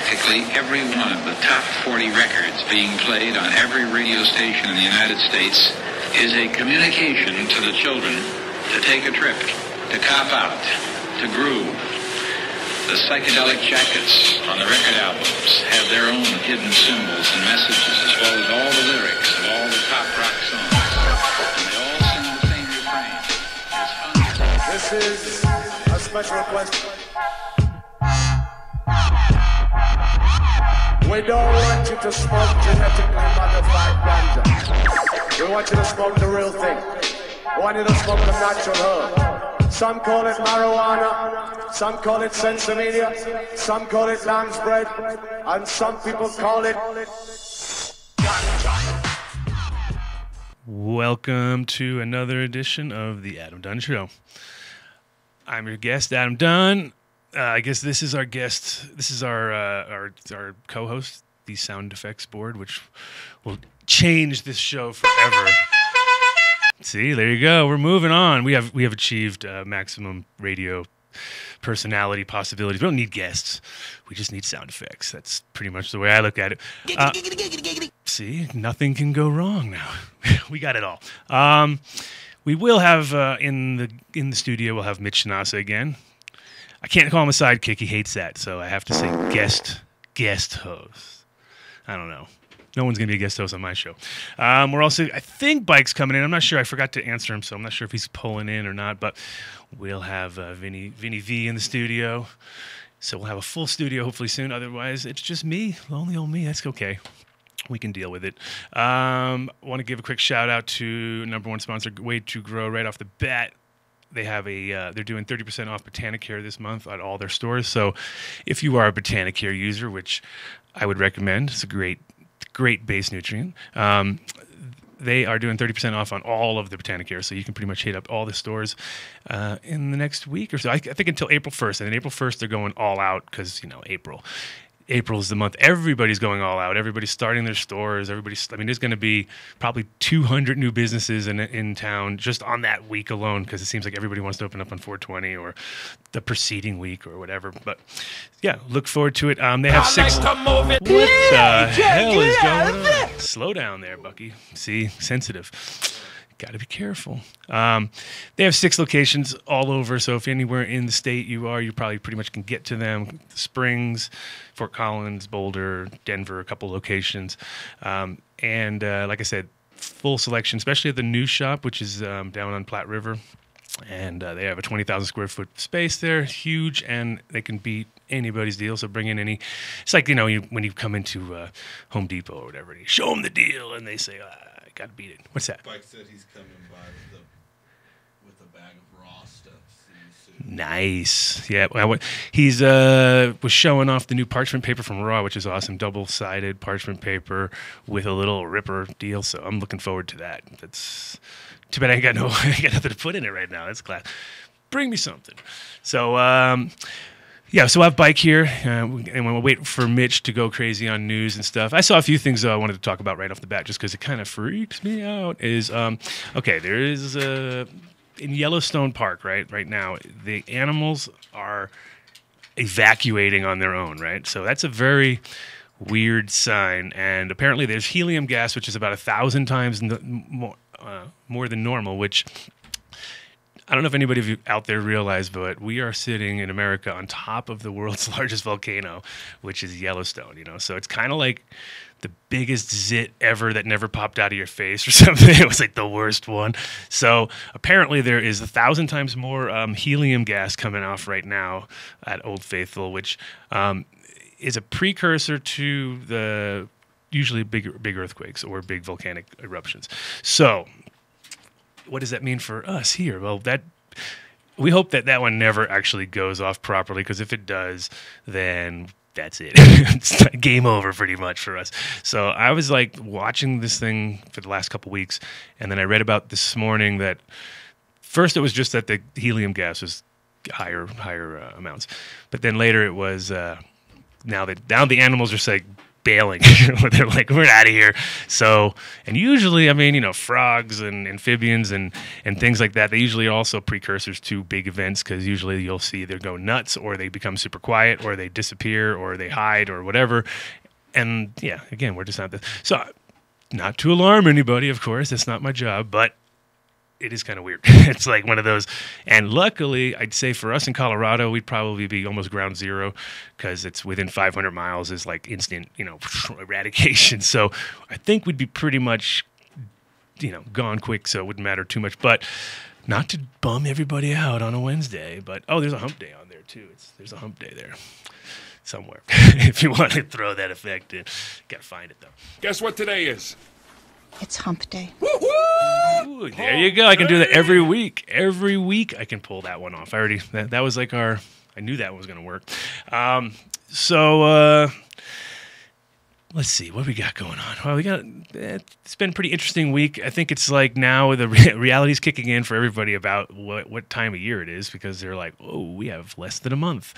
practically every one of the top 40 records being played on every radio station in the United States is a communication to the children to take a trip, to cop out, to groove. The psychedelic jackets on the record albums have their own hidden symbols and messages, as well as all the lyrics of all the top rock songs. And they all sing the same refrain. It's fun. This is a special request. We don't want you to smoke genetically modified ganja. We want you to smoke the real thing. We want you to smoke the natural herb. Some call it marijuana, some call it sensimedia, some call it lamb's bread, and some people call it ganja. Welcome to another edition of the Adam Dunn Show. I'm your guest, Adam Dunn. I guess this is our guest. This is our co-host, the sound effects board, which will change this show forever. See, there you go. We're moving on. We have achieved maximum radio personality possibilities. We don't need guests. We just need sound effects. That's pretty much the way I look at it. See, nothing can go wrong now. We got it all. We will have in the studio. We'll have Mitch again. I can't call him a sidekick. He hates that, so I have to say guest host. I don't know. No one's going to be a guest host on my show. We're also, I think Bike's coming in. I'm not sure. I forgot to answer him, so I'm not sure if he's pulling in or not, but we'll have Vinny V in the studio. So we'll have a full studio hopefully soon. Otherwise, it's just me, lonely old me. That's okay. We can deal with it. I want to give a quick shout out to number one sponsor, Way to Grow, right off the bat. They have they're doing 30% off Botanical this month at all their stores. So if you are a Botanical user, which I would recommend, it's a great base nutrient. They are doing 30% off on all of the Botanical, so you can pretty much hit up all the stores in the next week or so. I think until April 1st. And then April 1st, they're going all out because, April is the month everybody's going all out. Everybody's starting their stores. There's going to be probably 200 new businesses in town just on that week alone because it seems like everybody wants to open up on 420 or the preceding week or whatever. But yeah, look forward to it. They have six. What the hell is going on? Slow down there, Bucky. See, sensitive. Got to be careful. They have 6 locations all over, so if anywhere in the state you probably pretty much can get to them. Springs, Fort Collins, Boulder, Denver, a couple locations. And like I said, full selection, especially at the new shop, which is down on Platte River. And they have a 20,000 square foot space there, huge, and they can beat anybody's deal. So bring in any. It's like, when you come into Home Depot or whatever, you show them the deal, and they say, I got to beat it. What's that? Mike said he's coming by with a bag of raw stuff. Nice. Yeah. He's was showing off the new Parchment paper from Raw, which is awesome. Double-sided Parchment paper with a little ripper deal. So I'm looking forward to that. That's too bad I got nothing to put in it right now. That's class. Bring me something. So yeah, so I have Bike here, and we'll wait for Mitch to go crazy on news and stuff. I saw a few things, though, I wanted to talk about right off the bat, just because it kind of freaks me out, is, there is, in Yellowstone Park, right now, the animals are evacuating on their own, right? So that's a very weird sign, and apparently there's helium gas, which is about 1,000 times more than normal, which I don't know if anybody of you out there realize, but we are sitting in America on top of the world's largest volcano, which is Yellowstone, So it's kind of like the biggest zit ever that never popped out of your face or something. It was like the worst one. So apparently there is 1,000 times more helium gas coming off right now at Old Faithful, which is a precursor to the usually big earthquakes or big volcanic eruptions. So what does that mean for us here? Well, we hope that one never actually goes off properly, because if it does, then that's it. It's game over pretty much for us. So I was like watching this thing for the last couple weeks, and then I read about this morning that first it was just that the helium gas was higher amounts, but then later it was now the animals are saying bailing. They're like, we're out of here. So, and usually, I mean, frogs and amphibians and things like that, they usually are also precursors to big events, because usually you'll see either go nuts, or they become super quiet, or they disappear, or they hide, or whatever. And yeah, again, we're just not this. So, not to alarm anybody, of course, that's not my job, but it is kind of weird. It's like one of those. And luckily, I'd say for us in Colorado, we'd probably be almost ground zero, because it's within 500 miles is like instant, eradication. So I think we'd be pretty much, gone quick, so it wouldn't matter too much. But not to bum everybody out on a Wednesday, but, there's a hump day on there too. There's a hump day there somewhere. If you want to throw that effect in. Got to find it, though. Guess what today is? It's hump day. Ooh, there you go. I can do that every week. Every week I can pull that one off. That was like I knew that one was going to work. So let's see what we got going on. Well, it's been a pretty interesting week. I think it's like now the reality's kicking in for everybody about what time of year it is, because they're like, oh, we have less than a month.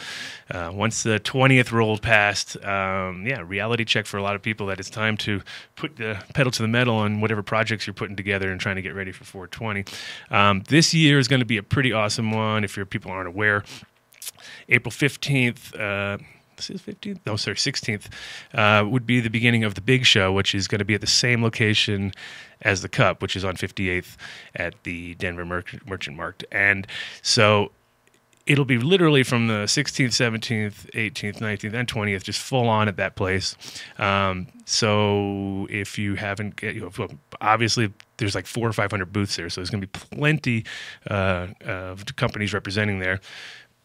Once the 20th rolled past, reality check for a lot of people that it's time to put the pedal to the metal on whatever projects you're putting together and trying to get ready for 420. This year is going to be a pretty awesome one. If people aren't aware, April 15th, this is 15th? No, sorry, 16th, would be the beginning of the big show, which is going to be at the same location as the Cup, which is on 58th at the Denver Merchant Market. And so it'll be literally from the 16th, 17th, 18th, 19th, and 20th, just full on at that place. So if you haven't, obviously there's like 400 or 500 booths there, so there's going to be plenty of companies representing there.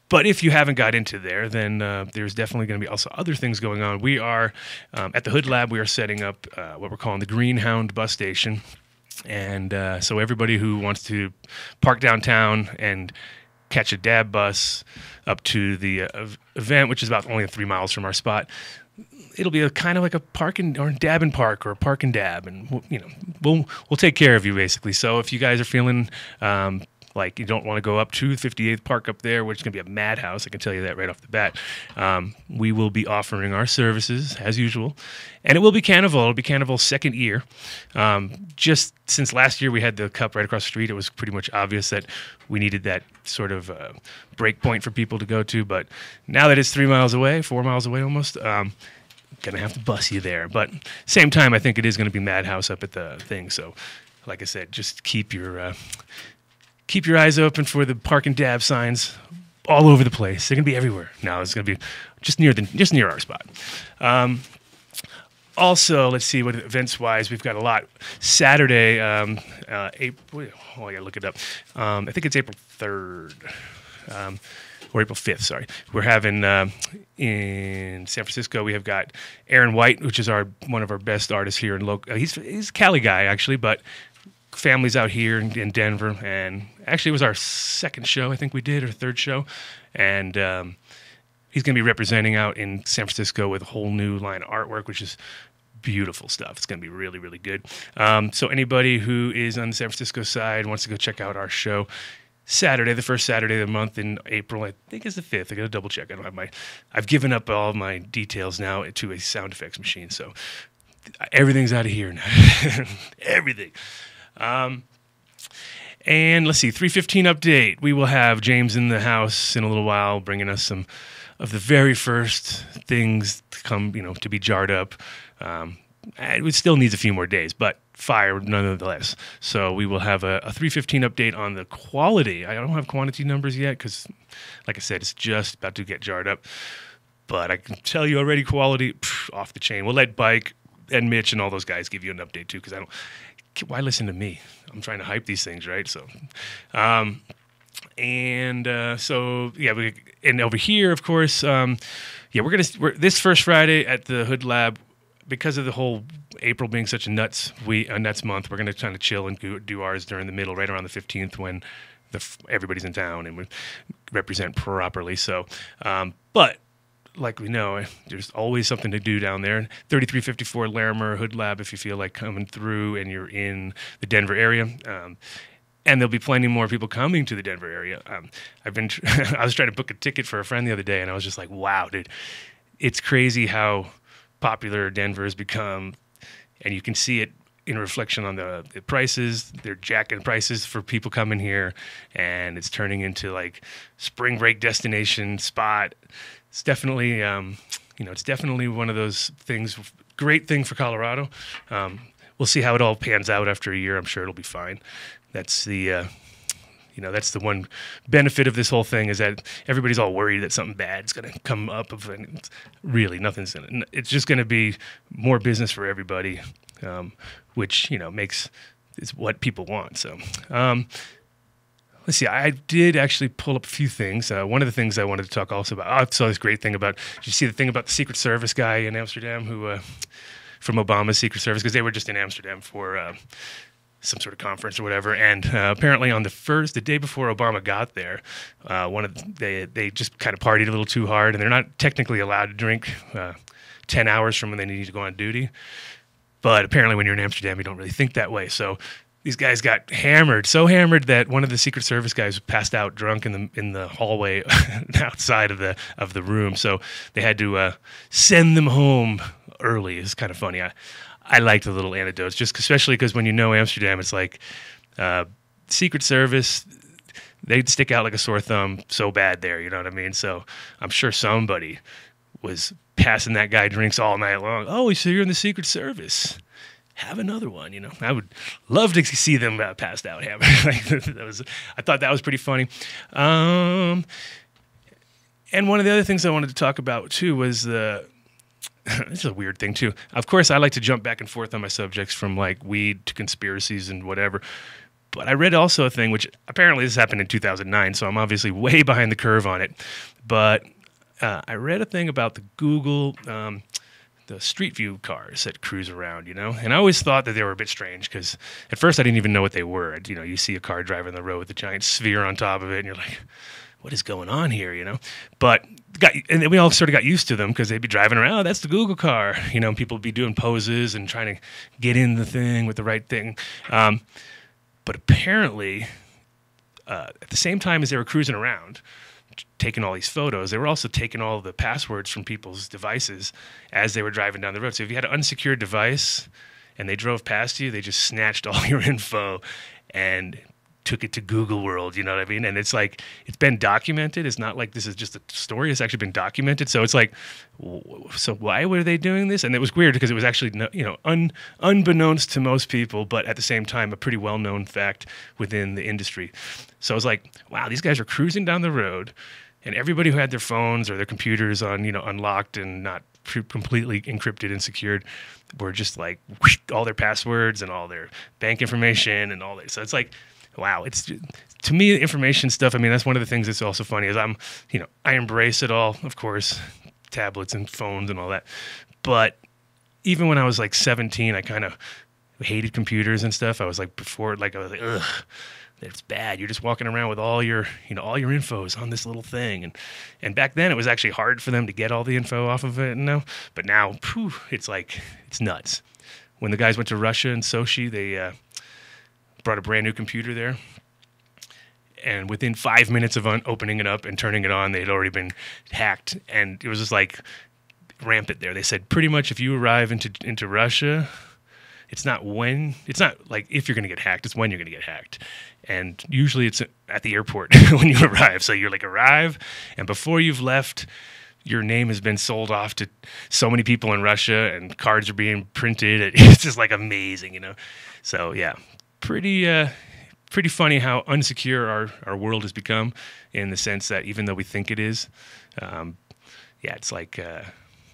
But if you haven't got into there, then there's definitely going to be also other things going on. We are, at the Hood Lab, we are setting up what we're calling the Greenhound bus station. And so everybody who wants to park downtown and catch a dab bus up to the event, which is about only 3 miles from our spot, it'll be a kind of like a park and or dab and park, or a park and dab. And, we'll take care of you, basically. So if you guys are feeling like you don't want to go up to 58th Park up there, which is going to be a madhouse, I can tell you that right off the bat. We will be offering our services as usual, and it will be Carnival. It'll be Carnival's second year. Just since last year we had the Cup right across the street, it was pretty much obvious that we needed that sort of break point for people to go to. But now that it's 4 miles away almost, going to have to bus you there. But same time, I think it is going to be madhouse up at the thing. So, like I said, just keep your eyes open for the park and dab signs all over the place. They're going to be everywhere. No, it's going to be just near our spot. Also, let's see what events-wise, we've got a lot. Saturday, April, I got to look it up. I think it's April 3rd. Or April 5th, sorry. We're having, in San Francisco, we have got Aaron White, which is one of our best artists here in local. He's a Cali guy, actually, but family's out here in Denver, and actually it was our second show, I think we did, or third show, and he's going to be representing out in San Francisco with a whole new line of artwork, which is beautiful stuff. It's going to be really, really good. So anybody who is on the San Francisco side wants to go check out our show, Saturday, the first Saturday of the month in April, I think is the 5th. I got to double check. I've given up all my details now to a sound effects machine, so everything's out of here now. Everything. And let's see, 3:15 update. We will have James in the house in a little while, bringing us some of the very first things to come, to be jarred up. It still needs a few more days, but fire nonetheless. So we will have a 3:15 update on the quality. I don't have quantity numbers yet because, like I said, it's just about to get jarred up. But I can tell you already, quality off the chain. We'll let Bike and Mitch and all those guys give you an update too, because why listen to me? I'm trying to hype these things, right? So, and over here, of course, we're this first Friday at the Hood Lab, because of the whole April being such a nuts month. We're going to kind of chill and do ours during the middle, right around the 15th, when everybody's in town and we represent properly. So, but like we know, there's always something to do down there. 3354 Larimer Hood Lab, if you feel like coming through and you're in the Denver area. And there'll be plenty more people coming to the Denver area. I was trying to book a ticket for a friend the other day, and I was just like, wow, dude, it's crazy how popular Denver has become, and you can see it in reflection on the prices. They're jacking prices for people coming here, and it's turning into like spring break destination spot. It's definitely, it's definitely one of those things. Great thing for Colorado. We'll see how it all pans out after a year. I'm sure it'll be fine. That's the that's the one benefit of this whole thing, is that everybody's all worried that something bad's going to come up. Really, nothing's in it. It's just going to be more business for everybody, which, is what people want. So let's see. I did actually pull up a few things. One of the things I wanted to talk also about, I saw this great thing about, did you see the thing about the Secret Service guy in Amsterdam who, from Obama's Secret Service, because they were just in Amsterdam for some sort of conference or whatever, and apparently on the day before Obama got there, they just kind of partied a little too hard, and they're not technically allowed to drink 10 hours from when they need to go on duty. But apparently when you're in Amsterdam, you don't really think that way. So these guys got hammered, so hammered that one of the Secret Service guys passed out drunk in the hallway outside of the room. So they had to send them home early. It's kind of funny. I like the little anecdotes, just especially because when you know Amsterdam, it's like Secret Service, they'd stick out like a sore thumb so bad there, you know what I mean? So I'm sure somebody was passing that guy drinks all night long. Oh, so you're in the Secret Service. Have another one, I would love to see them passed out hammered. I thought that was pretty funny. And one of the other things I wanted to talk about too was this is a weird thing too. Of course, I like to jump back and forth on my subjects from like weed to conspiracies and whatever. But I read also a thing, which apparently this happened in 2009, so I'm obviously way behind the curve on it. But I read a thing about the Google, the Street View cars that cruise around, And I always thought that they were a bit strange because at first I didn't even know what they were. You see a car driving the road with a giant sphere on top of it, and you're like, what is going on here, But and we all sort of got used to them because they'd be driving around. Oh, that's the Google car. People would be doing poses and trying to get in the thing with the right thing. But apparently, at the same time as they were cruising around, taking all these photos, they were also taking all the passwords from people's devices as they were driving down the road. So if you had an unsecured device and they drove past you, they just snatched all your info and took it to Google World, you know what I mean? And it's like, it's been documented. It's not like this is just a story. It's actually been documented. So it's like, so why were they doing this? And it was weird because it was actually, unbeknownst to most people, but at the same time, a pretty well-known fact within the industry. So I was like, wow, these guys are cruising down the road, and everybody who had their phones or their computers on, unlocked and not completely encrypted and secured were just like whoosh, all their passwords and all their bank information and all that. So it's like, wow, it's, to me, information stuff. I mean, that's one of the things that's also funny is I embrace it all, of course, tablets and phones and all that. But even when I was like 17, I kind of hated computers and stuff. I was like, ugh, it's bad. You're just walking around with all your info is on this little thing. And back then it was actually hard for them to get all the info off of it, But now, it's like, it's nuts. When the guys went to Russia and Sochi, they brought a brand new computer there, and within 5 minutes of opening it up and turning it on, they had already been hacked, and it was just like rampant there. They said pretty much if you arrive into Russia, it's not like if you're going to get hacked, it's when you're going to get hacked. And usually it's at the airport when you arrive. So you're like arrive, and before you've left, your name has been sold off to so many people in Russia, and cards are being printed. It's just like amazing, So yeah. Pretty funny how unsecure our world has become, in the sense that even though we think it is, it's like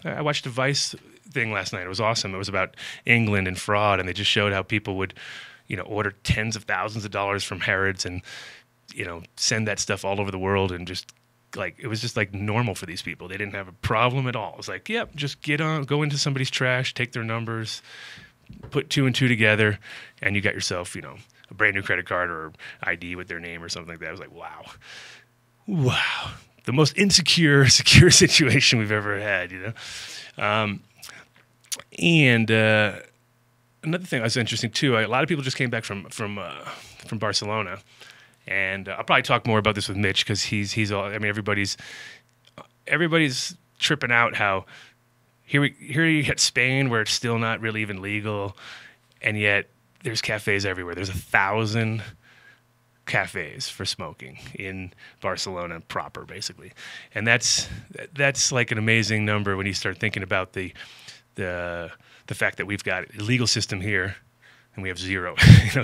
I watched a Vice thing last night. It was awesome. It was about England and fraud, and they just showed how people would, order tens of thousands of dollars from Harrods and, send that stuff all over the world, and just like it was just like normal for these people. They didn't have a problem at all. It was like, yep, just go into somebody's trash, take their numbers, put 2 and 2 together, and you got yourself, a brand new credit card or ID with their name or something like that. I was like, wow, the most secure situation we've ever had, And another thing that was interesting too. A lot of people just came back from Barcelona, and I'll probably talk more about this with Mitch because he's all. I mean, everybody's tripping out how here you get Spain, where it's still not really even legal, and yet there's cafes everywhere. There's 1,000 cafes for smoking in Barcelona proper, basically, and that's like an amazing number when you start thinking about the fact that we've got a legal system here and we have zero.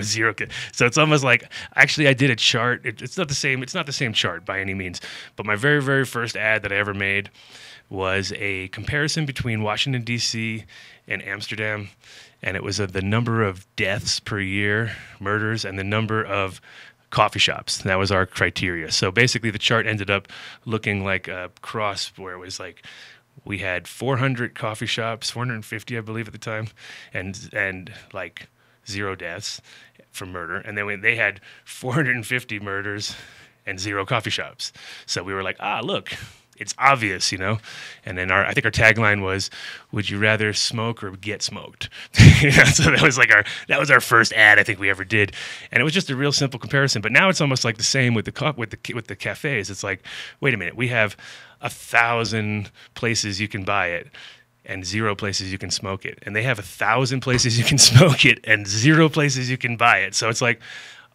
Zero. So it's almost like, actually, I did a chart. It's not the same. It's not the same chart by any means, but my very, very first ad that I ever made was a comparison between Washington, D.C. and Amsterdam, and it was the number of deaths per year, murders, and the number of coffee shops. That was our criteria. So basically the chart ended up looking like a cross where it was like we had 400 coffee shops, 450 I believe at the time, and like 0 deaths from murder. And then they had 450 murders and 0 coffee shops. So we were like, look, it's obvious, And then I think our tagline was, "Would you rather smoke or get smoked?" So that was our first ad I think we ever did, and it was just a real simple comparison. But now it's almost like the same with the cafes. It's like, wait a minute, we have 1,000 places you can buy it, and 0 places you can smoke it, and they have 1,000 places you can smoke it, and 0 places you can buy it. So it's like,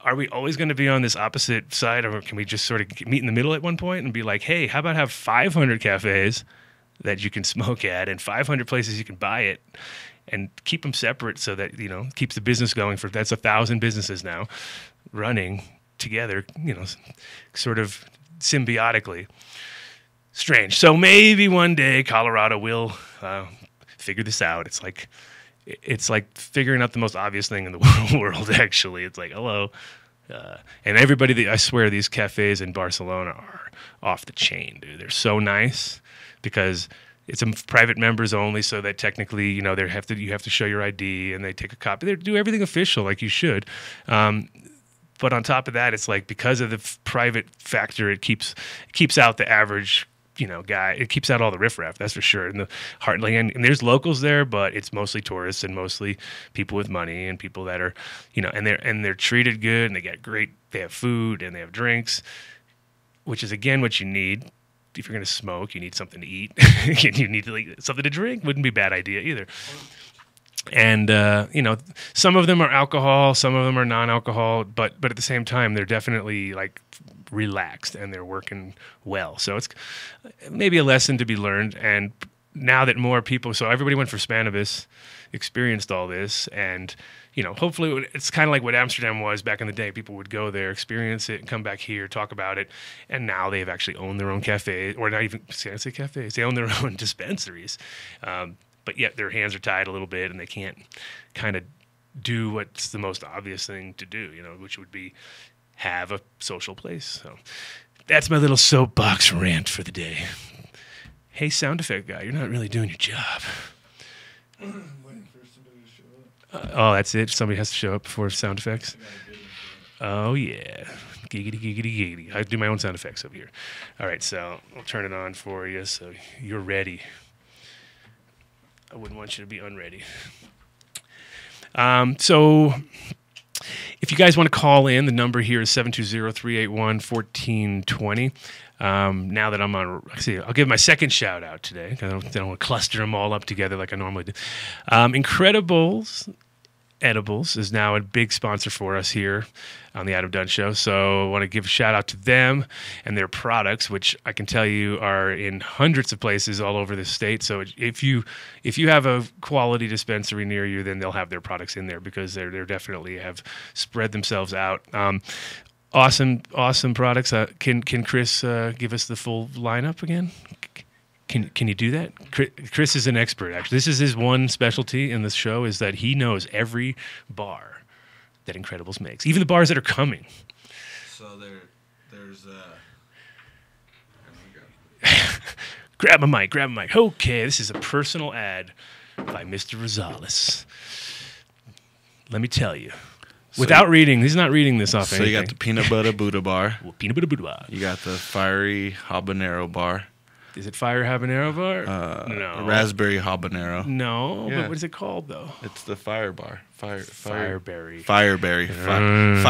are we always going to be on this opposite side, or can we just sort of meet in the middle at one point and be like, hey, how about have 500 cafes that you can smoke at and 500 places you can buy it, and keep them separate so that, keeps the business going that's 1,000 businesses now running together, sort of symbiotically. Strange. So maybe one day Colorado will figure this out. It's like figuring out the most obvious thing in the world, actually. It's like, hello. And everybody, I swear, these cafes in Barcelona are off the chain, dude. They're so nice because it's a private members only, so that technically, you have to show your ID, and they take a copy. They do everything official like you should. But on top of that, it's like, because of the private factor, it keeps out the average guy. It keeps out all the riffraff, that's for sure. And the heartland, and there's locals there, but it's mostly tourists and mostly people with money and people that are, and they're treated good, and they have food and they have drinks, which is again what you need. If you're going to smoke, you need something to eat. You need something to drink. Wouldn't be a bad idea either. And some of them are alcohol, some of them are non-alcohol, but at the same time, they're definitely like relaxed and they're working well. So it's maybe a lesson to be learned. And now that more people, so everybody went for Spanibus, experienced all this, and hopefully it's kind of like what Amsterdam was back in the day. People would go there, experience it, and come back here, talk about it. And now they've actually owned their own cafe, or not even, can I say cafes? They own their own dispensaries. But yet their hands are tied a little bit, and they can't kind of do what's the most obvious thing to do, which would be have a social place. So that's my little soapbox rant for the day. Hey, sound effect guy, you're not really doing your job. Waiting for somebody to show up. Oh, that's it? Somebody has to show up before sound effects? Oh, yeah. Giggity, giggity, giggity. I do my own sound effects over here. All right, so I'll turn it on for you so you're ready. I wouldn't want you to be unready. So if you guys want to call in, the number here is 720-381-1420. Now that I'm on, I'll give my second shout out today, because I don't want to cluster them all up together like I normally do. Incredibles Edibles is now a big sponsor for us here on the Adam Dunn Show. So I want to give a shout out to them and their products, which I can tell you are in hundreds of places all over the state. So if you have a quality dispensary near you, then they'll have their products in there, because they're definitely have spread themselves out. Awesome products. Can Chris give us the full lineup again? Can you do that? Chris is an expert, actually. This is his one specialty in this show, is that he knows every bar that Incredibles makes, even the bars that are coming. So there's Grab a mic. Okay, this is a personal ad by Mr. Rosales. Let me tell you. Without reading, he's not reading this off anything. So you got the Peanut Butter Buddha bar. Well, Peanut Butter Buddha bar. You got the Fiery Habanero bar. Is it Fire Habanero bar? No. Raspberry Habanero. No, Yeah. but what is it called, though? It's the Fire bar. Fireberry. Fiery berry. And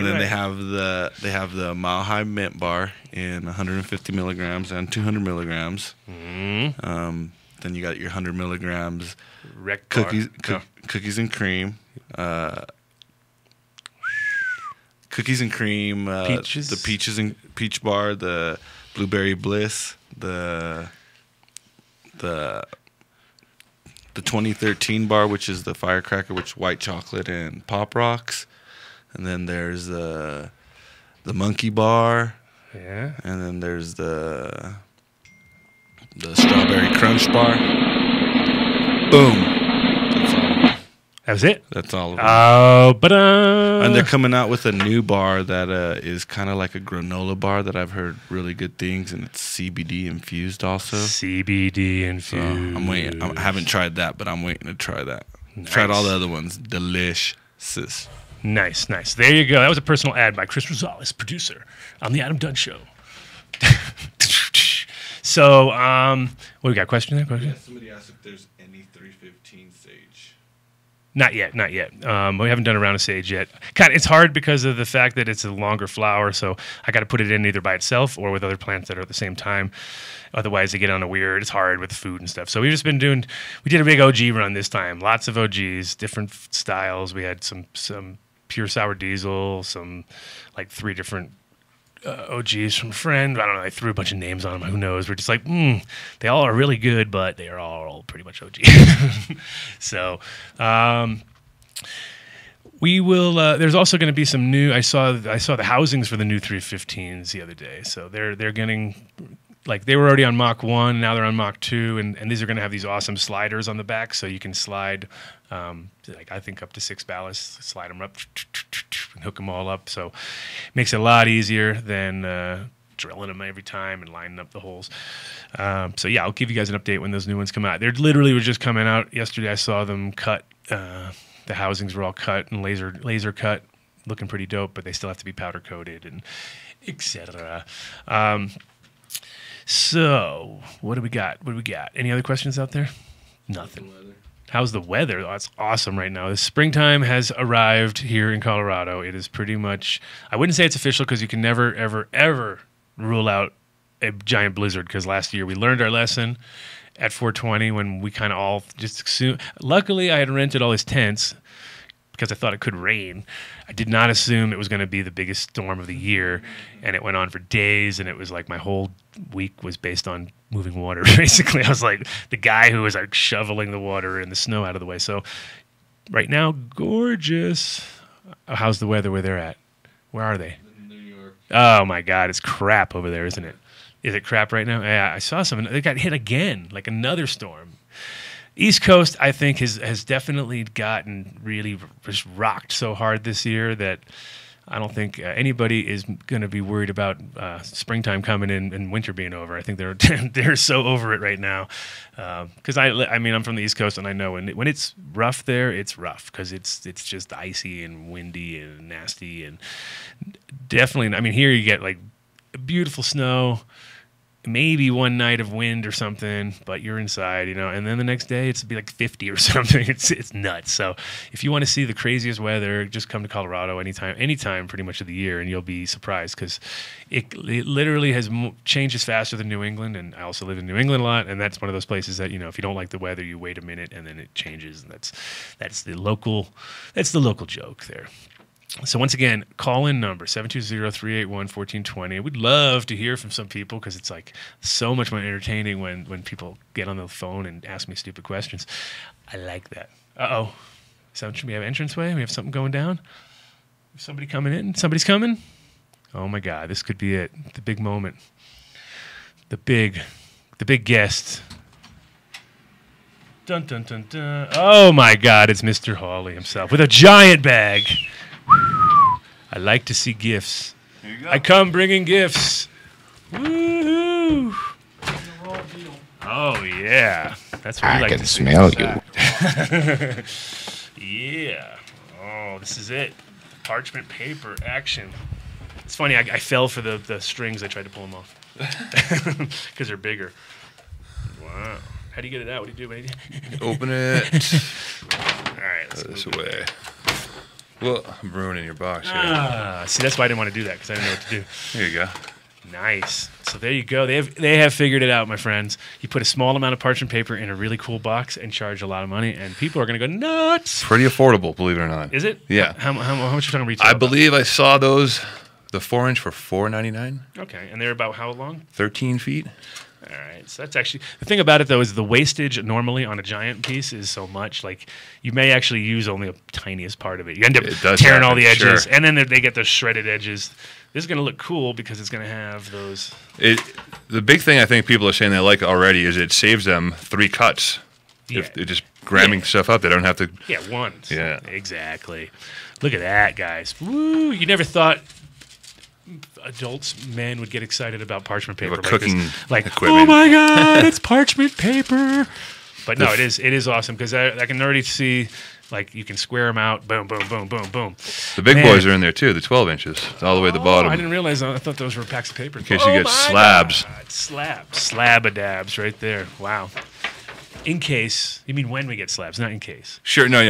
then they have the Mile High Mint bar in 150 milligrams and 200 milligrams. Then you got your 100 milligrams Rec cookies, bar. cookies and cream. Cookies and cream. Peaches? The peaches and peach bar. The blueberry bliss. The 2013 bar, which is the firecracker, which is white chocolate and pop rocks. And then there's the monkey bar. Yeah. And then there's the strawberry crunch bar. Boom. That was it? That's all of them. Oh, but And they're coming out with a new bar that is kind of like a granola bar that I've heard really good things, and it's CBD infused also. CBD infused. So I'm waiting. I haven't tried that, but I'm waiting to try that. Nice. Tried all the other ones. Delicious. Nice. There you go. That was a personal ad by Chris Rosales, producer on the Adam Dunn Show. So, what we got? Question there? Question? Yeah, somebody asked if there's any 315 sage. Not yet. We haven't done a round of sage yet. It's hard because of the fact that it's a longer flower, so I got to put it in either by itself or with other plants that are at the same time. Otherwise, they get on a weird. It's hard with food and stuff. So we've just been doing. We did a big OG run this time. Lots of OGs, different styles. We had some pure sour diesel, some like 3 different OGs from a friend. I don't know. I threw a bunch of names on them. Who knows? We're just like, they all are really good, but they are all pretty much OG. So, we will. There's also going to be some new. I saw the housings for the new 315s the other day. So they're getting. Like they were already on Mach 1, now they're on Mach 2, and these are going to have these awesome sliders on the back, so you can slide, like I think up to 6 ballasts, slide them up and hook them all up. So it makes it a lot easier than drilling them every time and lining up the holes. So yeah, I'll give you guys an update when those new ones come out. They're literally were just coming out yesterday. I saw them cut. The housings were all cut and laser cut, looking pretty dope, but they still have to be powder coated and etc. So, what do we got? Any other questions out there? Nothing. How's the weather? Oh, it's awesome right now. The springtime has arrived here in Colorado. It is pretty much, I wouldn't say it's official because you can never, ever, ever rule out a giant blizzard because last year we learned our lesson at 420 when we kind of all just assumed. Luckily, I had rented all these tents because I thought it could rain. I did not assume it was going to be the biggest storm of the year, and it went on for days, and it was like my whole week was based on moving water, basically. I was like the guy who was like shoveling the water and the snow out of the way. So right now, gorgeous. How's the weather where they're at? Where are they? New York. Oh, my God. It's crap over there, isn't it? Is it crap right now? Yeah, I saw some. They got hit again, like another storm. East Coast, I think, has definitely gotten really just rocked so hard this year that I don't think anybody is going to be worried about springtime coming in and winter being over. I think they're so over it right now. Because I mean, I'm from the East Coast, and I know when it's rough there, it's rough because it's just icy and windy and nasty and definitely. I mean, here you get like beautiful snow. Maybe one night of wind or something, but you're inside, and then the next day it's be like 50 or something. It's nuts. So if you want to see the craziest weather, just come to Colorado anytime pretty much of the year, and you'll be surprised because it literally changes faster than New England, and I also live in New England a lot, and that's one of those places that, if you don't like the weather, you wait a minute and then it changes, and that's the local joke there. So once again, call-in number, 720-381-1420. We'd love to hear from some people because it's like so much more entertaining when people get on the phone and ask me stupid questions. I like that. Uh-oh. Should we have entranceway? We have something going down? Somebody coming in? Somebody's coming? Oh, my God. This could be it. The big moment. The big guest. Dun, dun, dun, dun. Oh, my God. It's Mr. Hawley himself with a giant bag. I like to see gifts. Here you go. I come bringing gifts. Woohoo! Oh yeah, that's what we like to see. I can smell you. Yeah. Oh, this is it. Parchment paper action. It's funny. I fell for the strings. I tried to pull them off because they're bigger. Wow. How do you get it out? What do you do? Open it. All right. Let's This move it. way. Well, I'm ruining your box here. See, that's why I didn't want to do that because I didn't know what to do. Here you go. Nice. So there you go. They have figured it out, my friends. You put a small amount of parchment paper in a really cool box and charge a lot of money, and people are going to go nuts. Pretty affordable, believe it or not. Is it? Yeah. How much you talking retail? I believe I saw those, the 4-inch for $4.99. Okay, and they're about how long? 13 feet. All right, so that's actually the thing about it though is the wastage normally on a giant piece is so much. Like you may actually use only a tiniest part of it. You end up tearing all the edges, and then they get those shredded edges. This is going to look cool because it's going to have those. The big thing I think people are saying they like already is it saves them 3 cuts. Yeah. If they're just gramming stuff up, they don't have to. Yeah, once. Yeah, exactly. Look at that, guys. Woo! You never thought men would get excited about parchment paper like cooking this. Like, equipment. Oh my God, it's parchment paper. But no, it is awesome because I can already see, like, you can square them out. Boom, boom, boom, boom, boom. The big boys are in there too. The 12 inches, all the way to the bottom. I didn't realize. I thought those were packs of paper. In case you get slabs. Slab-a-dabs right there. Wow. In case, you mean when we get slabs, not in case. Sure, no.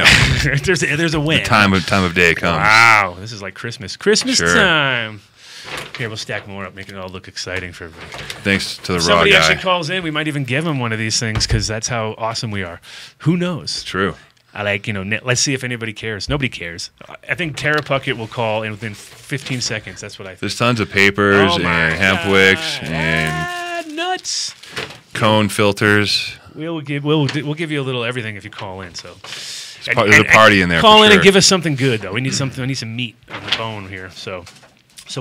there's a when. The time of day comes. Wow, this is like Christmas. Christmas Sure. time. Here, we'll stack more up, making it all look exciting for everybody. Thanks to the If raw somebody guy. actually calls in, we might even give him one of these things because that's how awesome we are. Who knows? True. I like, let's see if anybody cares. Nobody cares. I think Tara Puckett will call in within 15 seconds. That's what I think. There's tons of papers and hemp wicks and nuts. Cone filters. We'll give you a little everything if you call in. So there's a party in there. Call for in sure. and give us something good though. We need something. We need some meat on the bone here. So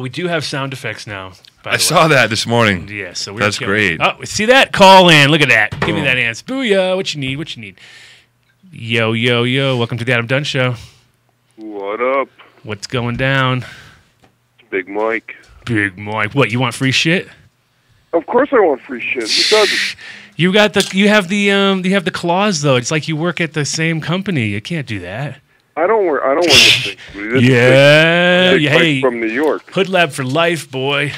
we do have sound effects now. I saw that this morning. Yeah, so that's great. Oh, see that? Call in. Look at that. Give me that answer. Booyah. What you need? Yo, yo, yo. Welcome to the Adam Dunn Show. What up? What's going down? Big Mike. Big Mike. What, you want free shit? Of course I want free shit. Who doesn't? You have the clause though. It's like you work at the same company. You can't do that. I don't wear this thing. This Big Mike hey, from New York. Hood Lab for life, boy.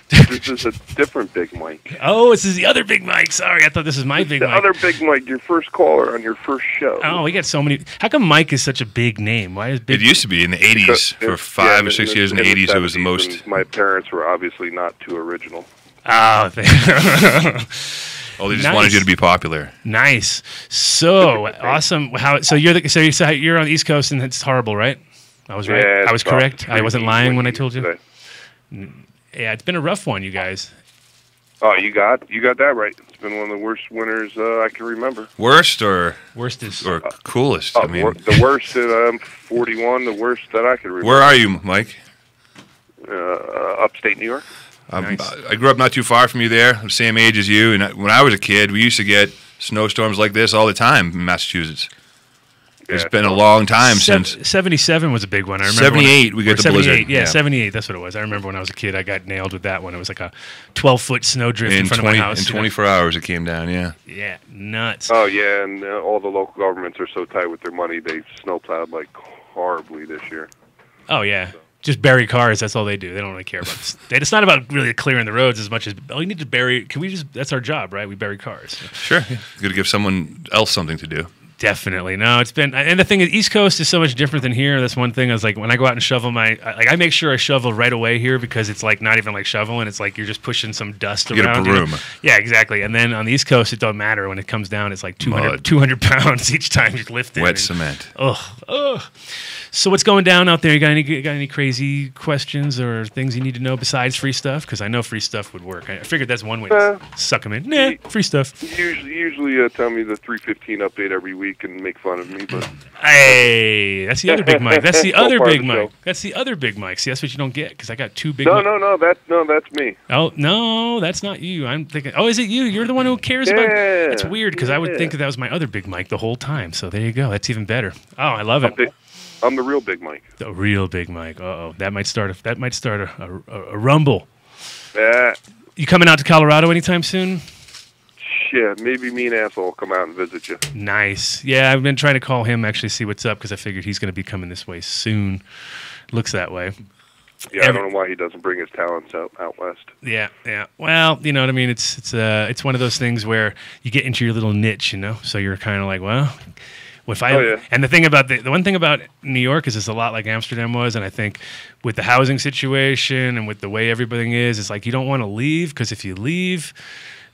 This is a different Big Mike. Oh, this is the other Big Mike. Sorry, I thought this was my Big Mike. The other Big Mike, your first caller on your first show. Oh, we got so many. How come Mike is such a big name? Why is Big? It used to be in the 80s. For 5 or 6 years in the 80s, it was the most. My parents were obviously not too original. Oh, Oh, they just wanted you to be popular. Nice. So awesome. So you're on the East Coast and it's horrible, right? I was right. Yeah, I was correct. I wasn't lying when I today. told you. Yeah, it's been a rough one, you guys. Oh, you got that right. It's been one of the worst winters I can remember. Worst or coolest? I mean, the worst at 41. The worst that I can remember. Where are you, Mike? Upstate New York. Nice. I grew up not too far from you there. I'm the same age as you. And when I was a kid, we used to get snowstorms like this all the time in Massachusetts. It's been a long time since 77 was a big one. I remember 78. We got the blizzard. Yeah, 78. That's what it was. I remember when I was a kid, I got nailed with that one. It was like a 12-foot snowdrift in front of my house. In 24 hours, it came down. Yeah. Yeah, nuts. Oh yeah, and all the local governments are so tight with their money. They snowplowed like horribly this year. Oh yeah. Just bury cars. That's all they do. They don't really care about this. It's not about really clearing the roads as much as you need to bury. That's our job, right? We bury cars. Sure. You got to give someone else something to do. Definitely. No, it's been, and the thing is, East Coast is so much different than here. That's one thing. I was like, when I go out and shovel I make sure I shovel right away here because it's like not even like shoveling. It's like you're just pushing some dust around. You get a broom. Yeah, exactly. And then on the East Coast, it don't matter. When it comes down, it's like 200 pounds each time you lift it. Wet cement. Ugh. So what's going down out there? You got any crazy questions or things you need to know besides free stuff? Because I know free stuff would work. I figured that's one way to suck them in. Nah, free stuff. Usually tell me the 315 update every week and make fun of me, but hey, that's the other Big Mike. That's the other part Big of the Mike. show. That's the other Big Mike. See, that's what you don't get because I got two big. No, that's me. Oh no, that's not you. I'm thinking. Oh, is it you? You're the one who cares about. That's weird because I would think that was my other Big Mike the whole time. So there you go. That's even better. Oh, I love it. I'm the real Big Mike. The real Big Mike. Uh-oh, that might start a rumble. Yeah. You coming out to Colorado anytime soon? Shit, maybe me and Asshole will come out and visit you. Nice. Yeah, I've been trying to call him actually see what's up because I figured he's going to be coming this way soon. Looks that way. Yeah, I don't know why he doesn't bring his talents out west. Yeah. Well, you know what I mean. It's one of those things where you get into your little niche, you know. So you're kind of like, well, If I and the thing about the one thing about New York is it's a lot like Amsterdam was, and I think with the housing situation and with the way everything is, it's like you don't want to leave because if you leave,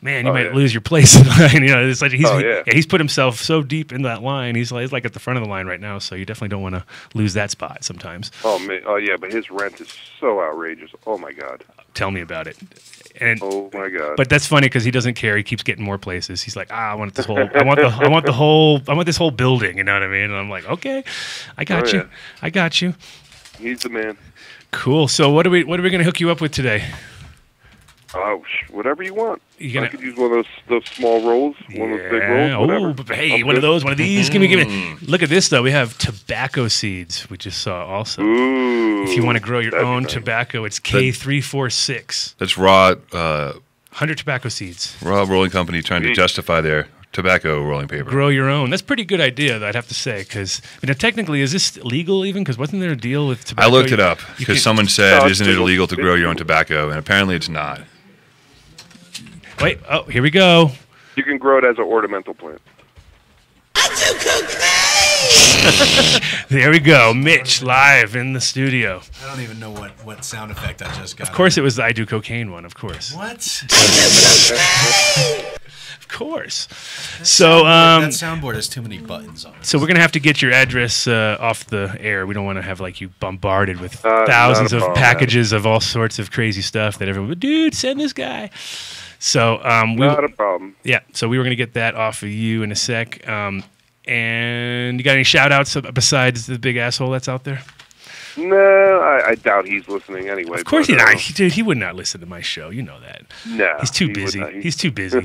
man, you might lose your place in line. You know, it's like he's put himself so deep in that line. He's like at the front of the line right now, so you definitely don't want to lose that spot sometimes. Oh man, but his rent is so outrageous. Oh my God. Tell me about it. And, oh my God! But that's funny because he doesn't care. He keeps getting more places. He's like, I want this whole, I want this whole building. You know what I mean? And I'm like, okay, I got you. Yeah. I got you. He's the man. Cool. So what are we going to hook you up with today? Oh, whatever you want. I could use one of those small rolls, one of those big rolls. Oh, hey, one of these. Give me. Look at this though. We have tobacco seeds. We just saw also. Ooh, if you want to grow your own tobacco, it's K346. That's raw. 100 tobacco seeds. Raw rolling company trying to justify their tobacco rolling paper. Grow your own. That's a pretty good idea, though, I'd have to say. Because technically, is this legal even? Because wasn't there a deal with tobacco? I looked it up because someone said, "Isn't it illegal to grow your own tobacco?" And apparently, it's not. Wait, here we go. You can grow it as an ornamental plant. There we go. Mitch live in the studio. I don't even know what sound effect I just got. Of course it was the I Do Cocaine one, of course. What? Of course. That soundboard has too many buttons on it. So we're going to have to get your address off the air. We don't want to have you bombarded with thousands of packages of all sorts of crazy stuff that everyone would, dude, send this guy. So not a problem. Yeah, so we were going to get that off of you in a sec. And you got any shout-outs besides the big asshole that's out there? No, I doubt he's listening anyway. Of course he's not. Dude, he would not listen to my show. You know that. No. He's too busy. He's too busy.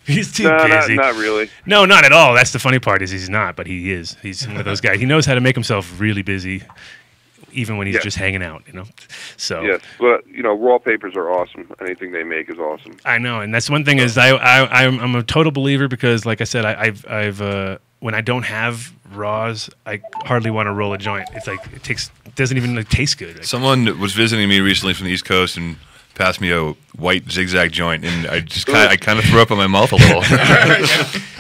He's too busy. Not really. No, not at all. That's the funny part is he's not, but he is. He's one of those guys. He knows how to make himself really busy, even when he's just hanging out, So yes, but wallpapers are awesome. Anything they make is awesome. I know, and that's one thing is I'm a total believer because, like I said, I've when I don't have raws, I hardly want to roll a joint. It's like it doesn't even taste good. Someone was visiting me recently from the East Coast and passed me a white zigzag joint, and I kind of threw up in my mouth a little.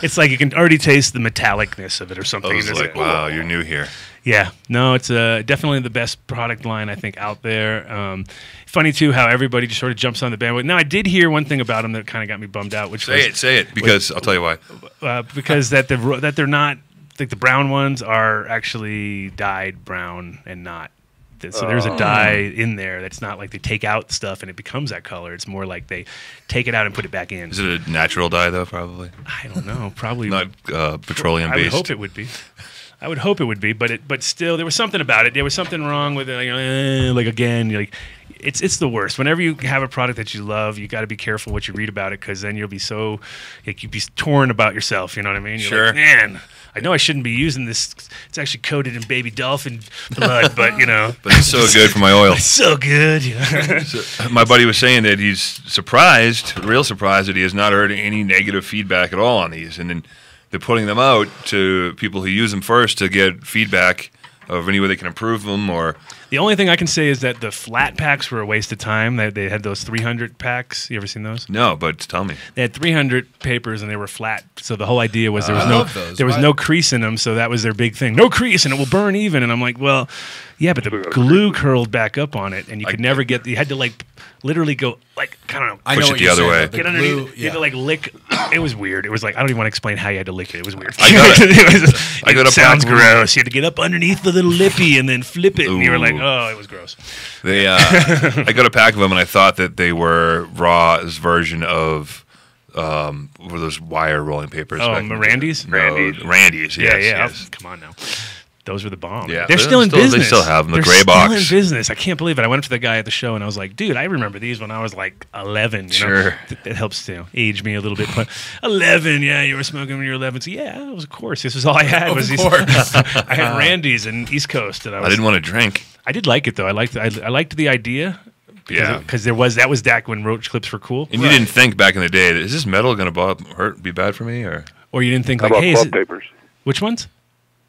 It's like you can already taste the metallicness of it or something. I was like, wow, you're new here. Yeah, no, it's definitely the best product line I think out there. Funny too how everybody just sort of jumps on the bandwagon. Now I did hear one thing about them that kind of got me bummed out. Which say it because I'll tell you why. Because that they're not like the brown ones are actually dyed brown and not. So there's a dye in there that's not like they take out stuff and it becomes that color. It's more like they take it out and put it back in. Is it a natural dye though? Probably. I don't know. Probably not petroleum based. I would hope it would be. But still, there was something about it. There was something wrong with it. It's the worst. Whenever you have a product that you love, you got to be careful what you read about it because then you'll be you'll be torn about yourself. You know what I mean? You're sure. Like, man, I know I shouldn't be using this. It's actually coated in baby dolphin blood, but But it's so good for my oil. It's so good. So, my buddy was saying that he's real surprised that he has not heard any negative feedback at all on these, and then they're putting them out to people who use them first to get feedback of any way they can improve them. Or the only thing I can say is that the flat packs were a waste of time. They had those 300 packs. You ever seen those? No, but tell me. They had 300 papers and they were flat. So the whole idea was there was no crease in them. So that was their big thing. No crease and it will burn even. And I'm like, well, yeah, but the glue curled back up on it, and you could never get. You had to literally go push it the other way. Get underneath. You had to lick. It was weird. It was like I don't even want to explain how you had to lick it. It was weird. It sounds gross. You had to get up underneath the little lippy and then flip it, and you were like, oh, it was gross. I got a pack of them, and I thought that they were Raw's version of were those wire rolling papers. Oh, Randy's. Randy's. Yes. Come on now. Those were the bomb. Yeah, they're still in business. They still have them. The they're gray box. Still in business. I can't believe it. I went up to the guy at the show and I was like, "Dude, I remember these when I was like 11." Sure, it helps to age me a little bit. But 11, yeah, you were smoking when you were 11. So yeah, it was of course. This was all I had. I had Randy's and East Coast, and I didn't want to drink. I did like it though. I liked the idea. Because that was back when roach clips were cool. And you didn't think back in the day, is this metal going to be bad for me, or you didn't think How like, about hey, club papers? Which ones?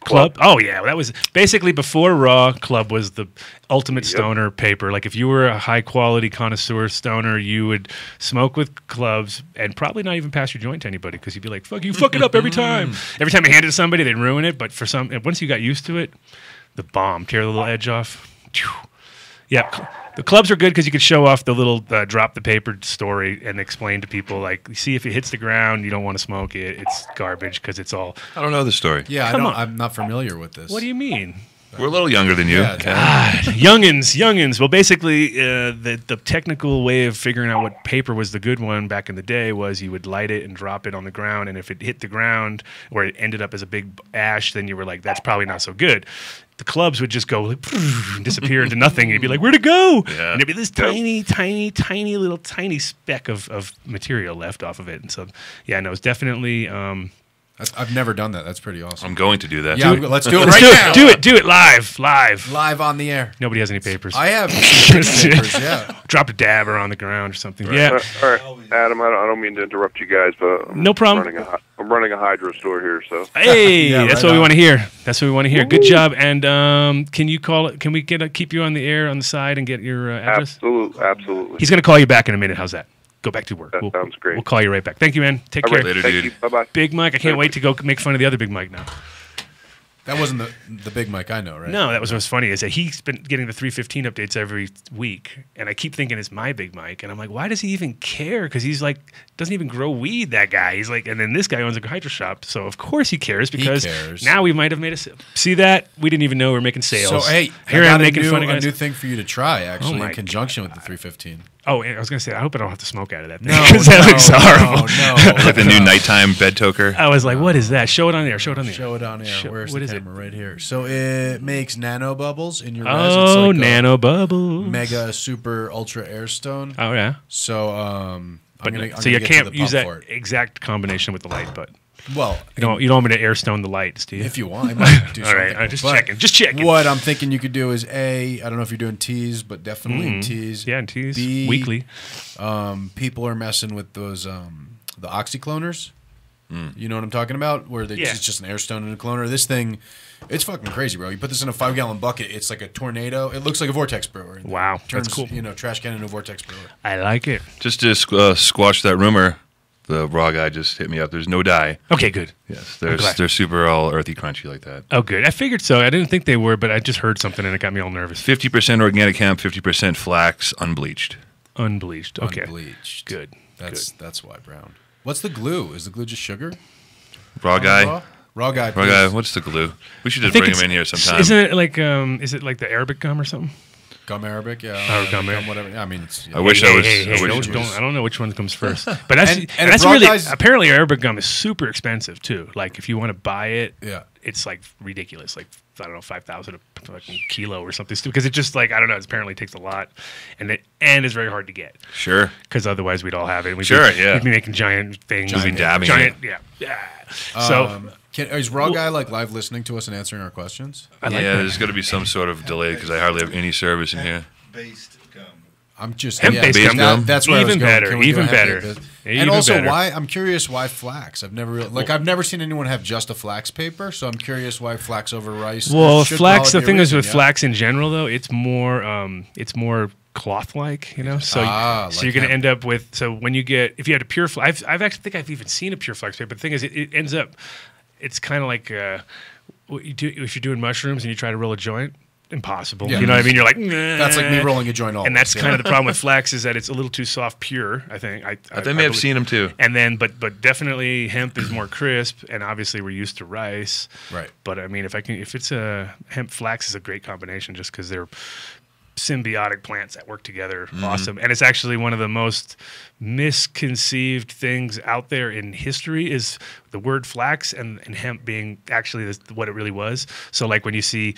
Club? Oh, yeah. That was basically before Raw, Club was the ultimate stoner paper. Like, if you were a high-quality connoisseur stoner, you would smoke with Clubs and probably not even pass your joint to anybody because you'd be like, fuck, you fuck it up every time. Every time you hand it to somebody, they'd ruin it. But once you got used to it, the bomb, tear the little edge off. Yeah, the Clubs are good because you could show off the little drop the paper story and explain to people, like, see, if it hits the ground, you don't want to smoke it. It's garbage because it's all... I don't know the story. Yeah, I'm not familiar with this. What do you mean? We're a little younger than you. Yeah, God, youngins. Well, basically, the technical way of figuring out what paper was the good one back in the day was you would light it and drop it on the ground, and if it hit the ground or it ended up as a big ash, then you were like, that's probably not so good. The Clubs would just go like, and disappear into nothing, and you'd be like, where'd it go? Yeah. And it'd be this tiny little speck of material left off of it. And so, yeah, no, it's definitely... I've never done that. That's pretty awesome. I'm going to do that. Yeah, let's do it right now. Do it live. Live on the air. Nobody has any papers. I have papers, yeah. Drop a dabber on the ground or something. Right. Yeah. All right, Adam, I don't mean to interrupt you guys, but No problem. I'm running a hydro store here, so. Hey, Yeah, that's right what we on. want to hear. That's what we want to hear. Good job. And can you call it? Can we keep you on the air on the side and get your address? Absolutely. He's going to call you back in a minute. How's that? Go back to work. That sounds great. We'll call you right back. Thank you, man. Take All care. right, Later, thank dude. you. Bye-bye. Big Mike. I can't wait to go make fun of the other Big Mike now. That wasn't the big mic I know, right? No, that was what's funny is that he's been getting the 315 updates every week, and I keep thinking it's my Big Mike, and I'm like, why does he even care? Because he's like, doesn't even grow weed, that guy. He's like, and then this guy owns a hydro shop, so of course he cares because now we might have made a see that we didn't even know we were making sales. So hey, here I I'm got making a fun of guys. new thing for you to try actually my in conjunction with the 315. Oh, and I was gonna say, I hope I don't have to smoke out of that thing No, because that looks horrible. No, Like the new nighttime bed toker. I was like, what is that? Show it on there. Show it on there. Show it on air. Where's what the is camera? Right here. So it makes nano bubbles in your res. Oh, It's like nano bubbles. mega super ultra air stone. Oh yeah. So I'm gonna so you get to can't the use pump that for it. exact combination with the light, but Well, you don't want me to air stone the lights, do you? if you want, I might do All something. right, just But checking. Just checking. What I'm thinking you could do is I don't know if you're doing teas, but definitely in teas. Yeah, and teas B, weekly. People are messing with those the oxycloners. You know what I'm talking about? Where Yeah. it's just an air stone and a cloner. This thing, it's fucking crazy, bro. You put this in a 5-gallon bucket, it's like a tornado. It looks like a vortex brewer. Wow, that's Turns, cool. Trash can into a vortex brewer. I like it. Just to squash that rumor, the raw guy just hit me up. There's no dye. Okay, good. Yes, glad. they're super all earthy, crunchy like that. Oh, good. I figured so. I didn't think they were, but I just heard something and it got me all nervous. 50% organic hemp, 50% flax, unbleached. Unbleached. Okay. Unbleached. Good. That's why brown. What's the glue? Is the glue just sugar? Raw guy. Raw guy. Raw guy. please. What's the glue? We should I just think bring it's- him in here sometime. Isn't it like is it like the Arabic gum or something? Gum Arabic, yeah. Oh, gum Arabic. whatever. Yeah, I mean, it's, I wish I was. Hey, I wish I don't know which one comes first, but that's And and that's if raw really guys- apparently Arabic gum is super expensive too. Like if you want to buy it, Yeah. it's like ridiculous. Like I don't know, 5,000 a fucking kilo or something stupid. Because it just like I don't know. It apparently takes a lot, and it's very hard to get. Sure. Because otherwise we'd all have it. We'd Sure, be, yeah. We'd be making giant things. We'd be dabbing giant, it. yeah. So is Raw Guy like live listening to us and answering our questions? I like Yeah, that. there's got to be some sort of delay because I hardly have any service in here. Based gum. I'm just Hemp-based yeah, gum. That's where I was Even going. better, Can we do even a hemp-based better. bit? Even And also, better. why? I'm curious why flax. I've never seen anyone have just a flax paper, so I'm curious why flax over rice. Well, Should flax. call The it thing is origin, with yeah? flax in general, though, it's more cloth-like, you know. So, like you're going to hemp. end up with. So when you get, if you had a pure flax, I've actually think I've even seen a pure flax paper. But the thing is, it ends up, it's kind of like what you do if you're doing mushrooms and you try to roll a joint. Impossible. Yeah. You know what I mean? You're like, That's like me "Nah." rolling a joint all. And that's kind of the problem with flax is that it's a little too soft pure. I think. I They may have believe- seen him too. And then, but definitely hemp is more crisp, and obviously we're used to rice. Right. But I mean, if it's a hemp flax is a great combination just because they're symbiotic plants that work together. Awesome. And it's actually one of the most misconceived things out there in history is the word flax and hemp being actually what it really was. So like when you see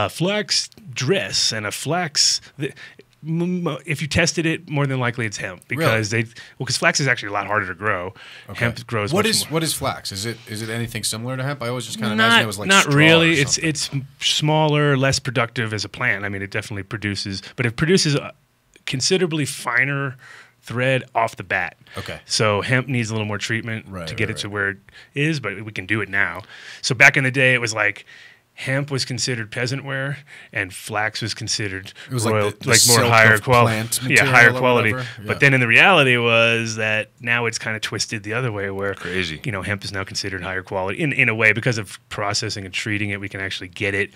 flax dress and a flax, if you tested it, more than likely it's hemp because because flax is actually a lot harder to grow. Okay. Hemp grows. What much is more. what is flax? Is it anything similar to hemp? I always just kind of imagine it was like not straw really. or something. It's smaller, less productive as a plant. I mean, it definitely produces, but it produces considerably finer thread off the bat. Okay. So hemp needs a little more treatment Right, to get right, it to where it is, but we can do it now. So back in the day, it was like hemp was considered peasant wear, and flax was considered It was royal, like the more silk higher of quality. plant Yeah, material higher or quality. whatever. Yeah. But then in the reality was that now it's kind of twisted the other way, where Crazy. hemp is now considered higher quality in a way because of processing and treating it. We can actually get it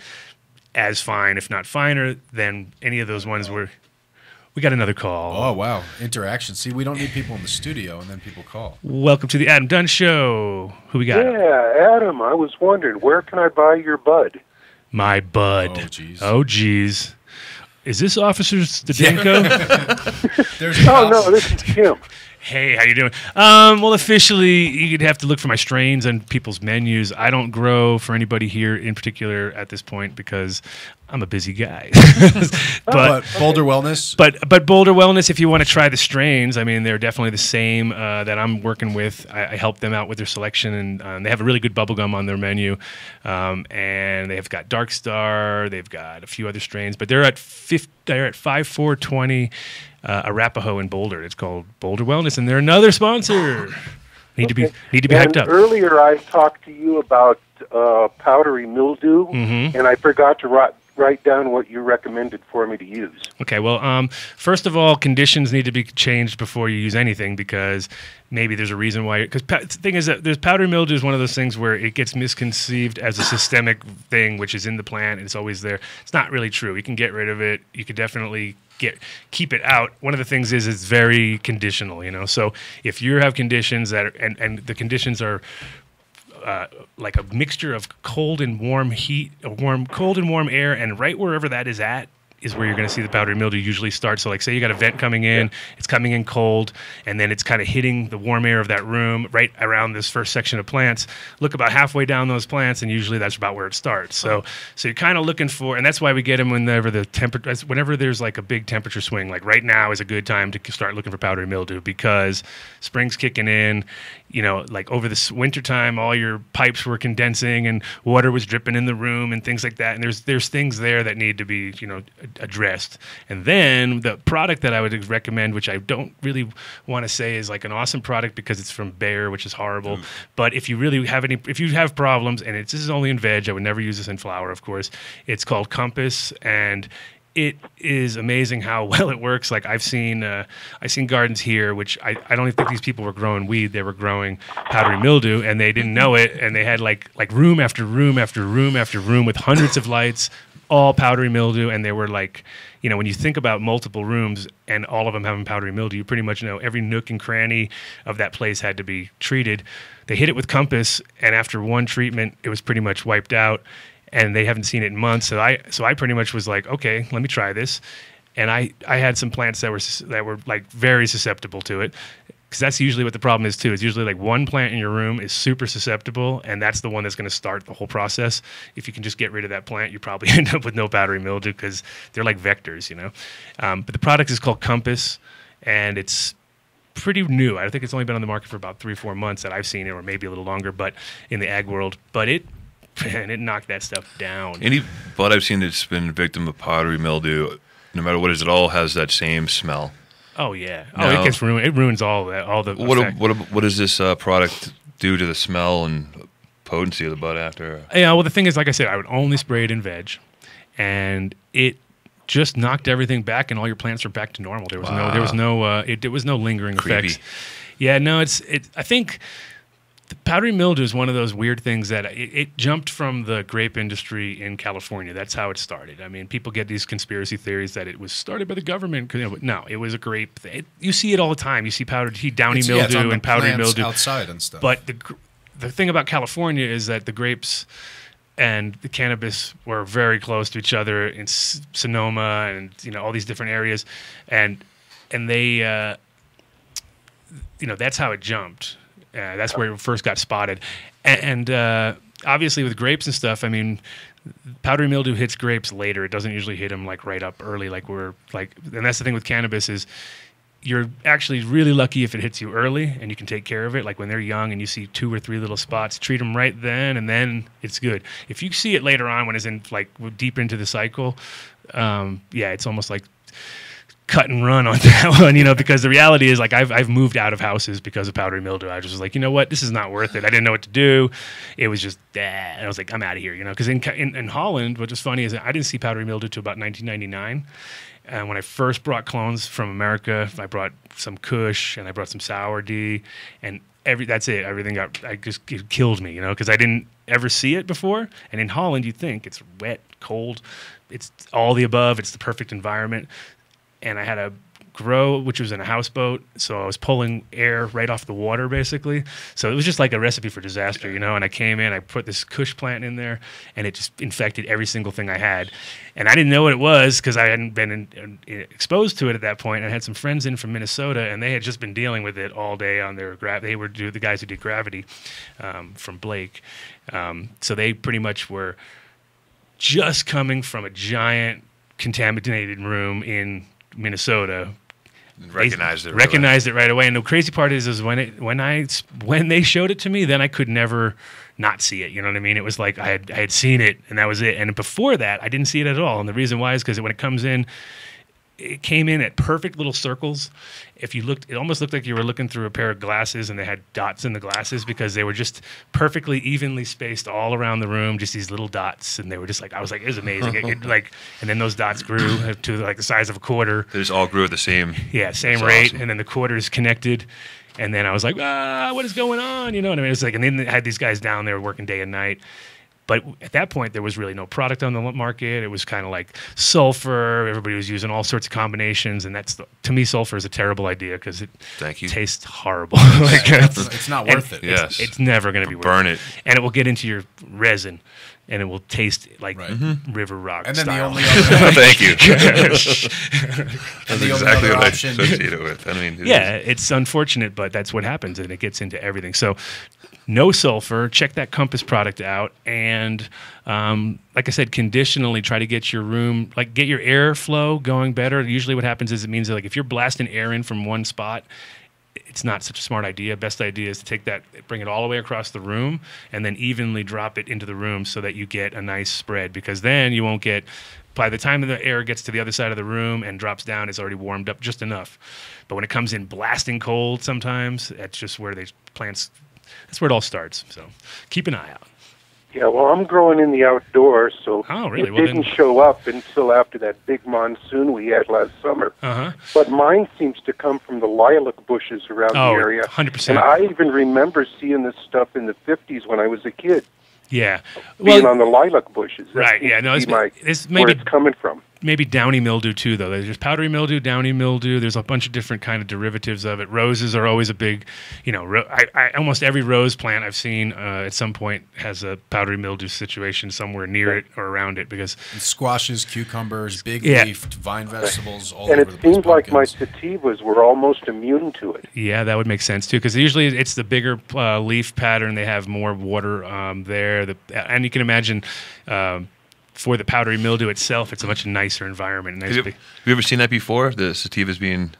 as fine, if not finer, than any of those ones where. We got another call. Oh, wow. Interaction. See, we don't need people in the studio, and then people call. Welcome to the Adam Dunn Show. Who we got? Yeah, Adam, I was wondering, where can I buy your bud? My bud. Oh, jeez. Oh, geez. Is this Officer Stadenko? There's Oh, no, this is Kim. Hey, how you doing? Well, officially, you'd have to look for my strains on people's menus. I don't grow for anybody here in particular at this point because I'm a busy guy. But Boulder Wellness. But Boulder Wellness, if you want to try the strains, I mean, they're definitely the same that I'm working with. I help them out with their selection, and they have a really good bubblegum on their menu. And they've got Dark Star, they've got a few other strains, but they're at 5-4-20 Arapahoe in Boulder. It's called Boulder Wellness, and they're another sponsor. Need to be hyped up. Earlier, I talked to you about powdery mildew, and I forgot to write down what you recommended for me to use. Okay, well, first of all, conditions need to be changed before you use anything because maybe there's a reason why. Because the thing is that there's powdery mildew is one of those things where it gets misconceived as a systemic thing, which is in the plant and it's always there. It's not really true. You can get rid of it. You could definitely keep it out. One of the things is it's very conditional, So if you have conditions that are, and the conditions are like a mixture of cold and warm heat, cold and warm air, and right wherever that is at is where you're going to see the powdery mildew usually start. So like say you got a vent coming in, it's coming in cold, and then it's kind of hitting the warm air of that room right around this first section of plants. Look about halfway down those plants, and usually that's about where it starts. So you're kind of looking for, and that's why we get them whenever whenever there's like a big temperature swing. Like right now is a good time to start looking for powdery mildew because spring's kicking in. Like over this wintertime, all your pipes were condensing and water was dripping in the room and things like that. And there's things there that need to be, addressed. And then the product that I would recommend, which I don't really want to say is like an awesome product because it's from Bayer, which is horrible. But if you really have if you have problems, and this is only in veg, I would never use this in flower, of course. It's called Compass, and it is amazing how well it works. Like I've seen gardens here, which I don't even think these people were growing weed. They were growing powdery mildew, and they didn't know it. And they had like room after room after room after room with hundreds of lights, all powdery mildew. And they were like, when you think about multiple rooms and all of them having powdery mildew, you pretty much know every nook and cranny of that place had to be treated. They hit it with Compass, and after one treatment, it was pretty much wiped out. And they haven't seen it in months, so I pretty much was like, okay, let me try this. And I had some plants that were like very susceptible to it, because that's usually what the problem is too. It's usually like one plant in your room is super susceptible, and that's the one that's going to start the whole process. If you can just get rid of that plant, you probably end up with no powdery mildew because they're like vectors, But the product is called Compass, and it's pretty new. I think it's only been on the market for about 3-4 months that I've seen it, or maybe a little longer, but in the ag world. But it knocked that stuff down. Any bud I've seen that's been a victim of powdery mildew, no matter what it all has that same smell. Oh yeah. No. It gets ruined. It ruins all that. All the. What does this product do to the smell and potency of the bud after? Yeah. Well, the thing is, like I said, I would only spray it in veg, and it just knocked everything back, and all your plants are back to normal. There was no lingering Creepy. effects. Yeah. No. I think. The powdery mildew is one of those weird things that it jumped from the grape industry in California. That's how it started. I mean, people get these conspiracy theories that it was started by the government. But no, it was a grape thing. You see it all the time. You see downy mildew and powdery mildew outside and stuff. But the thing about California is that the grapes and the cannabis were very close to each other in Sonoma and all these different areas, and they that's how it jumped. That's where it first got spotted. And obviously with grapes and stuff, I mean, powdery mildew hits grapes later. It doesn't usually hit them like right up early and that's the thing with cannabis is you're actually really lucky if it hits you early and you can take care of it. Like when they're young and you see 2 or 3 little spots, treat them right then and then it's good. If you see it later on when it's in like deep into the cycle, it's almost like cut and run on that one, because the reality is, like, I've moved out of houses because of powdery mildew. I was just like, you know what, this is not worth it. I didn't know what to do. It was just and I was like, I'm out of here, because in Holland, what was funny is that I didn't see powdery mildew till about 1999. And when I first brought clones from America, I brought some Kush and I brought some Sour D, and that's it. Everything it killed me, because I didn't ever see it before. And in Holland, you think it's wet, cold, it's all the above. It's the perfect environment. And I had a grow, which was in a houseboat, so I was pulling air right off the water, basically. So it was just like a recipe for disaster, And I came in, I put this Kush plant in there, and it just infected every single thing I had. And I didn't know what it was because I hadn't been exposed to it at that point. I had some friends in from Minnesota, and they had just been dealing with it all day on their they were the guys who did Gravity from Blake. So they pretty much were just coming from a giant contaminated room in Minnesota. Recognized it right away. And the crazy part is when they showed it to me, then I could never not see it. You know what I mean? It was like I had seen it, and that was it. And before that, I didn't see it at all. And the reason why is because when it comes in, it came in at perfect little circles. If you looked, it almost looked like you were looking through a pair of glasses, and they had dots in the glasses because they were just perfectly evenly spaced all around the room, just these little dots. And they were just like, I was like, it was amazing. And then those dots grew to like the size of a quarter. They just all grew at the same. Yeah, same rate. Awesome. And then the quarters connected. And then I was like, what is going on? You know what I mean? It's like, and then they had these guys down there working day and night. But at that point, there was really no product on the market. It was kind of like sulfur. Everybody was using all sorts of combinations, and to me, sulfur is a terrible idea because it tastes horrible. It's not worth it. Yes, it's never going to be worth it. Burn it, and it will get into your resin, and it will taste like river rock. And then style. the only other thank you. That's exactly what I associate it with. I mean, it's unfortunate, but that's what happens, and it gets into everything. So. No sulfur. Check that Compass product out, and like I said, conditionally try to get your room, get your airflow going better. Usually, what happens is it means that if you're blasting air in from one spot, it's not such a smart idea. Best idea is to take that, bring it all the way across the room, and then evenly drop it into the room so that you get a nice spread. Because then you won't get. By the time the air gets to the other side of the room and drops down, it's already warmed up just enough. But when it comes in blasting cold, sometimes that's just where plants. That's where it all starts. So keep an eye out. Yeah, well, I'm growing in the outdoors, so it didn't show up until after that big monsoon we had last summer. But mine seems to come from the lilac bushes around the area. 100%. And I even remember seeing this stuff in the 50s when I was a kid. Yeah. Being on the lilac bushes. Right, yeah. No, it's where it's coming from. Maybe downy mildew too, though. There's powdery mildew, downy mildew. There's a bunch of different kind of derivatives of it. Roses are always a big, almost every rose plant I've seen at some point has a powdery mildew situation somewhere near it or around it because squashes, cucumbers, big leafed vine vegetables, all and over the place. And it seemed like my sativas were almost immune to it. Yeah, that would make sense too, because usually it's the bigger leaf pattern. They have more water there, and you can imagine. For the powdery mildew itself, it's a much nicer environment. Have you ever seen that before? The sativas being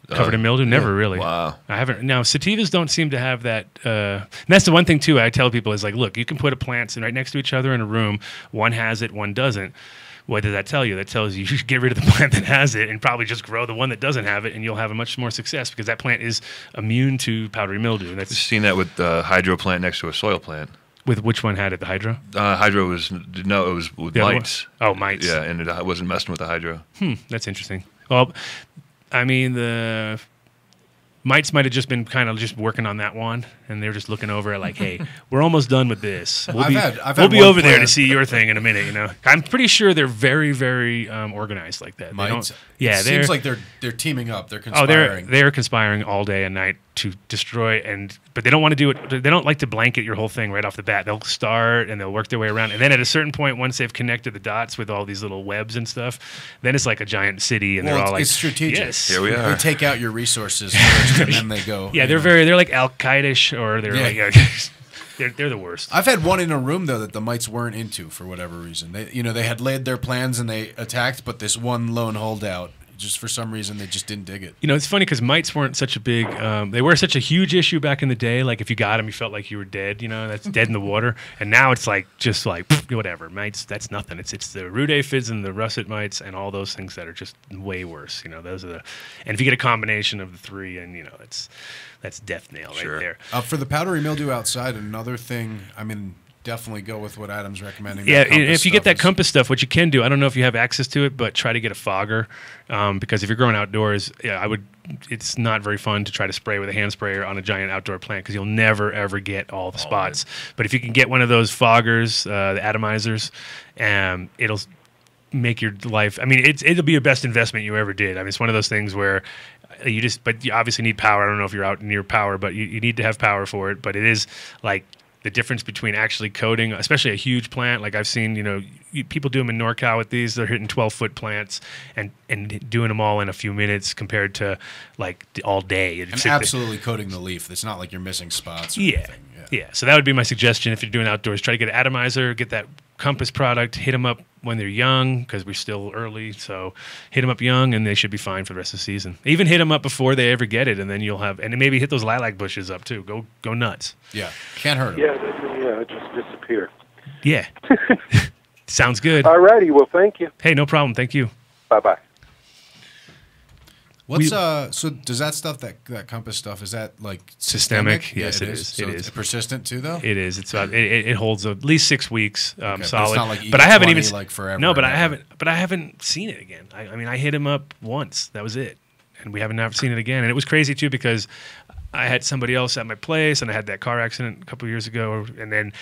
covered in mildew? Never really. Wow. I haven't. Now, sativas don't seem to have that. And that's the one thing, too, I tell people is look, you can put plants right next to each other in a room. One has it, one doesn't. What does that tell you? That tells you should get rid of the plant that has it and probably just grow the one that doesn't have it, and you'll have a much more success because that plant is immune to powdery mildew. I've seen that with the hydro plant next to a soil plant. With which one had it? The hydro? Hydro was it was with mites. Oh, mites. Yeah, and it wasn't messing with the hydro. That's interesting. Well, I mean, the mites might have just been kind of just working on that one, and they were just looking over it hey, we're almost done with this. We'll be over there to see your thing in a minute. I'm pretty sure they're very, very organized like that. Mites. It seems like they're teaming up. They're conspiring. They're conspiring all day and night to destroy but they don't want to do it. They don't like to blanket your whole thing right off the bat. They'll start and they'll work their way around, and then at a certain point, once they've connected the dots with all these little webs and stuff, then it's like a giant city, and they're all it's strategic. Yes, here we are. They take out your resources first, and then they go. Yeah, they're like Al Qaeda-ish, or they're they're the worst. I've had one in a room though that the mites weren't into for whatever reason. They had laid their plans and they attacked, but this one lone holdout Just for some reason, they just didn't dig it. You know, it's funny because mites weren't such a big, they were such a huge issue back in the day. Like if you got them, you felt like you were dead, you know, that's dead in the water. And now it's like, just like, whatever, mites, that's nothing. It's the root aphids and the russet mites and all those things that are just way worse. You know, those are and if you get a combination of the three, and you know, that's death nail right there. For the powdery mildew outside, another thing, I mean, definitely go with what Adam's recommending. Yeah, if you get that compass stuff, what you can do, I don't know if you have access to it, but try to get a fogger, because if you're growing outdoors, it's not very fun to try to spray with a hand sprayer on a giant outdoor plant because you'll never, ever get all the spots. But if you can get one of those foggers, the atomizers, it'll make your life, I mean, it'll be your best investment you ever did. I mean, it's one of those things where but you obviously need power. I don't know if you're out near power, but you need to have power for it. But it is like the difference between actually coating, especially a huge plant. Like I've seen, you know, people do them in NorCal with these. They're hitting 12-foot plants and doing them all in a few minutes compared to like all day. And absolutely coating the leaf. It's not like you're missing spots or anything. Yeah. So that would be my suggestion if you're doing outdoors. Try to get an atomizer, get that compass product, hit them up when they're young because we're still early. So hit them up young and they should be fine for the rest of the season. Even hit them up before they ever get it, and then you'll have, and maybe hit those lilac bushes up too. Go nuts. Yeah, can't hurt them. Yeah, just disappear. Yeah. Sounds good. All righty. Well, thank you. Hey, no problem. Thank you. Bye-bye. What's so does that stuff, that compass stuff, is that like systemic? Yes, it is. So it's persistent too, though. It is. It's it holds at least 6 weeks solid. But it's not like but I haven't even like forever. No, but I haven't seen it again. I mean, I hit him up once. That was it, and we haven't never seen it again. And it was crazy too because I had somebody else at my place, and I had that car accident a couple of years ago, and then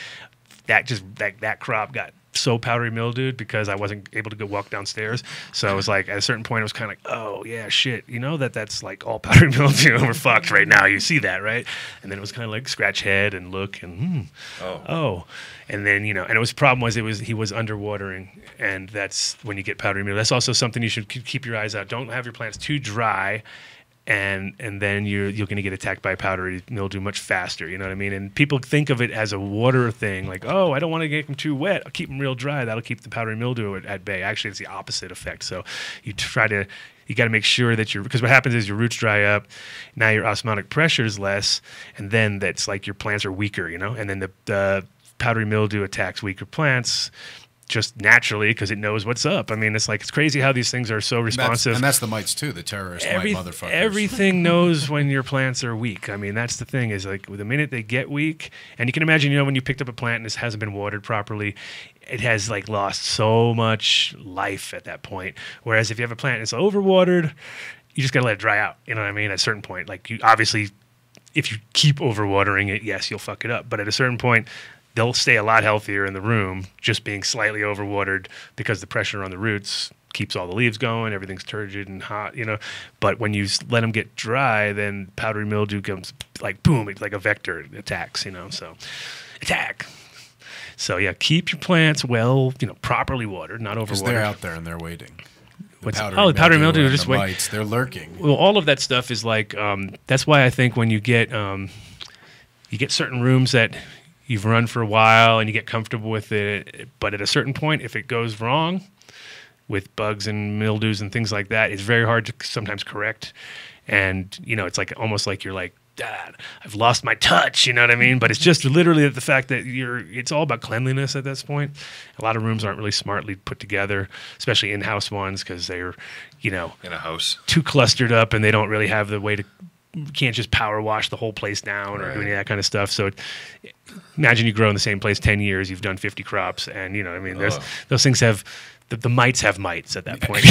that crop got so powdery mildewed because I wasn't able to go walk downstairs. So it was like at a certain point it was kind of like, oh yeah, shit, you know that's like all powdery mildew. We're fucked right now. You see that, right? And then it was kind of like scratch head and look and and then and it was problem was he was underwatering, and that's when you get powdery mildew. That's also something you should keep your eyes out. Don't have your plants too dry. And then you're going to get attacked by powdery mildew much faster. You know what I mean? And people think of it as a water thing, like, oh, I don't want to get them too wet. I'll keep them real dry. That'll keep the powdery mildew at bay. Actually, it's the opposite effect. So you got to make sure that because what happens is your roots dry up. Now your osmotic pressure is less, and then that's like your plants are weaker. And then the powdery mildew attacks weaker plants just naturally because it knows what's up. I mean, it's crazy how these things are so responsive. And that's the mites too, the terrorist mite motherfuckers. Everything knows when your plants are weak. I mean, that's the thing is like the minute they get weak, and you can imagine, when you picked up a plant and it hasn't been watered properly, it has lost so much life at that point. Whereas if you have a plant and it's overwatered, you just got to let it dry out. You know what I mean? At a certain point, you obviously, if you keep overwatering it, yes, you'll fuck it up. But at a certain point, they'll stay a lot healthier in the room just being slightly overwatered because the pressure on the roots keeps all the leaves going, everything's turgid and hot, But when you let them get dry, then powdery mildew comes boom, it's like a vector, it attacks, So attack. So yeah, keep your plants properly watered, not overwatered. Because they're out there and they're waiting. The powdery mildew just wait. Mites, they're lurking. Well, all of that stuff is that's why I think when you get certain rooms that you've run for a while and you get comfortable with it, but at a certain point, if it goes wrong with bugs and mildews and things like that, it's very hard to sometimes correct. And, it's almost like you're like, Dad, I've lost my touch, you know what I mean? But it's just literally the fact that it's all about cleanliness at this point. A lot of rooms aren't really smartly put together, especially in-house ones, because they're, in a house, too clustered up and they don't really have the way to, you can't just power wash the whole place down or do any of that kind of stuff. So imagine you grow in the same place 10 years, you've done 50 crops, and there's those things have the mites have mites at that point.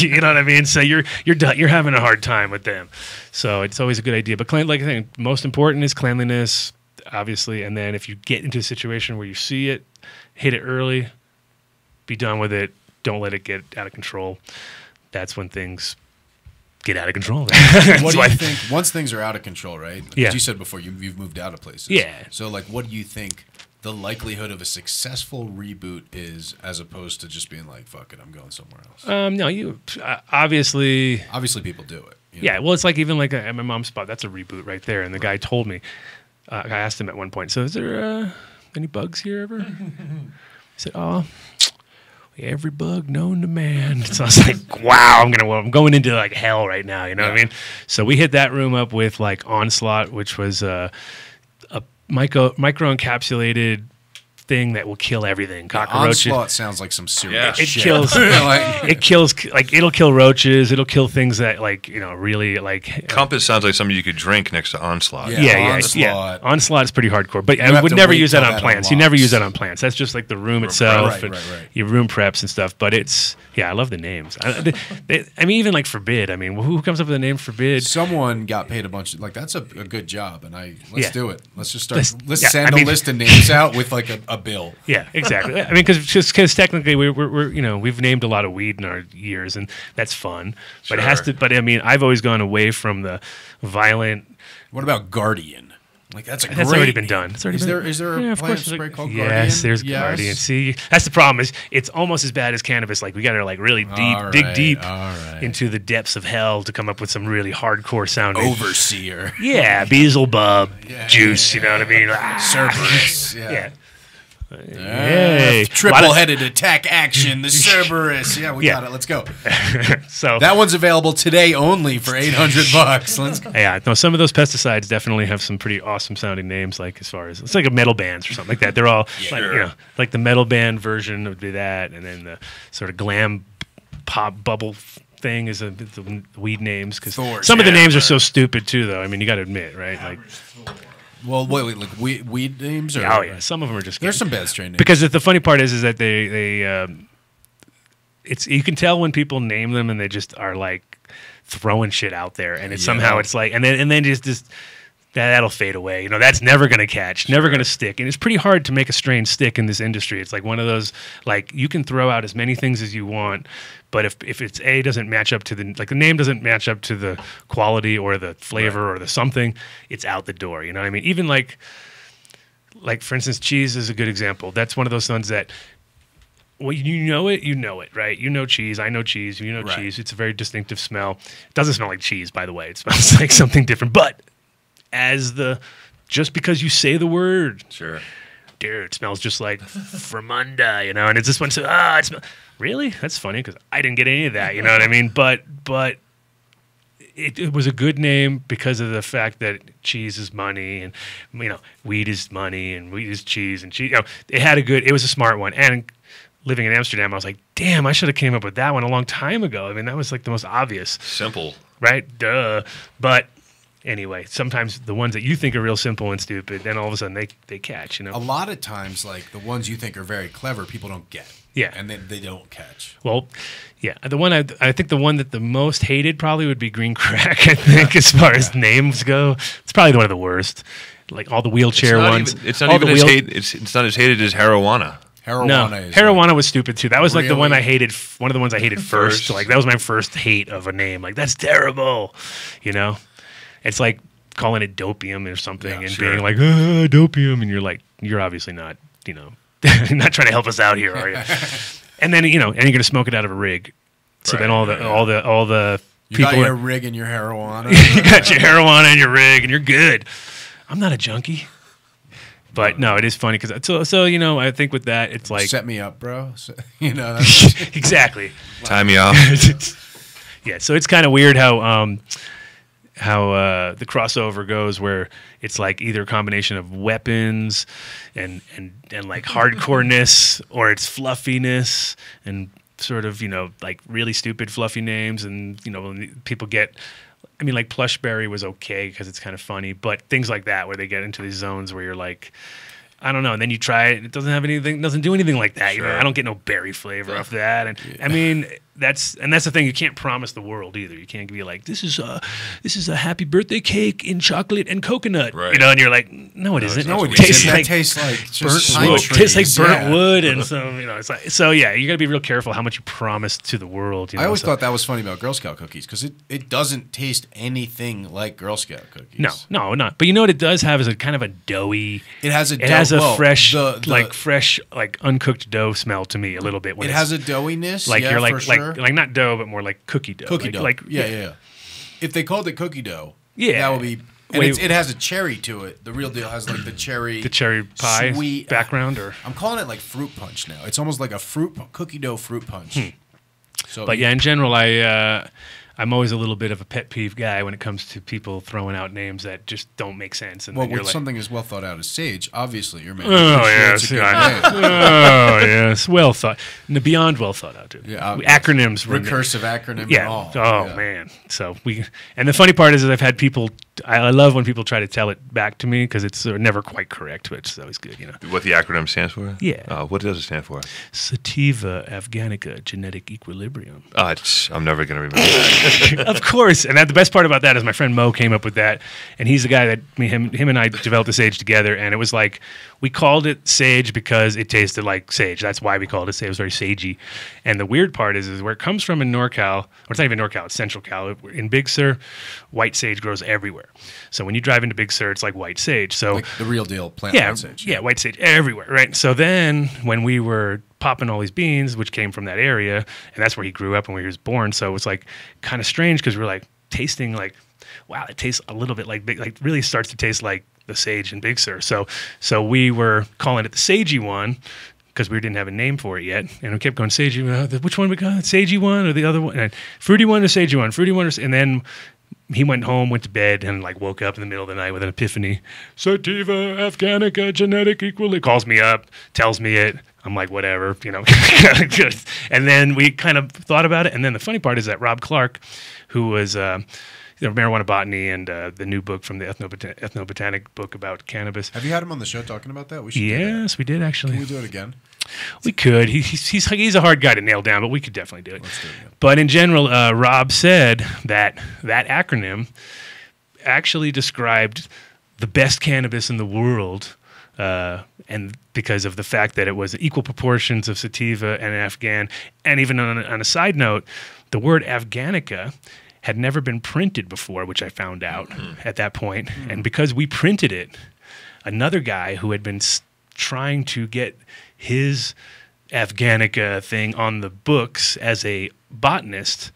You know what I mean? So you're done, you're having a hard time with them. So it's always a good idea. But like I think most important is cleanliness, obviously, and then if you get into a situation where you see it, hit it early, be done with it, don't let it get out of control. That's when things get out of control. What do you think once things are out of control, right? Yeah. You said before you've moved out of places. Yeah. So what do you think the likelihood of a successful reboot is, as opposed to just being like, fuck it, I'm going somewhere else? No, you obviously people do it. Yeah. Well, it's even at my mom's spot. That's a reboot right there. And the guy told me. I asked him at one point. So is there any bugs here ever? He said, "Oh, every bug known to man. So I was like, wow, I'm going into like hell right now. You know what I mean? So we hit that room up with like Onslaught, which was a micro encapsulated thing that will kill everything. Cockroaches. Onslaught sounds like some serious shit. It kills like it'll kill roaches. It'll kill things that like really like. Compass sounds like something you could drink next to Onslaught. Yeah. Onslaught is pretty hardcore, but I would never use that on plants. You never use that on plants. That's just like the room itself, and your room preps and stuff. But it's I love the names. I mean, even like Forbid. I mean, who comes up with the name Forbid? Someone got paid a bunch. That's a good job, and let's do it. Let's just start. Let's send a list of names out with like a bill. Yeah, exactly. I mean, because technically we've named a lot of weed in our years, and that's fun. Sure. But it has to. But I mean, I've always gone away from the violent. What about Guardian? Like that's already been done. Is there a plant spray called Guardian? Yes, there's Guardian. See, that's the problem. Is it's almost as bad as cannabis. Like we got to like really dig deep into the depths of hell to come up with some really hardcore sounding Overseer. Yeah, Beelzebub juice. You know what I mean? Cerberus. Yeah. Hey, triple-headed attack action, the Cerberus. Yeah, we got it. Let's go. So that one's available today only for $800. Let's go. Yeah, no, some of those pesticides definitely have some pretty awesome sounding names. Like as far as it's like a metal bands or something like that. They're all like the metal band version would be that, and then the sort of glam pop bubble thing is the weed names because some of the names are so stupid too. Though I mean, you got to admit, right? Like. Well, wait, like weed names? Or, some of them are just. There's some bad strain names. Because the funny part is that they it's you can tell when people name them and they just are like throwing shit out there, and it's somehow it's like and then just that'll fade away. That's never going to catch, never going to stick, and it's pretty hard to make a strain stick in this industry. It's like one of those like you can throw out as many things as you want. But if it's doesn't match up to the name doesn't match up to the quality or the flavor or the something, it's out the door. You know what I mean? Even like for instance, cheese is a good example. That's one of those ones that you know it, right? You know cheese, I know cheese, you know cheese. It's a very distinctive smell. It doesn't smell like cheese, by the way. It smells like something different. But just because you say the word, sure. Dude, it smells just like Fremunda, and it's this one. So, it smells. Really? That's funny because I didn't get any of that. You know what I mean? But it was a good name because of the fact that cheese is money, and weed is money, and weed is cheese, and cheese. It was a smart one. And living in Amsterdam, I was like, damn, I should have came up with that one a long time ago. I mean, that was like the most obvious. Simple, right? Duh. But. Anyway, sometimes the ones that you think are real simple and stupid, then all of a sudden they catch. A lot of times, like the ones you think are very clever, people don't get. Yeah, and they don't catch. Well, yeah, the one I think the one that the most hated probably would be Green Crack. I think as far as names go, it's probably one of the worst. Like all the wheelchair ones. It's not even as hated. It's not as hated as Marijuana. Marijuana was stupid too. That was like the one I hated. One of the ones I hated first. Like that was my first hate of a name. Like that's terrible. It's like calling it dopium or something being like, dopium. And you're like, you're obviously not, not trying to help us out here, are you? And then, and you're going to smoke it out of a rig. So then all the people. You got your rig and your marijuana. You got your marijuana and your rig and you're good. I'm not a junkie. But no, it is funny because so I think with that, it's like. Set me up, bro. Exactly. Tie me off. Yeah. So it's kind of weird how the crossover goes where it's like either a combination of weapons and like hardcoreness or it's fluffiness and sort of, like really stupid fluffy names. And, when people get, like Plushberry was okay because it's kind of funny, but things like that where they get into these zones where you're like, I don't know. And then you try it, it doesn't do anything like that. Sure. I don't get no berry flavor off that. And that's the thing. You can't promise the world either. You can't be like, this is a happy birthday cake in chocolate and coconut. Right. And you're like, no, it isn't. No, it tastes isn't. Like tastes like burnt wood. It tastes like burnt wood. And so, it's like, so yeah, you got to be real careful how much you promise to the world. I always thought that was funny about Girl Scout cookies because it doesn't taste anything like Girl Scout cookies. No, not. But you know what it does have is a kind of a doughy. It has a fresh, uncooked dough smell to me a little bit. It has a doughiness. Like you're like for sure. like not dough, but more like cookie dough. Cookie dough. Yeah. If they called it cookie dough, that would be And it has a cherry to it. The real deal has like the cherry pie sweet background, or I'm calling it like fruit punch now. It's almost like a cookie dough fruit punch. So, but yeah, in general, I'm always a little bit of a pet peeve guy when it comes to people throwing out names that just don't make sense. And well, with something as well thought out as Sage, obviously you're making yes, well thought, beyond well thought out too. Yeah, acronyms, recursive acronym, yeah. and all. Oh man, so and the funny part is I've had people. I love when people try to tell it back to me because it's never quite correct, but it's always good, you know. What the acronym stands for? Yeah. What does it stand for? Sativa Afghanica Genetic Equilibrium. I'm never going to remember that. Of course. And the best part about that is my friend Mo came up with that, and he's the guy that him and I developed the Sage together, and it was like we called it Sage because it tasted like sage. That's why we called it Sage. It was very sagey. And the weird part is where it comes from in NorCal, or it's not even NorCal, it's Central Cal. In Big Sur, white sage grows everywhere. So when you drive into Big Sur, it's like white sage. So like the real deal plant white sage. Yeah, white sage everywhere, right? So then when we were popping all these beans, which came from that area, and that's where he grew up and where he was born, so it's like kind of strange because we're like tasting like, wow, it tastes a little bit like really starts to taste like the sage in Big Sur. So we were calling it the sagey one because we didn't have a name for it yet, and we kept going sagey. Which one we got? Sagey one or the other one? And fruity one or sagey one? Fruity one, and then he went home, went to bed, and like woke up in the middle of the night with an epiphany. Sativa Afghanica Genetic Equilibrium. Calls me up, tells me it. I'm like, whatever, you know. And then we kind of thought about it. And then the funny part is that Rob Clark, who was Marijuana Botany and the new book from the Ethnobotanic book about cannabis. Have you had him on the show talking about that? We should yes, we did actually. Can we do it again? We could. He's a hard guy to nail down, but we could definitely do it. Let's do it again. But in general, Rob said that acronym actually described the best cannabis in the world, and because of the fact that it was equal proportions of sativa and Afghan. And even on a side note, the word Afghanica had never been printed before, which I found out at that point. And because we printed it, another guy who had been trying to get his Afghanica thing on the books as a botanist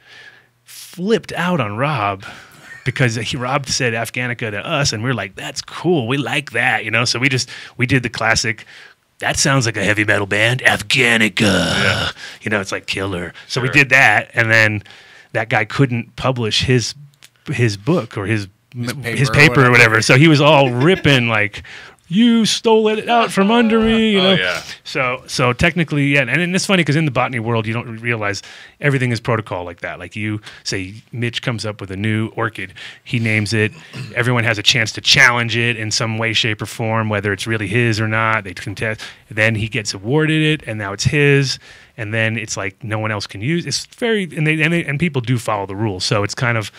flipped out on Rob because Rob said Afghanica to us, and we were like, that's cool, we like that, you know. So we did the classic, that sounds like a heavy metal band, Afghanica, you know, it's like killer. So we did that, and then that guy couldn't publish his book or his paper or whatever. So he was all ripping like, you stole it out from under me, you know. So technically, yeah. And it's funny because in the botany world, you don't realize everything is protocol like that. Like you say, Mitch comes up with a new orchid, he names it. Everyone has a chance to challenge it in some way, shape, or form, whether it's really his or not. They contest. Then he gets awarded it, and now it's his. And then it's like no one else can use. It's very and people do follow the rules. So it's kind of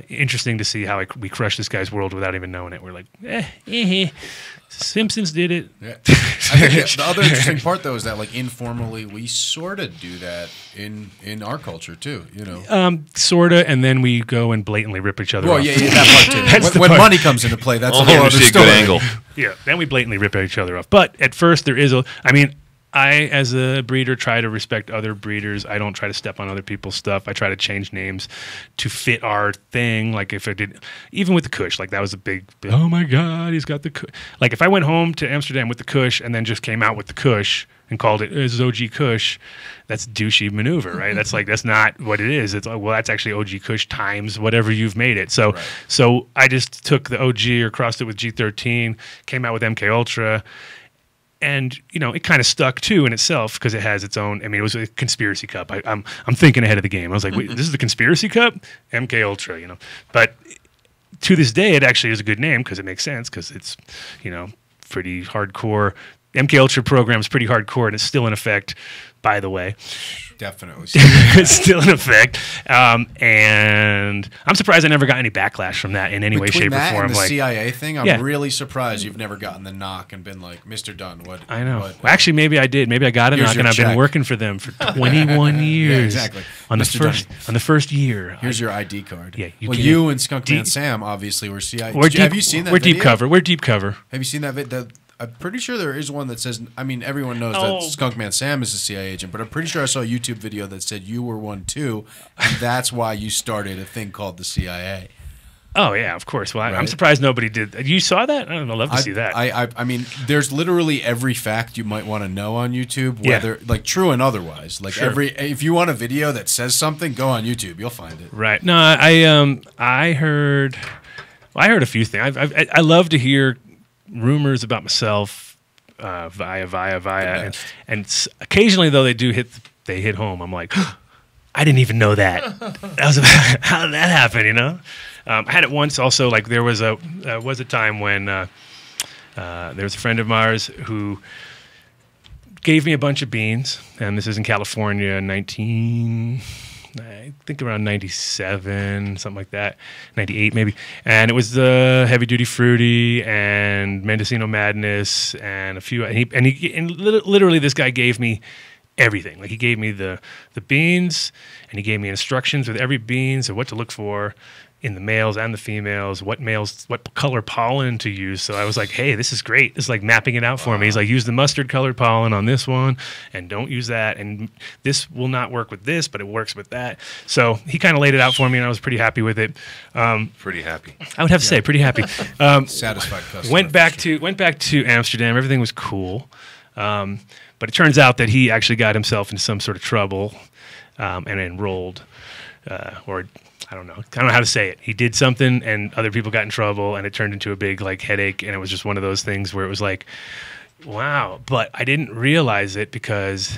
interesting to see how we crush this guy's world without even knowing it. We're like, Simpsons did it. Yeah. I think the other interesting part though is that like informally we sort of do that in our culture too. You know, sorta, and then we go and blatantly rip each other off. Well, yeah, that part too. when money comes into play, that's a whole other story. Good angle. Yeah, then we blatantly rip each other off. But at first, there is I, as a breeder, try to respect other breeders. I don't try to step on other people's stuff. I try to change names to fit our thing. Like if I did, even with the Kush, like that was a big, oh my God, he's got the Kush. Like if I went home to Amsterdam with the Kush and then just came out with the Kush and called it OG Kush, that's douchey maneuver, right? That's not what it is. It's like, well, that's actually OG Kush times whatever you've made it. So, so I just took the OG or crossed it with G13, came out with MK Ultra. And, you know, it kind of stuck, too, in itself because it has its own – I mean, it was a conspiracy cup. I'm thinking ahead of the game. I was like, wait, this is the conspiracy cup? MK Ultra, you know. But to this day, it actually is a good name because it makes sense because it's, you know, pretty hardcore. MK Ultra program is pretty hardcore, and it's still in effect, by the way. Definitely. It's still in effect. And I'm surprised I never got any backlash from that in any way, shape, or form. And the CIA thing, I'm really surprised you've never gotten the knock and been like, Mr. Dunn, what? I know. Well, actually, maybe I did. Maybe I got a knock, and I've been working for them for 21 years. Yeah, exactly. On the first year. Here's your ID card. Yeah. You and Skunkman Sam obviously were CIA. Have you seen that? We're deep cover. We're deep cover. Have you seen that video? I'm pretty sure there is one that says, I mean, everyone knows that Skunkman Sam is a CIA agent, but I'm pretty sure I saw a YouTube video that said you were one too, and that's why you started a thing called the CIA. Oh yeah, of course. Well, I'm surprised nobody did. You saw that? I don't know. Love to see that. I mean, there's literally every fact you might want to know on YouTube, whether like true and otherwise. Like if you want a video that says something, go on YouTube. You'll find it. Right. No, I heard a few things. I love to hear rumors about myself via, and occasionally though they hit home. I'm like, I didn't even know that. How did that happen? You know. I had it once also, like there was a time when there was a friend of ours who gave me a bunch of beans, and this is in California, I think around 97, something like that, 98 maybe, and it was the Heavy Duty Fruity and Mendocino Madness and a few, and literally this guy gave me everything. Like he gave me the beans, and he gave me instructions with every bean, so what to look for in the males and the females, what color pollen to use. So I was like, hey, this is great. It's like mapping it out for me. He's like, use the mustard colored pollen on this one and don't use that. And this will not work with this, but it works with that. So he kind of laid it out for me, and I was pretty happy with it. Pretty happy. I would have to say pretty happy. Satisfied customer. Went back to Amsterdam. Everything was cool. But it turns out that he actually got himself into some sort of trouble and enrolled or I don't know how to say it. He did something, and other people got in trouble, and it turned into a big like headache. And it was just one of those things where it was like, wow. But I didn't realize it because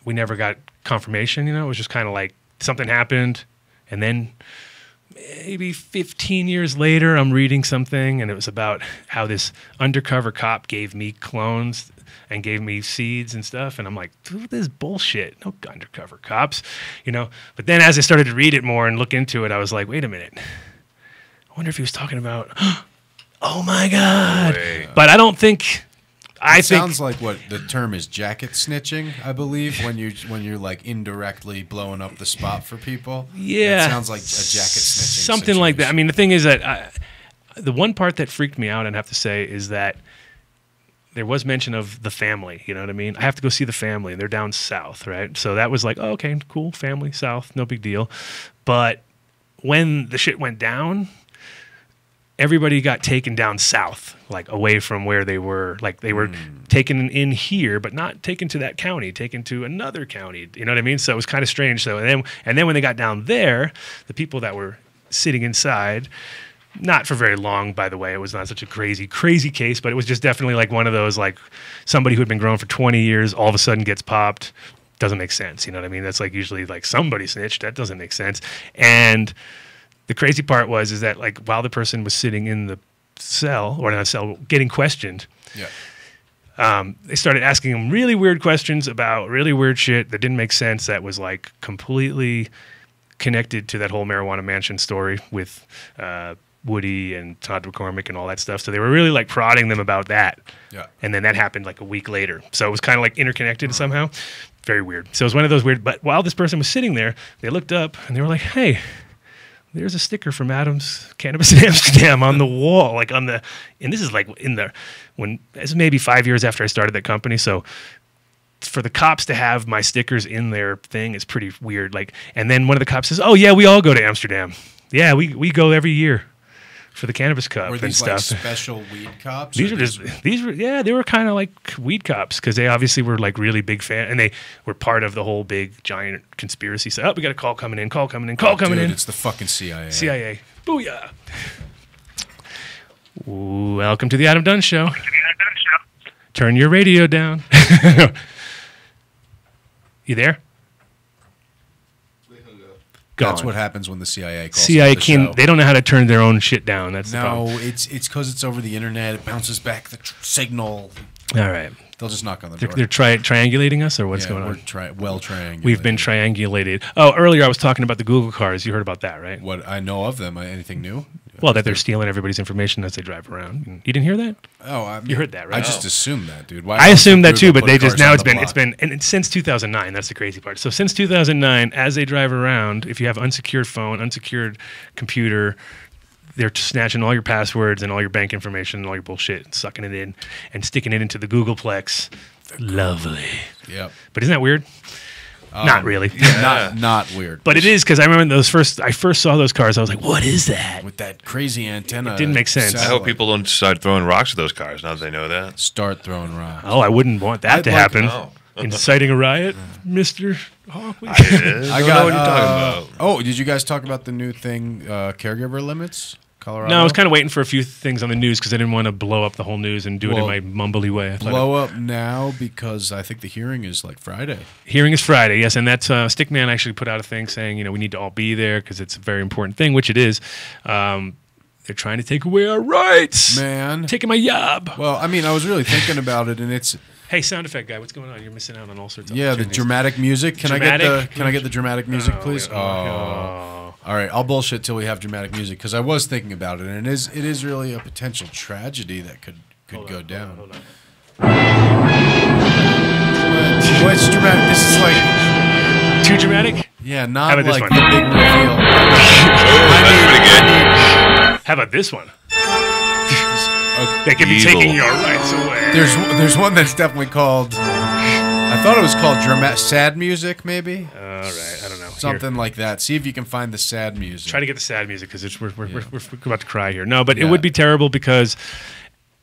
we never got confirmation. You know, it was just kind of like something happened, and then maybe 15 years later, I'm reading something, and it was about how this undercover cop gave me clones and gave me seeds and stuff, and I'm like, dude, this is bullshit. No undercover cops, you know. But then as I started to read it more and look into it, I was like, wait a minute. I wonder if he was talking about, oh my God. But I don't think. It sounds like what the term is jacket snitching, I believe, when you're like indirectly blowing up the spot for people. Yeah, it sounds like a jacket snitching. Something situation. like that. I mean, the thing is that the one part that freaked me out, I'd have to say, is that there was mention of the family. You know what I mean? I have to go see the family, and they're down south, right? So that was like, oh, okay, cool, family, south, no big deal. But when the shit went down, everybody got taken down south, like away from where they were. Like they were taken in here, but not taken to that county, taken to another county. You know what I mean? So it was kind of strange. So and then when they got down there, the people that were sitting inside, not for very long, by the way. It was not such a crazy case, but it was just definitely like one of those, like somebody who had been growing for 20 years all of a sudden gets popped. Doesn't make sense. You know what I mean? That's like usually like somebody snitched. That doesn't make sense. And the crazy part is that like while the person was sitting in the cell, or not cell, getting questioned, they started asking him really weird questions about really weird shit that didn't make sense, that was like completely connected to that whole Marijuana Mansion story with Woody and Todd McCormick and all that stuff. So they were really like prodding them about that. Yeah. And then that happened like a week later. So it was kind of like interconnected somehow. Very weird. So it was one of those weird, but while this person was sitting there, they looked up and they were like, hey, there's a sticker from Adam's Cannabis in Amsterdam on the wall, like on the, and this is like this is maybe 5 years after I started that company. So for the cops to have my stickers in their thing is pretty weird. Like, and then one of the cops says, oh yeah, we all go to Amsterdam. Yeah, we go every year for the Cannabis Cup and stuff. Like special weed cops? They were kind of like weed cops, because they obviously were like really big fan, and they were part of the whole big giant conspiracy. So, we got a call coming in. It's the fucking CIA. Booyah. Welcome to the Adam Dunn Show. Turn your radio down. You there? Gone. That's what happens when the CIA calls. CIA they don't know how to turn their own shit down. That's the problem. No, it's because it's over the internet. It bounces back the signal. All right. They'll just knock on the door. They're triangulating us, or what's going on? We're triangulated. We've been triangulated. Oh, earlier I was talking about the Google cars. You heard about that, right? What I know of them. Anything new? Well, that they're stealing everybody's information as they drive around. You didn't hear that? Oh, you heard that, right? I just assumed that, dude. I assumed that too, but they just it's been and since 2009. That's the crazy part. So since 2009, as they drive around, if you have unsecured phone, unsecured computer, they're snatching all your passwords and all your bank information and all your bullshit, and sucking it in and sticking it into the Googleplex. Lovely. Yep. But isn't that weird? Not really. Not weird. But it is, because I remember I first saw those cars, I was like, what is that? With that crazy antenna. It didn't make sense. I hope people don't start throwing rocks at those cars now that they know that. Start throwing rocks. Oh, I wouldn't want that to happen. No. Inciting a riot, Mr. Hawkley. I don't know what you're talking about. Oh, did you guys talk about the new thing, caregiver limits? Colorado? No, I was kind of waiting for a few things on the news because I didn't want to blow up the whole news and do it in my mumbly way. Blow up now because I think the hearing is like Friday. Hearing is Friday, yes, and that's Stickman actually put out a thing saying, we need to all be there because it's a very important thing, which it is. They're trying to take away our rights. Man. Taking my job. Well, I mean, I was really thinking about it, and it's... Hey, sound effect guy, what's going on? You're missing out on all sorts of the dramatic music. Can I get the dramatic music, please? All right, I'll bullshit till we have dramatic music because I was thinking about it, and it is really a potential tragedy that could go down. Hold on. What's dramatic? This is like too dramatic. Yeah, not like the big reveal. That's pretty good. How about this one? That could be taking your rights away. There's one that's definitely called. I thought it was called sad music, maybe. All right, I don't know. Something like that. See if you can find the sad music. Try to get the sad music because we're about to cry here. No, but it would be terrible because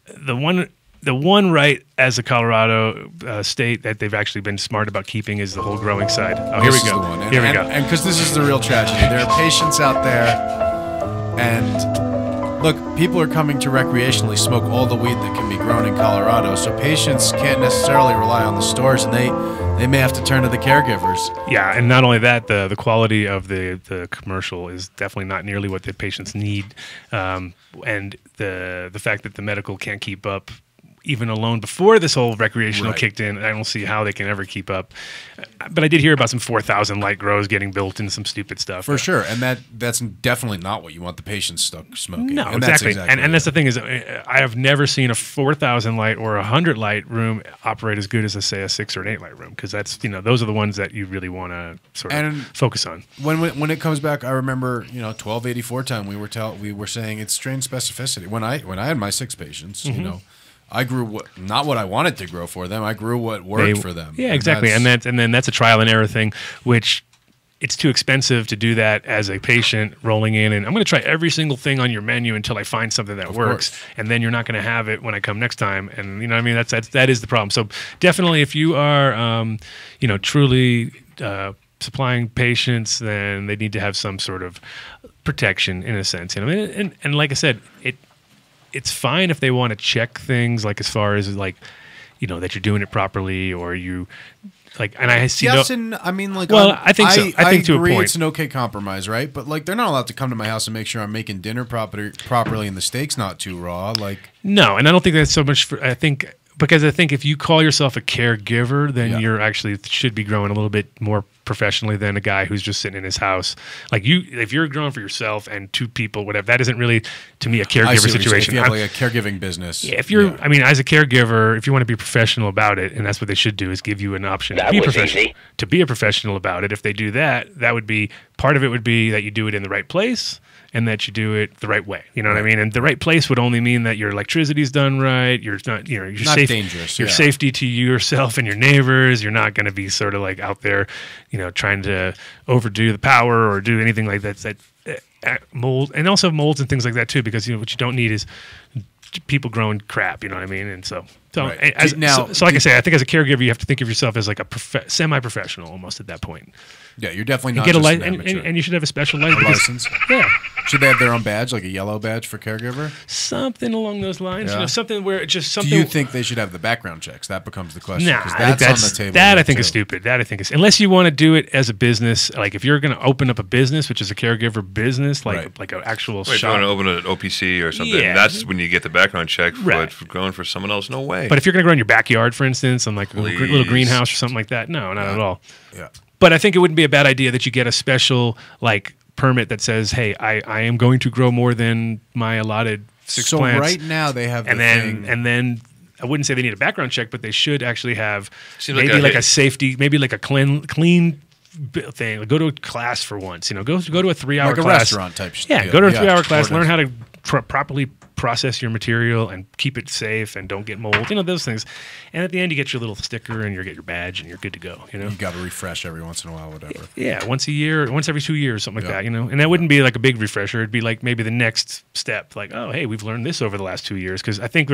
the one right as a Colorado state that they've actually been smart about keeping is the whole growing side. Oh, here we go. Here we go. And because this is the real tragedy, there are patients out there, and. Look, people are coming to recreationally smoke all the weed that can be grown in Colorado, so patients can't necessarily rely on the stores, and they may have to turn to the caregivers. Yeah, and not only that, the quality of the commercial is definitely not nearly what the patients need, and the fact that the medical can't keep up, even alone before this whole recreational kicked in, I don't see how they can ever keep up. But I did hear about some 4,000 light grows getting built and some stupid stuff. For sure, and that's definitely not what you want the patients stuck smoking. No, and exactly. And that's the thing is, I have never seen a 4,000 light or 100 light room operate as good as a 6 or an 8 light room, because that's those are the ones that you really want to sort of focus on. When it comes back, I remember 1284 time we were saying it's strain specificity. When I had my 6 patients, I grew not what I wanted to grow for them. I grew what worked for them. Yeah, exactly. And then that's a trial and error thing, which it's too expensive to do that as a patient rolling in and I'm going to try every single thing on your menu until I find something that works. And then you're not going to have it when I come next time. And that is the problem. So definitely if you are, truly supplying patients, then they need to have some sort of protection in a sense. And like I said, it's fine if they want to check things like as far as that you're doing it properly or you and I see I think so. I think to a point it's an okay compromise, right? But they're not allowed to come to my house and make sure I'm making dinner properly and the steak's not too raw. No, and I don't think that's so much because I think if you call yourself a caregiver, then you're actually should be growing a little bit more professionally than a guy who's just sitting in his house. If you're growing for yourself and 2 people, whatever, that isn't really to me a caregiver situation. If you have a caregiving business, as a caregiver, if you want to be professional about it, and that's what they should do is give you an option to be professional. To be a professional about it, if they do that, that would be part of it. Would be that you do it in the right place. And that you do it the right way. You know what I mean? And the right place would only mean that your electricity's done right. You're not, you're not safe, dangerous. Your safety to yourself and your neighbors. You're not going to be sort of out there, trying to overdo the power or do anything like that. Mold and also molds and things like that too. Because what you don't need is people growing crap. You know what I mean? And so like I say, I think as a caregiver, you have to think of yourself as a semi-professional almost at that point. Yeah, you're definitely not get just an amateur. And you should have a special license. Yeah. Should they have their own badge, like a yellow badge for caregiver? Something along those lines. Yeah. Something where it's just something. Do you think they should have the background checks? That becomes the question. Nah, I think that's on the table. That I think is stupid. That I think is unless you want to do it as a business. If you're going to open up a business, which is a caregiver business, like an actual shop. If you want to open an OPC or something, that's when you get the background check. But for growing for someone else, no way. But if you're going to grow in your backyard, for instance, on a little greenhouse or something like that, no, not at all. Yeah. But I think it wouldn't be a bad idea that you get a special permit that says, "Hey, I am going to grow more than my allotted 6 plants." So right now they have, and then I wouldn't say they need a background check, but they should actually have maybe a safety, maybe a clean thing. Go to a class for once. Go to a 3-hour class, a restaurant type. Yeah, go to a 3-hour class, learn how to properly process your material and keep it safe and don't get mold, those things. And at the end, you get your little sticker and you get your badge and you're good to go. You got to refresh every once in a while, whatever. Yeah, once a year, once every 2 years, something like that. And that wouldn't be like a big refresher. It'd be like maybe the next step, like, oh, hey, we've learned this over the last 2 years, because I think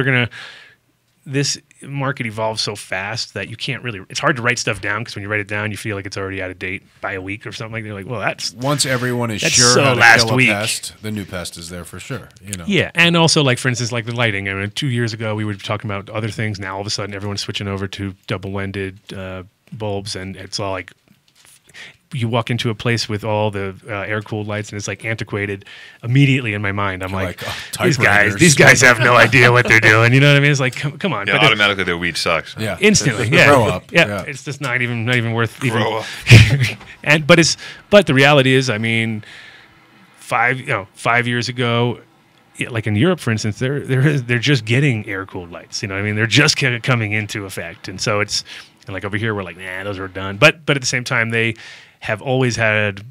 this market evolves so fast that you can't really. It's hard to write stuff down, because when you write it down, you feel like it's already out of date by a week or something like that. You're like, well, that's once everyone is sure so how to last kill week. A pest, the new pest is there for sure. Yeah, and also like for instance, like the lighting. I mean, 2 years ago we were talking about other things. Now all of a sudden everyone's switching over to double-ended bulbs, and it's all like. You walk into a place with all the air-cooled lights, and it's like antiquated. Immediately in my mind, I'm like these guys have no idea what they're doing. You know what I mean? It's like, come on. Yeah, but automatically their weed sucks. Yeah, instantly. Yeah, grow up. Yeah, it's just not even worth grow even. up. But the reality is, I mean, 5 years ago. Yeah, like in Europe, for instance, they're just getting air-cooled lights. You know what I mean? They're just coming into effect, and so it's like over here we're like, nah, those are done. But at the same time, they have always had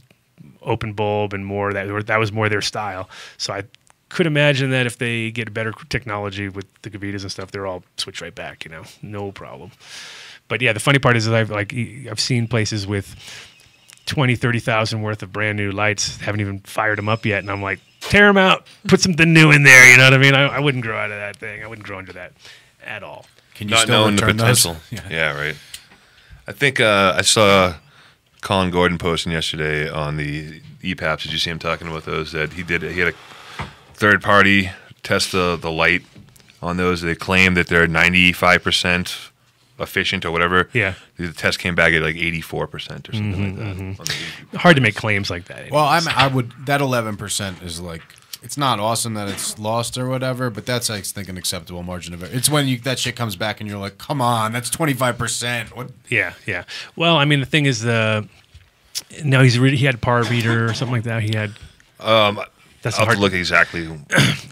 open bulb and more that was more their style. So I could imagine that if they get better technology with the Gavitas and stuff, they're all switch right back. No problem. But yeah, the funny part is that I've seen places with 20, 30,000 worth of brand new lights, haven't even fired them up yet, and I'm like, tear them out, put something new in there. You know what I mean? I wouldn't grow out of that thing. I wouldn't grow into that at all. Can you not still knowing the return potential? Those? Yeah, right. I think I saw Colin Gordon posting yesterday on the EPAPs. Did you see him talking about those? That he had a third party test the light on those. They claim that they're 95% efficient or whatever. Yeah. The test came back at like 84% or something like that. Hard to make claims like that. Anyways. Well, I would that 11% is like, it's not awesome that it's lost or whatever, but that's I think an acceptable margin of error. It's when that shit comes back and you're like, come on, that's 25%. What? Yeah. Well, I mean, the thing is no, he had par reader or something like that. He had. I'll have to look exactly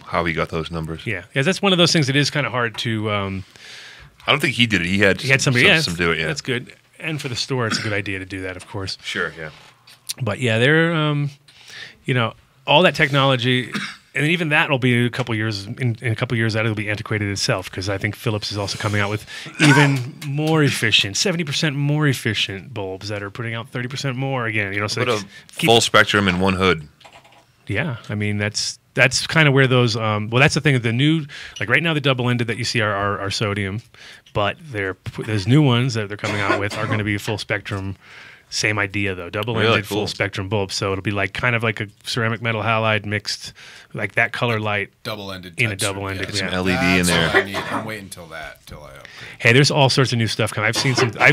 how he got those numbers. Yeah, that's one of those things that is kind of hard to. I don't think he did it. He had somebody do it. Yeah, that's good. And for the store, it's a good idea to do that, of course. Sure. Yeah. But yeah, they're all that technology, and even that will be a couple years. In a couple years, that it'll be antiquated itself, because I think Philips is also coming out with even more efficient, 70% more efficient bulbs that are putting out 30% more again. So put a full spectrum in one hood. Yeah, I mean that's kind of where those. That's the thing. The new, like right now, the double-ended that you see are sodium, but there's new ones that they're coming out with are going to be full spectrum. Same idea though, double-ended really cool. full spectrum bulb. So it'll be like kind of like a ceramic metal halide mixed, like that color light, double-ended in a double-ended. Some LED in there. I'm waiting till I upgrade. Hey, there's all sorts of new stuff coming. I've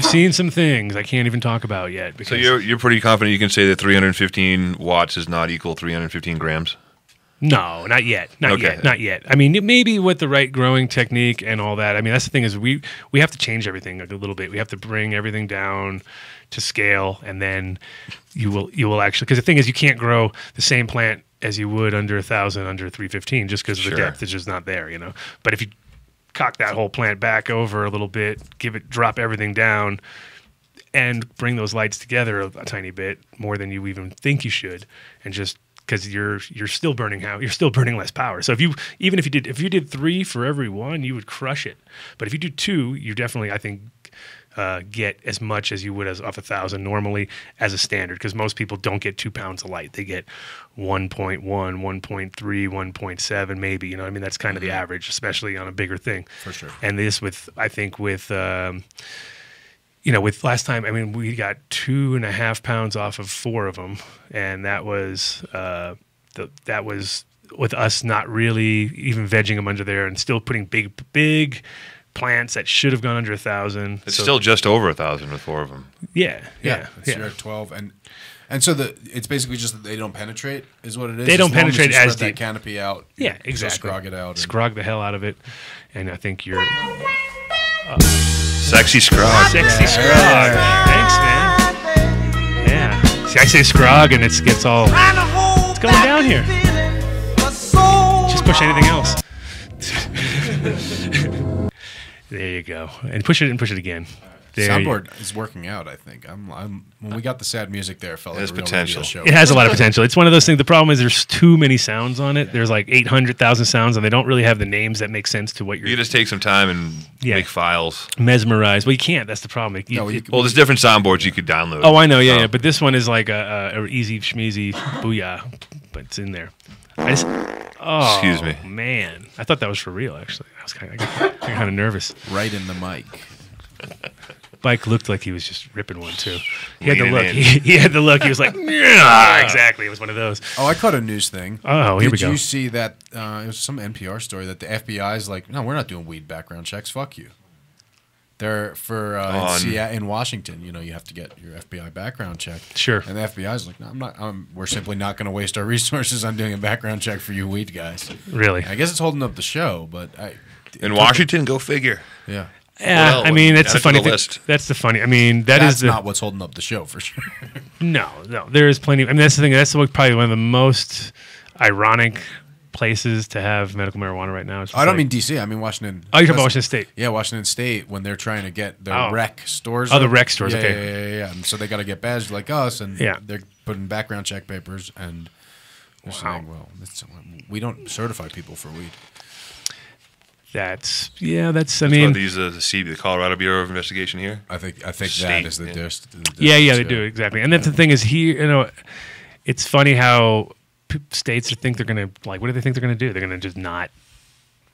seen some things I can't even talk about yet. So you're pretty confident you can say that 315 watts is not equal 315 grams? No, not yet. Not yet. I mean, maybe with the right growing technique and all that. I mean, that's the thing is we have to change everything a little bit. We have to bring everything down to scale, and then you will actually, because the thing is you can't grow the same plant as you would under 1,000 under 315 just because the depth is just not there. But if you cock that whole plant back over a little bit, drop everything down, and bring those lights together a tiny bit more than you even think you should, and just because you're still burning less power. So if you did 3 for every one, you would crush it. But if you do 2, you definitely, I think, get as much as you would as off 1,000 normally as a standard, because most people don't get 2 pounds of light. They get 1.1, 1.3, 1.7 maybe. You know what I mean? That's kind of the average, especially on a bigger thing. For sure. And this with last time, I mean, we got 2.5 pounds off of 4 of them, and that was with us not really even vegging them under there and still putting big plants that should have gone under 1,000. It's still just over 1,000 with 4 of them. Yeah. You're at 12, and so it's basically just that they don't penetrate, is what it is. They don't penetrate as deep. That canopy out. Yeah, exactly. Scrog it out. Scrog the hell out of it, and I think you're. Sexy scrog. Sexy scrog. Thanks, man. Yeah. See, I say scrog, and it gets all. It's going down here. Just push anything else. There you go, and push it again. Soundboard is working out. I think. When we got the sad music there, it felt like a real radio show. It has a lot of potential. It's one of those things. The problem is there's too many sounds on it. There's like 800,000 sounds, and they don't really have the names that make sense to what you're. You just take some time and make files. Mesmerize. Well, you can't. That's the problem. Well, there's different soundboards you could download. Oh, I know. Yeah. But this one is like a easy schmeezy booyah, but it's in there. Excuse me, man. I thought that was for real. Actually, I got kind of nervous. Right in the mic. Mike looked like he was just ripping one too. He had the look. He had the look. He was like, yeah, exactly. It was one of those. Oh, I caught a news thing. Oh, here we go. Did you see that? It was some NPR story that the FBI is like, no, we're not doing weed background checks. Fuck you. They're for in Washington. You have to get your FBI background check. Sure. And the FBI is like, no, I'm not. We're simply not going to waste our resources on doing a background check for you weed guys. Really? I guess it's holding up the show, but in Washington, go figure. Yeah. Yeah, I mean that's the funny thing. That's the funny. I mean that's not what's holding up the show for sure. No, there is plenty. I mean that's the thing. That's probably one of the most ironic places to have medical marijuana right now. I don't mean DC. I mean Washington. Oh, you're talking about Washington State. Yeah, Washington State when they're trying to get their rec stores. Oh, the rec stores. Yeah, okay. Yeah. And so they got to get badged like us, and they're putting background check papers, and they're saying, well, we don't certify people for weed. That's I mean, these the Colorado Bureau of Investigation here. I think that is the yeah, they do exactly, and that's the thing is here. It's funny how states think they're gonna what do they think they're gonna do? They're gonna just not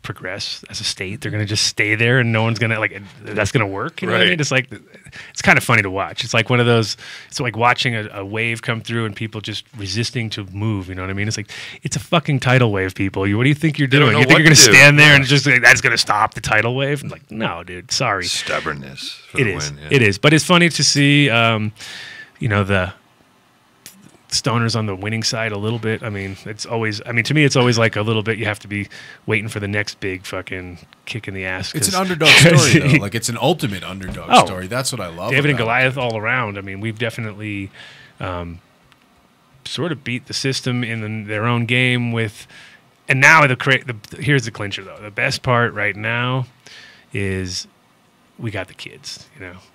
progress as a state. They're gonna just stay there, and no one's gonna that's gonna work. You know what I mean? It's it's kind of funny to watch. It's like one of those. It's like watching a wave come through and people just resisting to move. You know what I mean? It's like it's a fucking tidal wave, people. What do you think you're doing? You think you're gonna stand there and just that's gonna stop the tidal wave? I'm like, no, dude. Sorry. Stubbornness. It is. Yeah. It is. But it's funny to see. The stoners on the winning side a little bit. I mean, to me, it's always like a little bit. You have to be waiting for the next big fucking kick in the ass. It's an underdog story, though. Like it's an ultimate underdog story. That's what I love. David and Goliath all around. I mean, we've definitely sort of beat the system in their own game with. And now here's the clincher though. The best part right now is. We got the kids,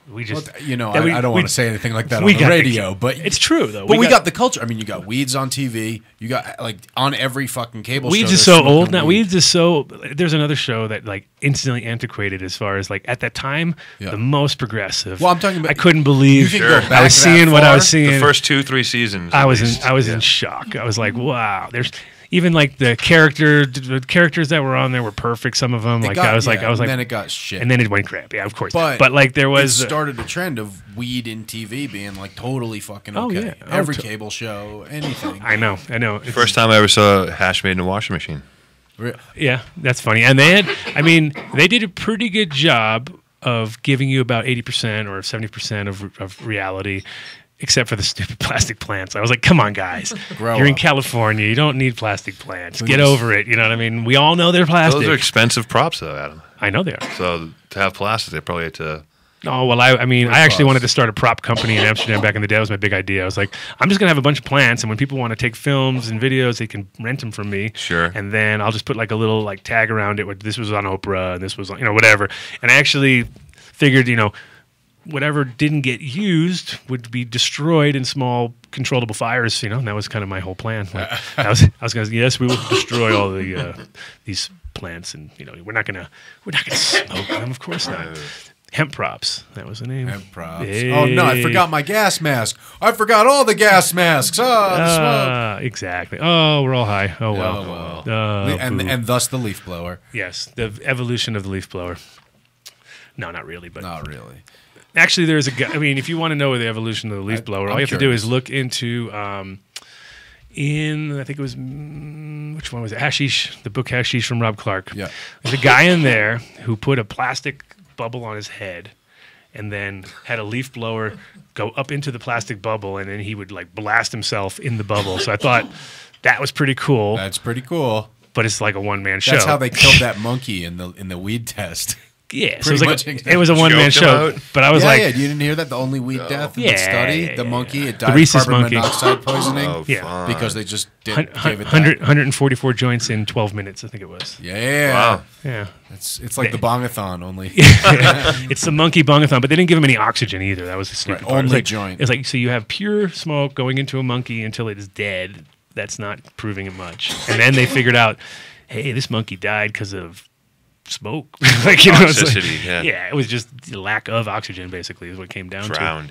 We just, I don't want to say anything like that on the radio, but it's true though. But we got the culture. I mean, you got Weeds on TV. You got on every fucking cable show. Weeds is so old now. Weeds is so. There's another show that instantly antiquated as far as at that time the most progressive. Well, I'm talking about. I couldn't believe I was seeing what I was seeing. The first 2-3 seasons. I was in shock. I was like, wow. There's. Even the characters that were on there were perfect. Some of them, I was like, and then it got shit, and then it went crap. Yeah, of course. But there was it started a trend of weed in TV being totally fucking okay. Oh, yeah. Every cable show, anything. I know. First time I ever saw hash made in a washing machine. Yeah, that's funny. And they did a pretty good job of giving you about 80% or 70% of reality. Except for the stupid plastic plants. I was like, come on, guys. You're in California. You don't need plastic plants. Get over it. You know what I mean? We all know they're plastic. Those are expensive props, though, Adam. I know they are. So to have plastic, they probably had to... Oh, well, I actually wanted to start a prop company in Amsterdam back in the day. That was my big idea. I was like, I'm just going to have a bunch of plants, and when people want to take films and videos, they can rent them from me. Sure. And then I'll just put a little tag around it. This was on Oprah, and this was on, whatever. And I actually figured, whatever didn't get used would be destroyed in small controllable fires, and that was kind of my whole plan. I was going to, yes, we will destroy all these plants, and we're not gonna smoke them, of course not. Hemp props, that was the name. Hemp props. Hey. Oh no, I forgot my gas mask. I forgot all the gas masks. The smoke. Exactly. Oh, we're all high. Oh well. And thus the leaf blower. Yes, the evolution of the leaf blower. No, not really, but not really. Actually, there's a guy. I mean, if you want to know the evolution of the leaf blower, all you have to do is look into, I think it was, which one was it? Hashish, the book Hashish from Rob Clark. Yeah. There's a guy in there who put a plastic bubble on his head and then had a leaf blower go up into the plastic bubble, and then he would blast himself in the bubble. So I thought that was pretty cool. That's pretty cool. But it's like a one-man show. That's how they killed that monkey in the weed test. Yeah, so it was a one-man show. But I was yeah, you didn't hear that? The only weed death in the study, the monkey, it died of carbon monoxide poisoning because they just didn't give it 144 joints in 12 minutes, I think it was. Yeah. Wow. Yeah. It's like the bongathon only. It's the monkey bongathon, but they didn't give him any oxygen either. That was the stupid part. Only joint. It's like, so you have pure smoke going into a monkey until it is dead. That's not proving it much. And then they figured out, hey, this monkey died because of smoke. Like, you know, toxicity, yeah, it was just lack of oxygen, basically, is what it came down to.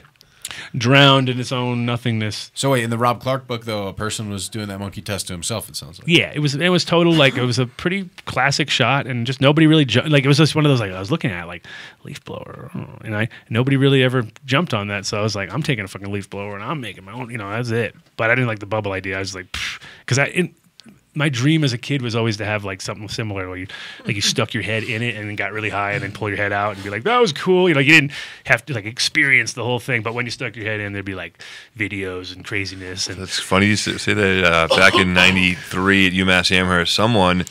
Drowned in its own nothingness. So wait, in the Rob Clark book, though, a person was doing that monkey test to himself, it sounds like. Yeah, it was total, like, it was a pretty classic shot, and just nobody really, like, it was just one of those, like, I was looking at, like, leaf blower, and nobody really ever jumped on that, so I was like, I'm taking a fucking leaf blower, and I'm making my own, you know, that's it. But I didn't like the bubble idea. I was like, because my dream as a kid was always to have like something similar where you stuck your head in it and then got really high and then pull your head out and be like, that was cool. You know, you didn't have to like experience the whole thing, but when you stuck your head in, there'd be like videos and craziness. And that's funny you say that. Back in '93 at UMass Amherst, someone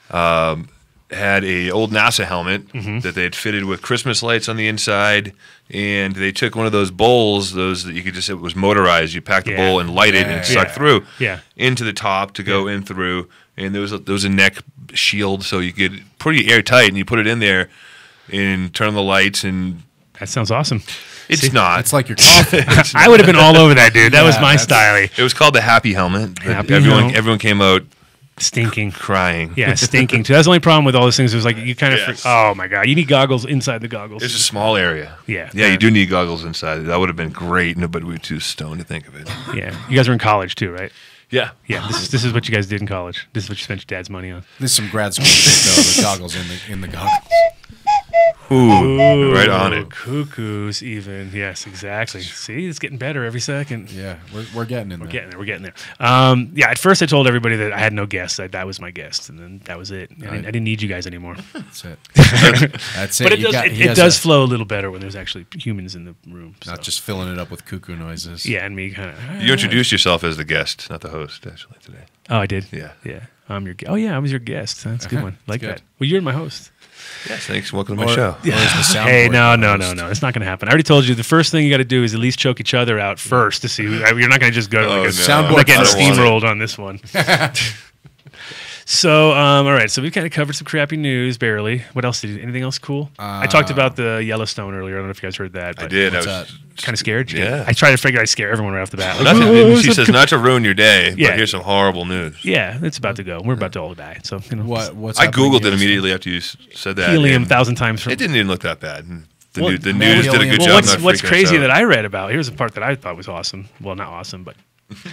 had a old NASA helmet that they had fitted with Christmas lights on the inside, and they took one of those bowls, those that you could just, it was motorized. You pack the bowl and light it, and it sucked through into the top to go in through, and there was a neck shield, so you could pretty airtight, and you put it in there and turn the lights, and that sounds awesome. It's not. It's like your coffee. I would have been all over that, dude. That was my style. It was called the Happy Helmet. Everyone came out stinking, crying. Yeah, stinking too. That's the only problem with all those things. It was like you kind of, oh my god, you need goggles inside the goggles. It's a small area. Yeah, you do need goggles inside. That would have been great, but we were too stoned to think of it. Yeah, you guys were in college too, right? Yeah. This is what you guys did in college. This is what you spent your dad's money on. This is some grad school shit, though. The goggles in the goggles. Ooh, right on it. Cuckoos, even. Yes, exactly. See, it's getting better every second. Yeah, we're getting in there. We're getting there. Yeah, at first I told everybody that I had no guests. That was my guest, and then that was it. I didn't need you guys anymore. That's it. That's it. But it does flow a little better when there's actually humans in the room. Not just filling it up with cuckoo noises. Yeah, and me kind of. You introduced yourself as the guest, not the host, actually, today. Oh, I did? Yeah. Yeah. I was your guest. That's a good one. Like that. Well, you're my host. Yes, thanks. Welcome to my show. Hey, no. It's not going to happen. I already told you the first thing you got to do is at least choke each other out first to see. You're not going to just go to soundboard. I'm not getting steamrolled on this one. So, all right. So we've kind of covered some crappy news, barely. What else did you? Anything else cool? I talked about the Yellowstone earlier. I don't know if you guys heard that. I did. I was kind of scared. Yeah. I tried to figure I scare everyone right off the bat. She says not to ruin your day, but here's some horrible news. Yeah, it's about to go. We're about to all die. So what's I googled it immediately after you said that. Helium 1,000 times. It didn't even look that bad. The news did a good job. What's crazy that I read about? Here's the part that I thought was awesome. Well, not awesome, but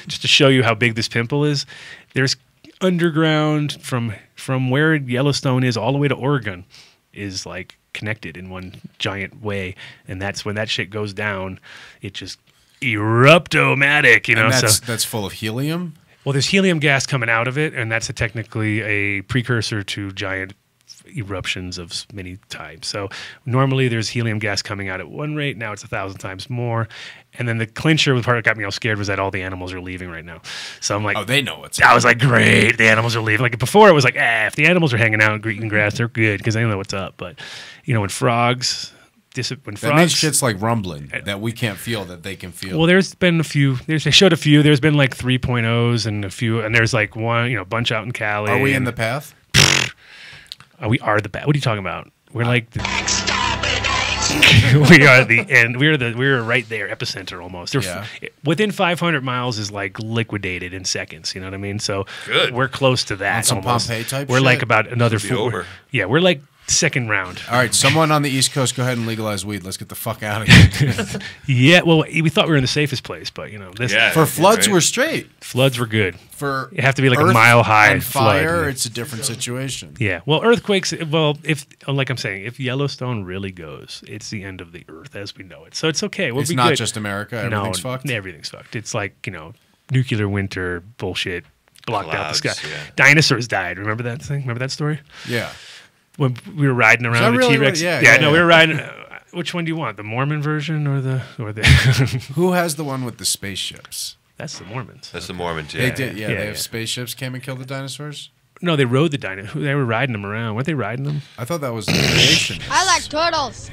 just to show you how big this pimple is. There's underground from where Yellowstone is all the way to Oregon is like connected in one giant way, and that's when that shit goes down, it just eruptomatic, you know. And that's full of helium. Well, there's helium gas coming out of it, and that's technically a precursor to giant eruptions of many types. So normally there's helium gas coming out at one rate. Now it's 1,000 times more. And then the clincher, the part that got me all scared, was that all the animals are leaving right now. So I'm like, oh, they know what's up. I was like, great, the animals are leaving. Like before, it was like, if the animals are hanging out and eating grass, they're good because they know what's up. But you know, when frogs. That means shit's like rumbling that we can't feel that they can feel. Well, there's been a few. They showed a few. There's been like 3.0s and a few, and there's like one, bunch out in Cali. Are we in the path? We are the path. What are you talking about? We're like we are the end. We're right there, epicenter almost. Within 500 miles is like liquidated in seconds. You know what I mean? So we're close to that. On some almost. Pompeii type. We're shit? Like about another 4. Yeah, we're like second round. All right, someone on the East Coast, go ahead and legalize weed. Let's get the fuck out of here. Yeah, well, we thought we were in the safest place, but for floods, we're straight. Floods were good. For you have to be like a mile high and fire, flood. it's a different situation. Yeah, well, earthquakes. Well, like I'm saying, if Yellowstone really goes, it's the end of the earth as we know it. So it's okay. We'll it's be not good. Just America. Everything's fucked. Everything's fucked. It's like nuclear winter bullshit blocked out the sky. Yeah. Dinosaurs died. Remember that thing? Remember that story? Yeah. When we were riding around the T-Rex. We were riding. Which one do you want? The Mormon version or the? Who has the one with the spaceships? That's the Mormons. That's the Mormons. Yeah. They did. Yeah, they have spaceships came and killed the dinosaurs. No, they rode the dinosaurs. They were riding them around. Weren't they riding them? I thought that was the creation. I like turtles.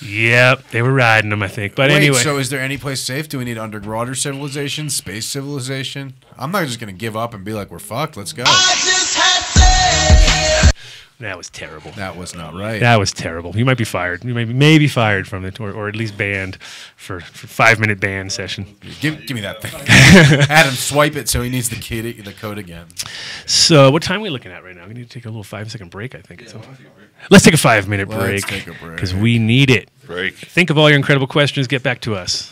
Yep, they were riding them, I think. But Wait, anyway. So is there any place safe? Do we need underwater civilization, space civilization? I'm not just going to give up and be like, we're fucked. Let's go. That was terrible. That was not right. That was terrible. You might be fired. You may be fired from it, or at least banned for 5-minute ban session. Give me that thing. Adam, swipe it so he needs the code again. So what time are we looking at right now? We need to take a little 5-second break, I think. Let's take a 5-minute break. Let's take a break. Because we need it. Break. Think of all your incredible questions. Get back to us.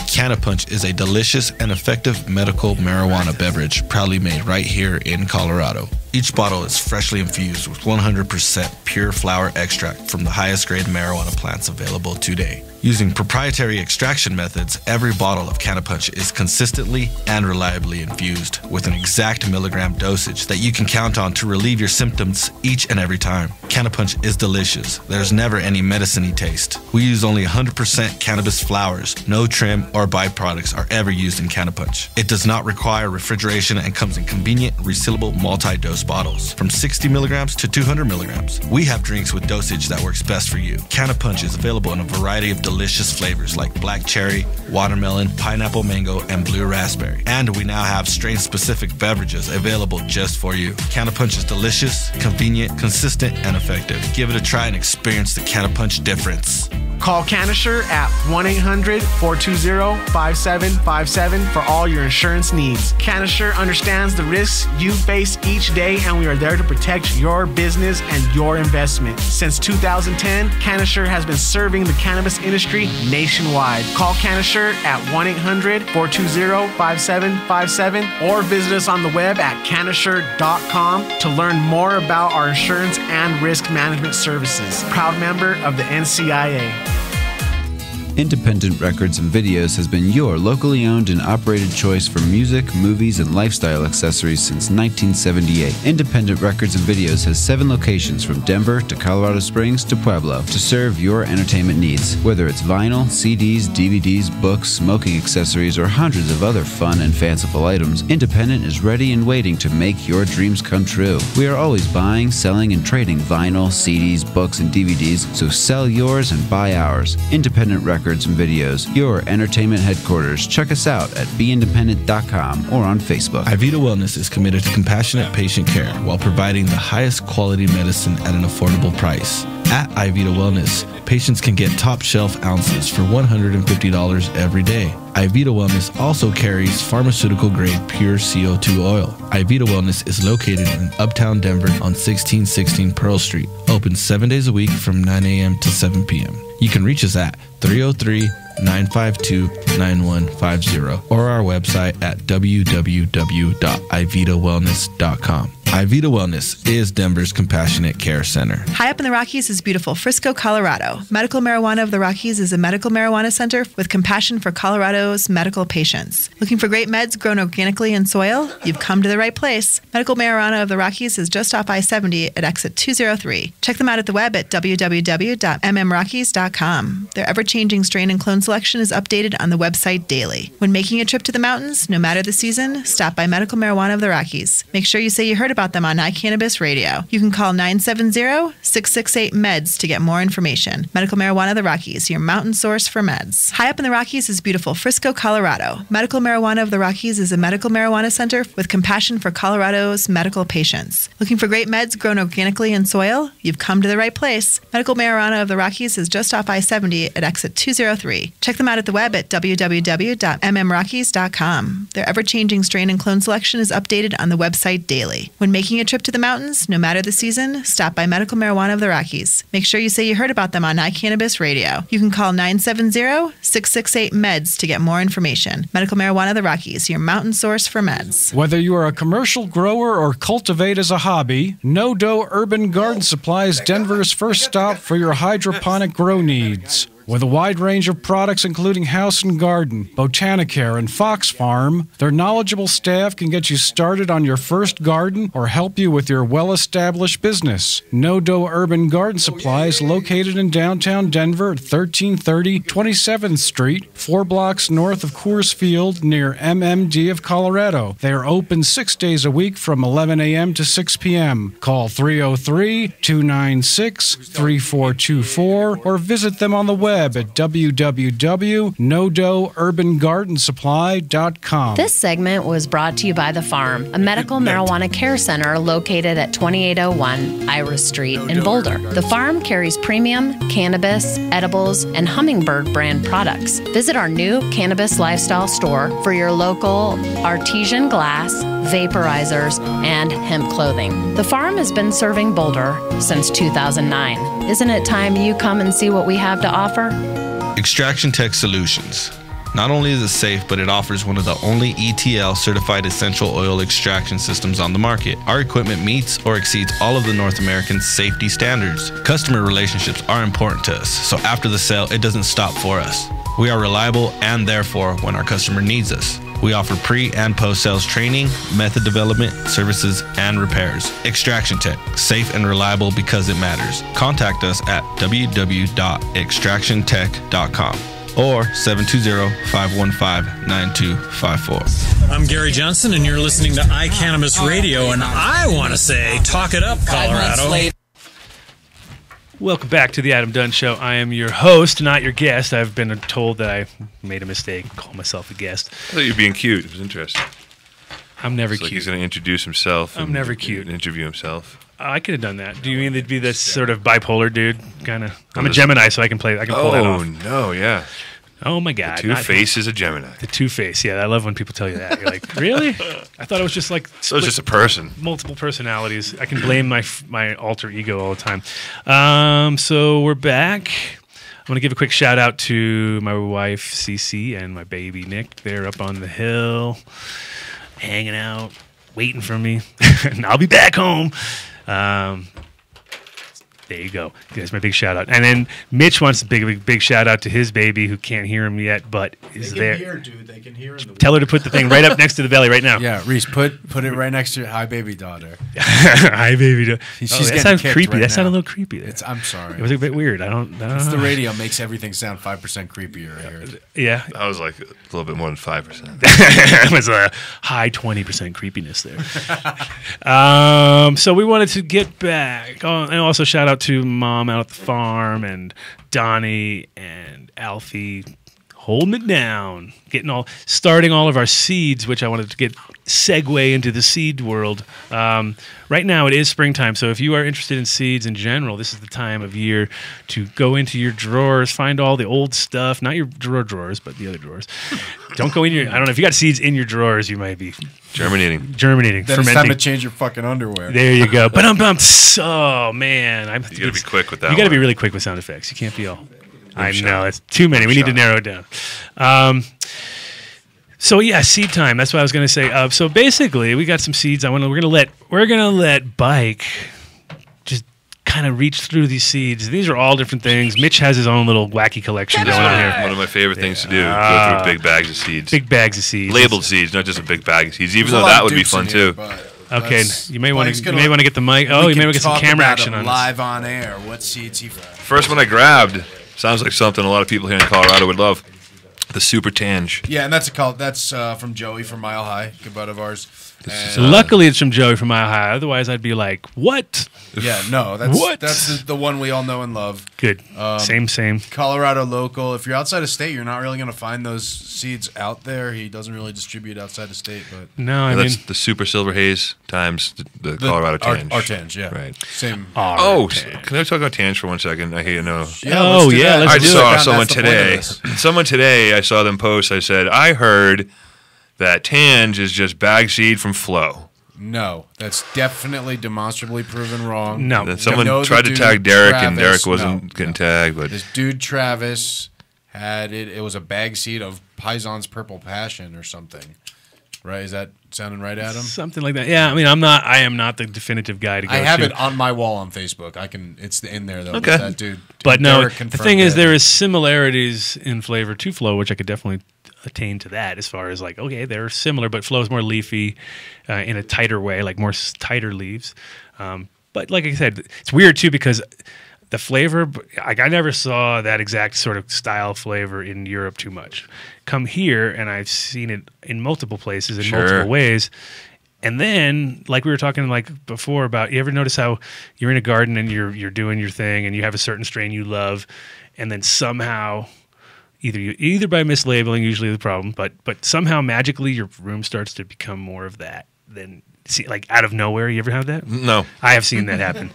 Canapunch is a delicious and effective medical marijuana beverage proudly made right here in Colorado. Each bottle is freshly infused with 100% pure flower extract from the highest grade marijuana plants available today. Using proprietary extraction methods, every bottle of Canapunch is consistently and reliably infused with an exact milligram dosage that you can count on to relieve your symptoms each and every time. Canapunch is delicious. There's never any medicine-y taste. We use only 100% cannabis flowers. No trim or byproducts are ever used in Canapunch. It does not require refrigeration and comes in convenient, resealable multi-dose bottles from 60 milligrams to 200 milligrams. We have drinks with dosage that works best for you. Canapunch is available in a variety of delicious flavors like black cherry, watermelon, pineapple mango, and blue raspberry. And we now have strain-specific beverages available just for you. Canapunch is delicious, convenient, consistent, and effective. Give it a try and experience the Canapunch difference. Call Canasher at 1-800-420-5757 for all your insurance needs. Canasher understands the risks you face each day, and we are there to protect your business and your investment. Since 2010, Canasher has been serving the cannabis industry nationwide. Call Canasher at 1-800-420-5757 or visit us on the web at canasher.com to learn more about our insurance and risk management services. Proud member of the NCIA. Independent Records and Videos has been your locally owned and operated choice for music, movies, and lifestyle accessories since 1978. Independent Records and Videos has 7 locations from Denver to Colorado Springs to Pueblo to serve your entertainment needs. Whether it's vinyl, CDs, DVDs, books, smoking accessories, or hundreds of other fun and fanciful items, Independent is ready and waiting to make your dreams come true. We are always buying, selling, and trading vinyl, CDs, books, and DVDs, so sell yours and buy ours. Independent Records and Videos, your entertainment headquarters. Check us out at beindependent.com or on Facebook. iVita Wellness is committed to compassionate patient care while providing the highest quality medicine at an affordable price. At iVita Wellness, patients can get top shelf ounces for $150 every day. iVita Wellness also carries pharmaceutical grade pure CO2 oil. iVita Wellness is located in Uptown Denver on 1616 Pearl Street. Open 7 days a week from 9 a.m. to 7 p.m. You can reach us at 303-952-9150 or our website at www.ivitawellness.com. iVita Wellness is Denver's Compassionate Care Center. High up in the Rockies is beautiful Frisco, Colorado. Medical Marijuana of the Rockies is a medical marijuana center with compassion for Colorado's medical patients. Looking for great meds grown organically in soil? You've come to the right place. Medical Marijuana of the Rockies is just off I-70 at exit 203. Check them out at the web at www.mmrockies.com. Their ever-changing strain and clone selection is updated on the website daily. When making a trip to the mountains, no matter the season, stop by Medical Marijuana of the Rockies. Make sure you say you heard about them on iCannabis Radio. You can call 970-668-MEDS to get more information. Medical Marijuana of the Rockies, your mountain source for meds. High up in the Rockies is beautiful Frisco, Colorado. Medical Marijuana of the Rockies is a medical marijuana center with compassion for Colorado's medical patients. Looking for great meds grown organically in soil? You've come to the right place. Medical Marijuana of the Rockies is just off I-70 at exit 203. Check them out at the web at www.mmrockies.com. Their ever-changing strain and clone selection is updated on the website daily. When making a trip to the mountains, no matter the season, stop by Medical Marijuana of the Rockies. Make sure you say you heard about them on iCannabis Radio. You can call 970-668-MEDS to get more information. Medical Marijuana of the Rockies, your mountain source for meds. Whether you are a commercial grower or cultivate as a hobby, No Dough Urban Garden Supply is Denver's first stop for your hydroponic grow needs. With a wide range of products including House and Garden, Botanicare, and Fox Farm, their knowledgeable staff can get you started on your first garden or help you with your well-established business. No Dough Urban Garden Supply is located in downtown Denver at 1330 27th Street, 4 blocks north of Coors Field near MMD of Colorado. They are open 6 days a week from 11 a.m. to 6 p.m. Call 303-296-3424 or visit them on the web at www.nodoughurbangardensupply.com. This segment was brought to you by The Farm, a medical marijuana care center located at 2801 Iris Street in Boulder. The Farm carries premium cannabis, edibles, and Hummingbird brand products. Visit our new cannabis lifestyle store for your local artesian glass, vaporizers, and hemp clothing. The Farm has been serving Boulder since 2009. Isn't it time you come and see what we have to offer? Extraction Tech Solutions. Not only is it safe, but it offers one of the only ETL certified essential oil extraction systems on the market. Our equipment meets or exceeds all of the North American safety standards. Customer relationships are important to us, so after the sale, it doesn't stop for us. We are reliable and therefore when our customer needs us. We offer pre- and post-sales training, method development, services, and repairs. Extraction Tech, safe and reliable because it matters. Contact us at www.extractiontech.com or 720-515-9254. I'm Gary Johnson, and you're listening to iCannabis Radio, and I want to say, talk it up, Colorado. Welcome back to the Adam Dunn Show. I am your host, not your guest. I've been told that I made a mistake and called myself a guest. I thought you were being cute. It was interesting. I'm never it's cute. Like he's going to introduce himself. I'm never cute. And interview himself. I could have done that. Do you mean to be this sort of bipolar dude? Kind of. I'm a Gemini, so I can pull that off. Oh, no, yeah. Oh, my God. The Two-Face is a Gemini. The Two-Face, yeah. I love when people tell you that. You're like, really? I thought it was just like... So it's just a person. Multiple personalities. I can blame my alter ego all the time. So we're back. I want to give a quick shout-out to my wife, Cece, and my baby, Nick. They're up on the hill, hanging out, waiting for me. And I'll be back home. There you go. That's my big shout out. And then Mitch wants a big shout out to his baby who can't hear him yet, but is there. They can hear, dude. They can hear in the Tell her to put the thing right up next to the belly right now. Yeah, Reese, put it right next to your hi baby daughter. Hi baby daughter. That sounds creepy. Right that sounded a little creepy. I'm sorry. It was a bit weird. I don't know. It's the radio makes everything sound 5% creepier. I heard. Yeah. I was like a little bit more than 5%. It was a high 20% creepiness there. So we wanted to get back. Oh, and also shout out to Mom out at the farm and Donnie and Alfie holding it down, starting all of our seeds, which I wanted to segue into the seed world. Right now it is springtime, so if you are interested in seeds in general, this is the time of year to go into your drawers, find all the old stuff, not your drawers, but the other drawers. Don't go in your, I don't know, if you got seeds in your drawers, you might be germinating, then fermenting. It's time to change your fucking underwear. There you go. But oh man, you got to be quick with that. You got to be really quick with sound effects. You can't be all. I know it's too many. We need to narrow it down. So yeah, seed time. That's what I was going to say. So basically, we got some seeds. We're gonna let Bike just kind of reach through these seeds. These are all different things. Mitch has his own little wacky collection going on here. One of my favorite things to do: go through big bags of seeds. Big bags of seeds. Labeled seeds, not just a big bag of seeds. Even though that would be fun too. Okay, you may want to get the mic. Oh, you may want to get some camera action on live on air. What seeds he? First one I grabbed sounds like something a lot of people here in Colorado would love. The Super Tange. Yeah, and that's from Joey from Mile High, good bud of ours. Luckily, it's from Joey from Mile High. Otherwise, I'd be like, "What?" Yeah, no, that's the one we all know and love. Good. Same. Colorado local. If you're outside of state, you're not really going to find those seeds out there. He doesn't really distribute outside of state, but no, that's the Super Silver Haze times the Colorado Tange. Our Tange, yeah, right. Same. Can I talk about Tange for 1 second? I hate know. Yeah, I saw someone today. I saw them post. I said, I heard that Tange is just bag seed from Flow. No, that's definitely demonstrably proven wrong. No. Then someone tried to tag Derek, and Derek wasn't getting tagged. But this dude Travis had it. It was a bag seed of Pison's Purple Passion or something. Right? Is that sounding right, Adam? Something like that. Yeah, I mean, I am not the definitive guy to go I have to. it on my wall on Facebook. It's in there though. Okay. That dude. But no, Derek the thing is, confirmed there it. is similarities in flavor to Flow, which I could definitely attain to that as far as like, okay, they're similar, but Flow's more leafy in a tighter way, like more tighter leaves. But like I said, it's weird too because the flavor, like I never saw that exact sort of style flavor in Europe too much. Come here, and I've seen it in multiple places in multiple ways. And then, like we were talking like before about, you ever notice how you're in a garden and you're doing your thing, and you have a certain strain you love, and then somehow, either by mislabeling, usually the problem, but somehow magically your room starts to become more of that. Then, like out of nowhere, you ever have that? No, I have seen that happen.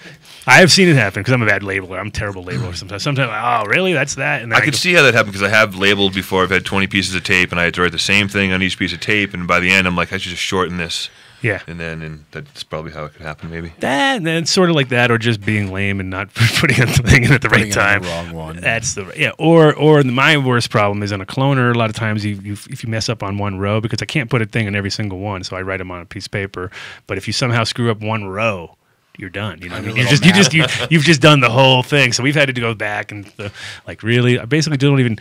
I have seen it happen because I'm a bad labeler. I'm a terrible labeler sometimes. Sometimes, oh, really? That's that? And then I could see how that happened because I have labeled before. I've had 20 pieces of tape, and I had to write the same thing on each piece of tape. And by the end, I'm like, I should just shorten this. Yeah. And that's probably how it could happen, maybe. And then sort of like that, or just being lame and not putting the thing in at the right time. The wrong one. That's Or my worst problem is on a cloner. A lot of times, if you mess up on one row, because I can't put a thing in every single one, so I write them on a piece of paper. But if you somehow screw up one row, you're done. You know what I mean? You've just done the whole thing. So we've had to go back and like really, I basically don't even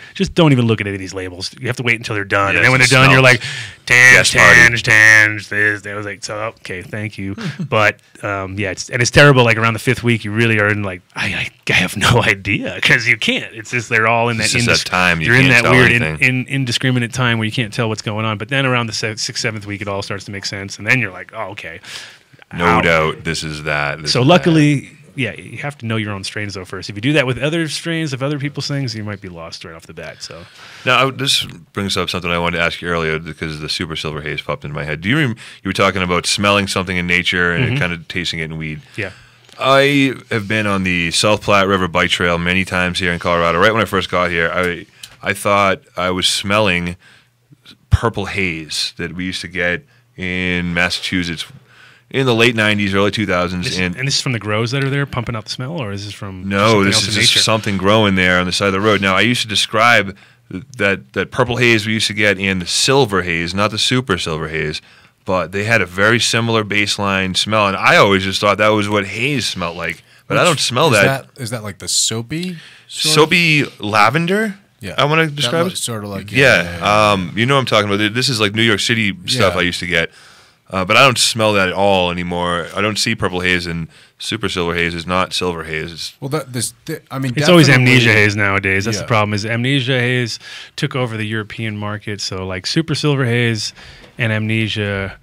look at any of these labels. You have to wait until they're done, and then when they're done, you're like tange. This. I was like, so okay, thank you. But it's terrible. Like around the 5th week, you really are in like I have no idea because you can't. It's just they're all in that. It's just that time. You're in that weird indiscriminate time where you can't tell what's going on. But then around the 6th, 7th week, it all starts to make sense, and then you're like, oh, okay. No doubt, this is that. So luckily, you have to know your own strains though first. If you do that with other strains of other people's things, you might be lost right off the bat. So now this brings up something I wanted to ask you earlier because the Super Silver Haze popped into my head. Do you were talking about smelling something in nature and kind of tasting it in weed? Yeah. I have been on the South Platte River Bike Trail many times here in Colorado. Right when I first got here, I thought I was smelling purple haze that we used to get in Massachusetts in the late 90s, early 2000s. And this is from the grows that are there pumping out the smell, or is this from No, this is just something growing there on the side of the road. Now, I used to describe that purple haze we used to get in the silver haze, not the super silver haze, but they had a very similar baseline smell, and I always just thought that was what haze smelled like. But I don't smell that. Is that like the soapy? Soapy lavender? Yeah. I want to describe it? Sort of like... Yeah. You know what I'm talking about. This is like New York City stuff I used to get. But I don't smell that at all anymore. I don't see purple haze, and super silver haze is not silver haze. It's always amnesia haze nowadays. That's the problem. Is amnesia haze took over the European market. So like super silver haze and amnesia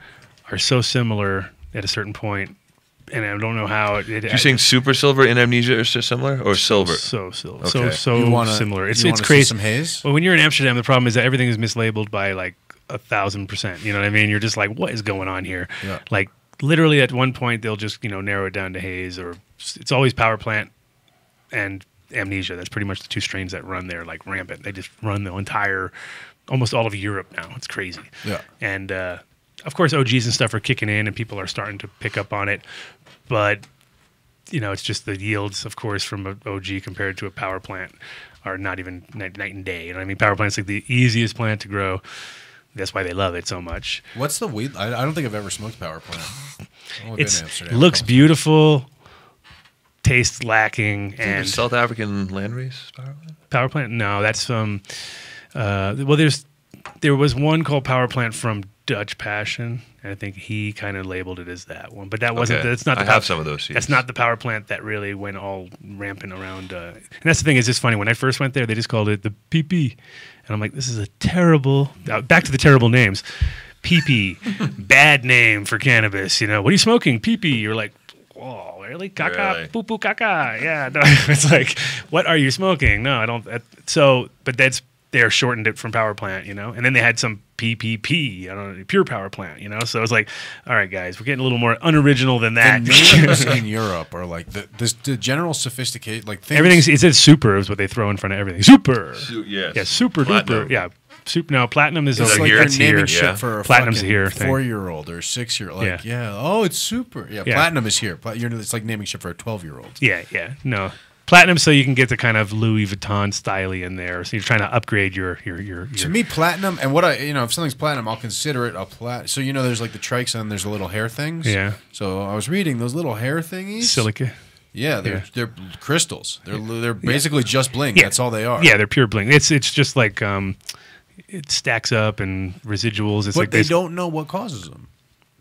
are so similar at a certain point, and I don't know how You're saying super silver and amnesia are so similar, or silver? So silver. Okay. So similar. It's crazy. Some haze? Well, when you're in Amsterdam, the problem is that everything is mislabeled by like 1,000%. You know what I mean? You're just like, what is going on here? Yeah. Like literally at one point they'll just narrow it down to haze, or it's always Power Plant and amnesia. That's pretty much the two strains that run there like rampant. They just run the entire, almost all of Europe now. It's crazy. Yeah. And of course OGs and stuff are kicking in and people are starting to pick up on it, but it's just the yields, of course, from an OG compared to a Power Plant are not even night and day. You know what I mean? Power Plant's like the easiest plant to grow. That's why they love it so much. What's the weed? I don't think I've ever smoked Power Plant. It looks beautiful, tastes lacking, and South African landrace Power Plant. No, that's from. There was one called Power Plant from Dutch Passion, and I think he kind of labeled it as that one. But that wasn't. Okay. That's not. I have some of those seeds. That's not the Power Plant that really went all rampant around. And that's the thing. It's just funny. When I first went there, they just called it the PP, and I'm like, this is a terrible. Back to the terrible names. PP, bad name for cannabis. What are you smoking? PP. You're like, oh, really? Caca, really? poo poo caca. Yeah. No, it's like, what are you smoking? No, I don't. But they're shortened it from Power Plant, and then they had some PPP, pure Power Plant, So it's like, all right, guys, we're getting a little more unoriginal than that. The names in Europe are like the general sophisticated, like things. It says super is what they throw in front of everything. Super. Yeah, super Platinum. duper. Yeah. No, platinum is it's over like here. They're naming shit for a Platinum's here. 4-year-old or 6-year-old. Oh, it's super. Yeah, platinum is here. It's like naming shit for a 12-year-old. Yeah. No. Platinum, so you can get the kind of Louis Vuitton style in there. So you're trying to upgrade your. To me, platinum, and if something's platinum, I'll consider it a plat. So there's like the trikes and there's the little hair things. Yeah. So I was reading those little hair thingies. Silica. Yeah, they're crystals. They're basically just bling. Yeah. That's all they are. Yeah, they're pure bling. It's just like it stacks up and residuals. It's but like they don't know what causes them.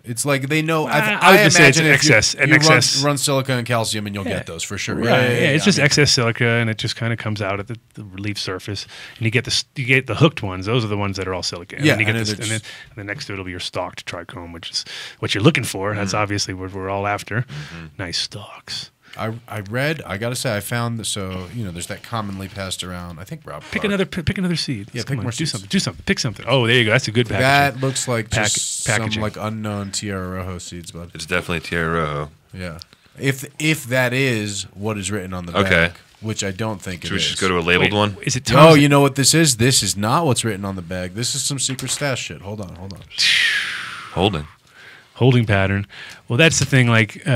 It's like they know. I would just say it's imagine if excess. you run silica and calcium, and you'll get those for sure. Right. Yeah, it's just excess silica, and it just kind of comes out at the relief surface, and you get the hooked ones. Those are the ones that are all silica. And then you get and then next to it will be your stalked trichome, which is what you're looking for. That's obviously what we're all after. Nice stalks. I gotta say, I found there's that commonly passed around. I think Rob. Pick another seed. Yeah, pick more seeds. Do something. Pick something. Oh, there you go. That's a good packaging. That looks like packaging. some like unknown Tierra Rojo seeds, bud. It's definitely Tierra Rojo. Yeah. If that is what is written on the bag, which I don't think it is. Should we just go to a labeled one? Is it? No, you know what this is? This is not what's written on the bag. This is some secret stash shit. Hold on. Holding pattern. Well, that's the thing. Like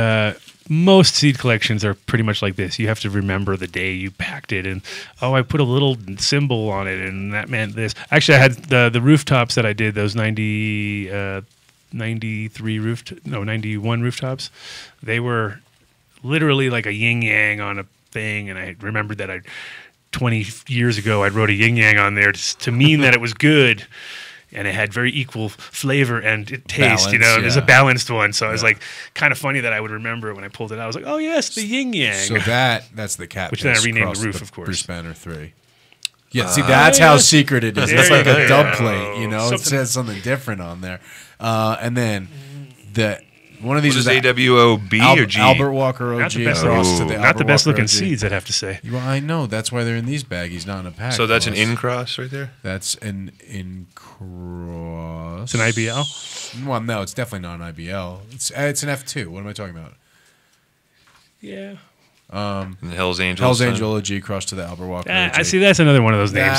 most seed collections are pretty much like this. You have to remember the day you packed it, and I put a little symbol on it, and that meant this. Actually, I had the rooftops that I did, those 91 rooftops. They were literally like a yin yang on a thing, and I remembered that 20 years ago I wrote a yin yang on there to mean that it was good. And it had very equal flavor and taste, Balance, It was a balanced one. So it was like kind of funny that I would remember it when I pulled it out. I was like, oh, yes, the yin yang. So that's the cat. Which then I renamed the roof, of course. Bruce Banner 3. Yeah, see, that's how secret it is. It's like a dub plate, It says something different on there. And then one of these is AWOB or G? Albert Walker OG. Not the best looking seeds, I'd have to say. Well, I know. That's why they're in these baggies, not in a pack. So that's an in-cross right there? That's an in-cross. It's an IBL? Well, no, it's definitely not an IBL. It's an F2. What am I talking about? Yeah. The Hell's Angel. Hell's Angel OG crossed to the Albert Walker OG. I see. That's another one of those names.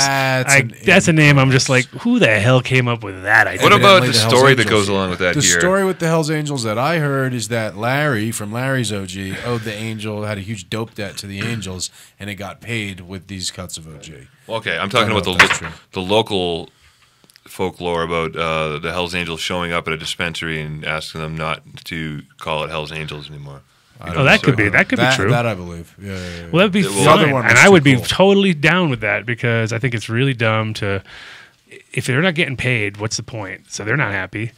That's a name. I'm just like, who the hell came up with that idea? What about the story that goes along with that? The story with the Hell's Angels that I heard is that Larry from Larry's OG owed the Angel, had a huge dope debt to the Angels, and it got paid with these cuts of OG. Okay, I'm talking about the local folklore about the Hell's Angels showing up at a dispensary and asking them not to call it Hell's Angels anymore. That could be true. That I believe. Yeah. Well, that'd be fun, and I would be totally down with that because I think it's really dumb to. If they're not getting paid, what's the point? So they're not happy.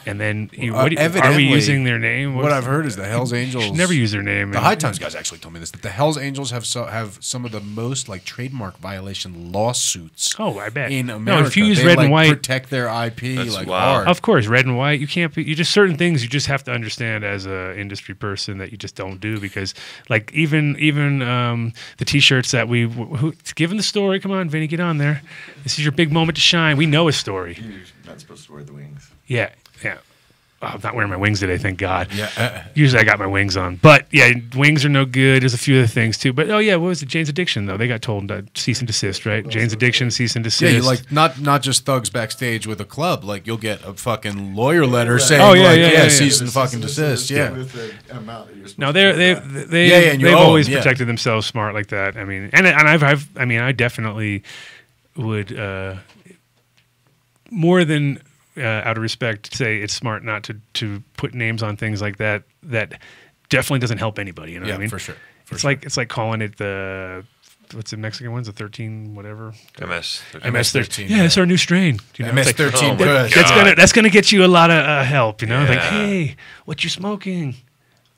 And then, are we using their name? What I've heard is the Hell's Angels should never use their name. The High Times guys actually told me this, that the Hell's Angels have some of the most trademark violation lawsuits. Oh, I bet. In America, if you use red and white, protect their IP hard. Of course, red and white. You can't be. You just certain things you just have to understand as a industry person that you just don't do because, even the T-shirts that given the story. Come on, Vinny, get on there. This is your big moment to shine. We know a story. You're not supposed to wear the wings. Yeah. Oh, I'm not wearing my wings today, thank God. Yeah. Usually I got my wings on. But, yeah, wings are no good. There's a few other things, too. But, what was it? Jane's Addiction, though. They got told cease and desist, right? Jane's Addiction, cease and desist. Yeah, not just thugs backstage with a club. You'll get a fucking lawyer letter saying, cease and fucking desist. Yeah. No, they've always protected themselves smart like that. I mean, I definitely would, more than... out of respect, say it's smart not to put names on things like that. That definitely doesn't help anybody. You know what I mean? For sure. It's like calling it what's the Mexican ones? The 13 whatever. MS-13. Yeah, it's our new strain. MS-13. That's gonna get you a lot of help. Hey, what you smoking?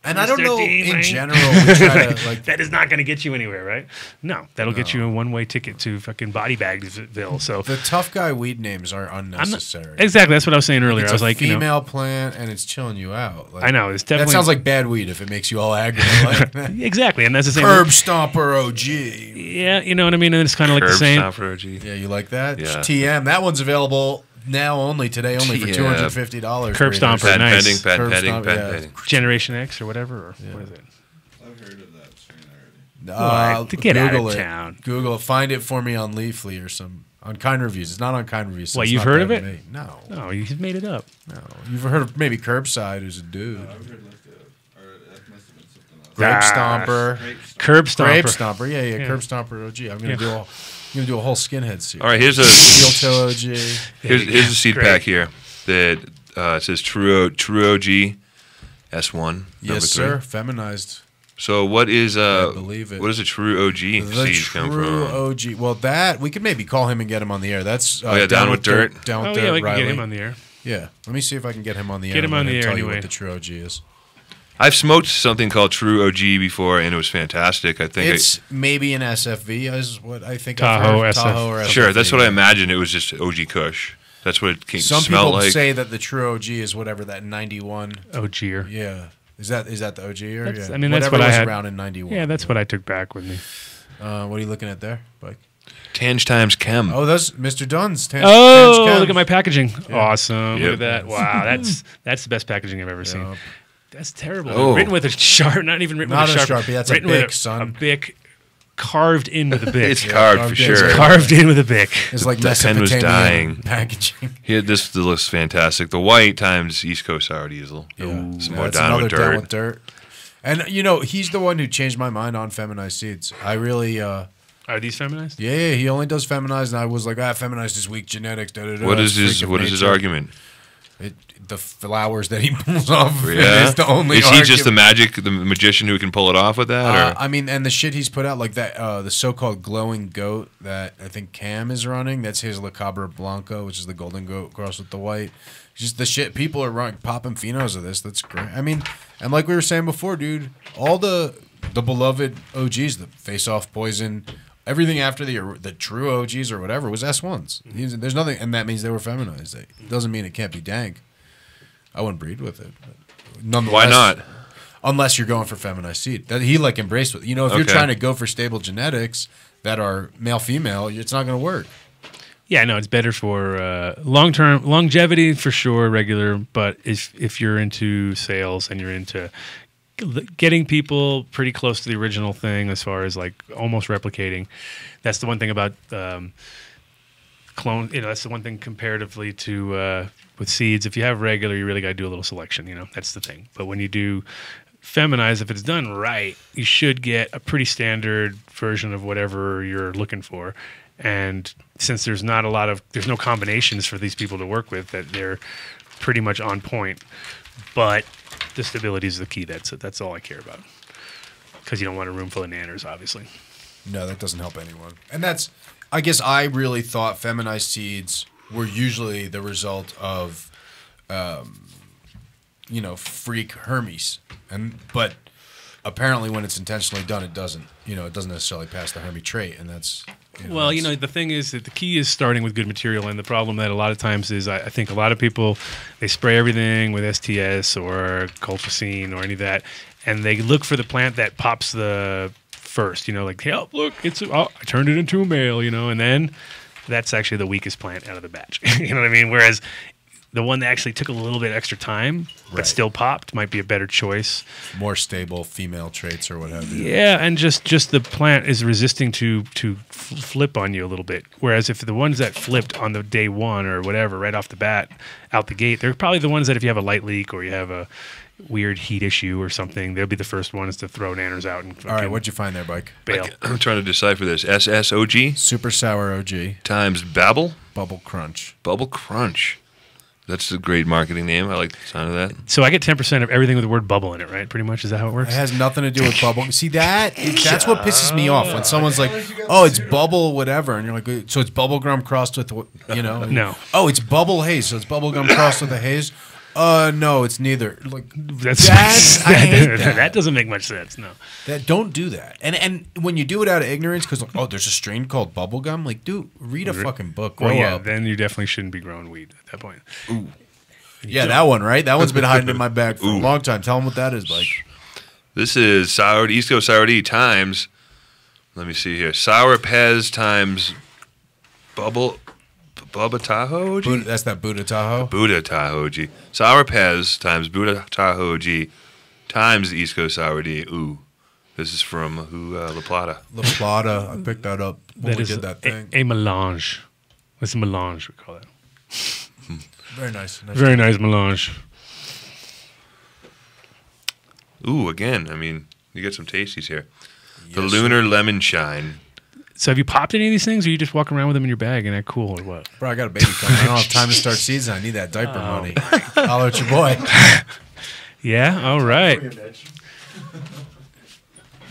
And I don't know, in general, we try to, that is not going to get you anywhere, right? No, that'll get you a one-way ticket to fucking Body Bagsville. So the tough guy weed names are unnecessary. Exactly, that's what I was saying earlier. I was like, female plant, and it's chilling you out. I know, it's definitely... That sounds like bad weed if it makes you all aggro. Exactly, and that's the same... Curb Stomper OG. Yeah, you know what I mean? And it's kind of like the same... Curb Stomper OG. Yeah, you like that? Yeah. TM, that one's available... today only for $250. Curb Stomper, nice. Patent pending. Generation X or whatever, or what is it? I've heard of that strain already. To get out of town. Google, find it for me on Leafly or on Kind Reviews. It's not on Kind Reviews. So you've heard of it? No. No, you've made it up. No. You've heard of maybe Curbside, who's a dude. I've heard that must have been something else. Grape Stomper. Curb Stomper. Grape Stomper. Yeah. Curb Stomper OG. I'm gonna do a whole skinhead series. All right, here's a Steel Toe OG. Here's a seed pack here that says True OG S1. Yes, sir. Feminized. So what is believe it. what is a True OG seed come from? True OG. Well, that we could maybe call him and get him on the air. That's Down with Dirt. Down with Dirt. Yeah, we can Riley. get him on the air. Yeah, let me see if I can get him on the air. Get him on the air tell you anyway. what the True OG is. I've smoked something called True OG before, and it was fantastic. I think it's maybe an SFV is what I think. Tahoe or SFV. Sure, that's what I imagined. It was just OG Kush. That's what it Some smelled people like. say that the True OG is whatever that 91 OGer. Yeah, is that the OGer? Yeah. I mean, that's whatever what I was had around in 91. Yeah, that's what I took back with me. What are you looking at there, Mike? Tange times Chem. Oh, that's Mr. Dunn's. Tange Chem. Look at my packaging. Yeah. Awesome. Yep. Look at that. Wow, that's the best packaging I've ever seen. That's terrible. Oh. Written with a Sharpie, not even written with a Sharpie. That's a Bic, son. A Bic carved in with a Bic. It's carved for sure. It's carved in with a Bic. It's like the pen was dying. Packaging. Yeah, this looks fantastic. The white times East Coast sour diesel. Yeah. Some more Down with Dirt. And he's the one who changed my mind on feminized seeds. I really. Are these feminized? Yeah, he only does feminized, and I was like, feminized is weak genetics. What is his argument? The flowers that he pulls off is the only Is he argument. just the magician who can pull it off with that? I mean, and the shit he's put out, like that, the so-called glowing goat that I think Cam is running, that's his La Cabra Blanca, which is the golden goat crossed with the white. Just the shit people are running, popping phenos of this. That's great. I mean, and like we were saying before, dude, all the beloved OGs, the Face Off, Poison, everything after the true OGs or whatever was S1s. There's nothing, and that means they were feminized. It doesn't mean it can't be dank. I wouldn't breed with it. Why not? Unless you're going for feminized seed. That he embraced with. If you're trying to go for stable genetics that are male-female, it's not going to work. Yeah, no, it's better for long-term longevity for sure, regular. But if you're into sales and you're into getting people pretty close to the original thing as far as like almost replicating, that's the one thing about clone. That's the one thing comparatively to with seeds. If you have regular, you really got to do a little selection. That's the thing. But when you do feminize, if it's done right, you should get a pretty standard version of whatever you're looking for. And since there's no combinations for these people to work with, that they're pretty much on point. But the stability is the key. That's all I care about. Because you don't want a room full of nanners, obviously. No, that doesn't help anyone. And I guess I really thought feminized seeds were usually the result of, freak Hermes. But apparently when it's intentionally done, it doesn't. It doesn't necessarily pass the Hermes trait, and that's. The thing is that the key is starting with good material, and the problem that a lot of times is I think a lot of people, they spray everything with STS or colchicine or any of that, and they look for the plant that pops the first, like, hey, look, I turned it into a male, and then that's actually the weakest plant out of the batch. You know what I mean? Whereas the one that actually took a little bit extra time but still popped might be a better choice. More stable female traits or what have you. Yeah, and just the plant is resisting to flip on you a little bit. Whereas if the ones that flipped on the day one or whatever, right off the bat, out the gate, they're probably the ones that if you have a light leak or you have a weird heat issue or something, they'll be the first ones to throw nanners out. And all right, what'd you find there, Mike? Bail. I'm trying to decipher this. SSOG? Super Sour OG. Times Babble? Bubble Crunch. Bubble Crunch. That's a great marketing name. I like the sound of that. So I get 10% of everything with the word bubble in it, right? Pretty much. Is that how it works? It has nothing to do with bubble. See, that's what pisses me off when someone's like, oh, it's bubble whatever. And you're like, so it's bubble gum crossed with, No. Oh, it's bubble haze. So it's bubble gum crossed with a haze. No, it's neither. Like I hate that. That doesn't make much sense. No, don't do that. And when you do it out of ignorance, because there's a strain called bubblegum. Like, dude, read a fucking book. Grow up. Then you definitely shouldn't be growing weed at that point. Ooh, yeah, that one, right? That one's been hiding in my bag for a long time. Tell them what that is, Mike. This is East Coast Sour D times. Let me see here. Sour Pez times Bubba Tahoe OG? That's that Buddha Tahoe? Buddha Tahoe OG. Sour Pez times Buddha Tahoe OG times the East Coast Sour D. Ooh. This is from La Plata. La Plata. I picked that up when we did that thing. A melange. It's a melange, we call it. Very nice. Very nice melange. Ooh, again, I mean, You get some tasties here. The Lunar Lemon Shine. So have you popped any of these things, or you just walk around with them in your bag and act cool, or what? Bro, I got a baby coming. I don't have time to start season. I need that diaper money. Holler at your boy. Yeah, all right.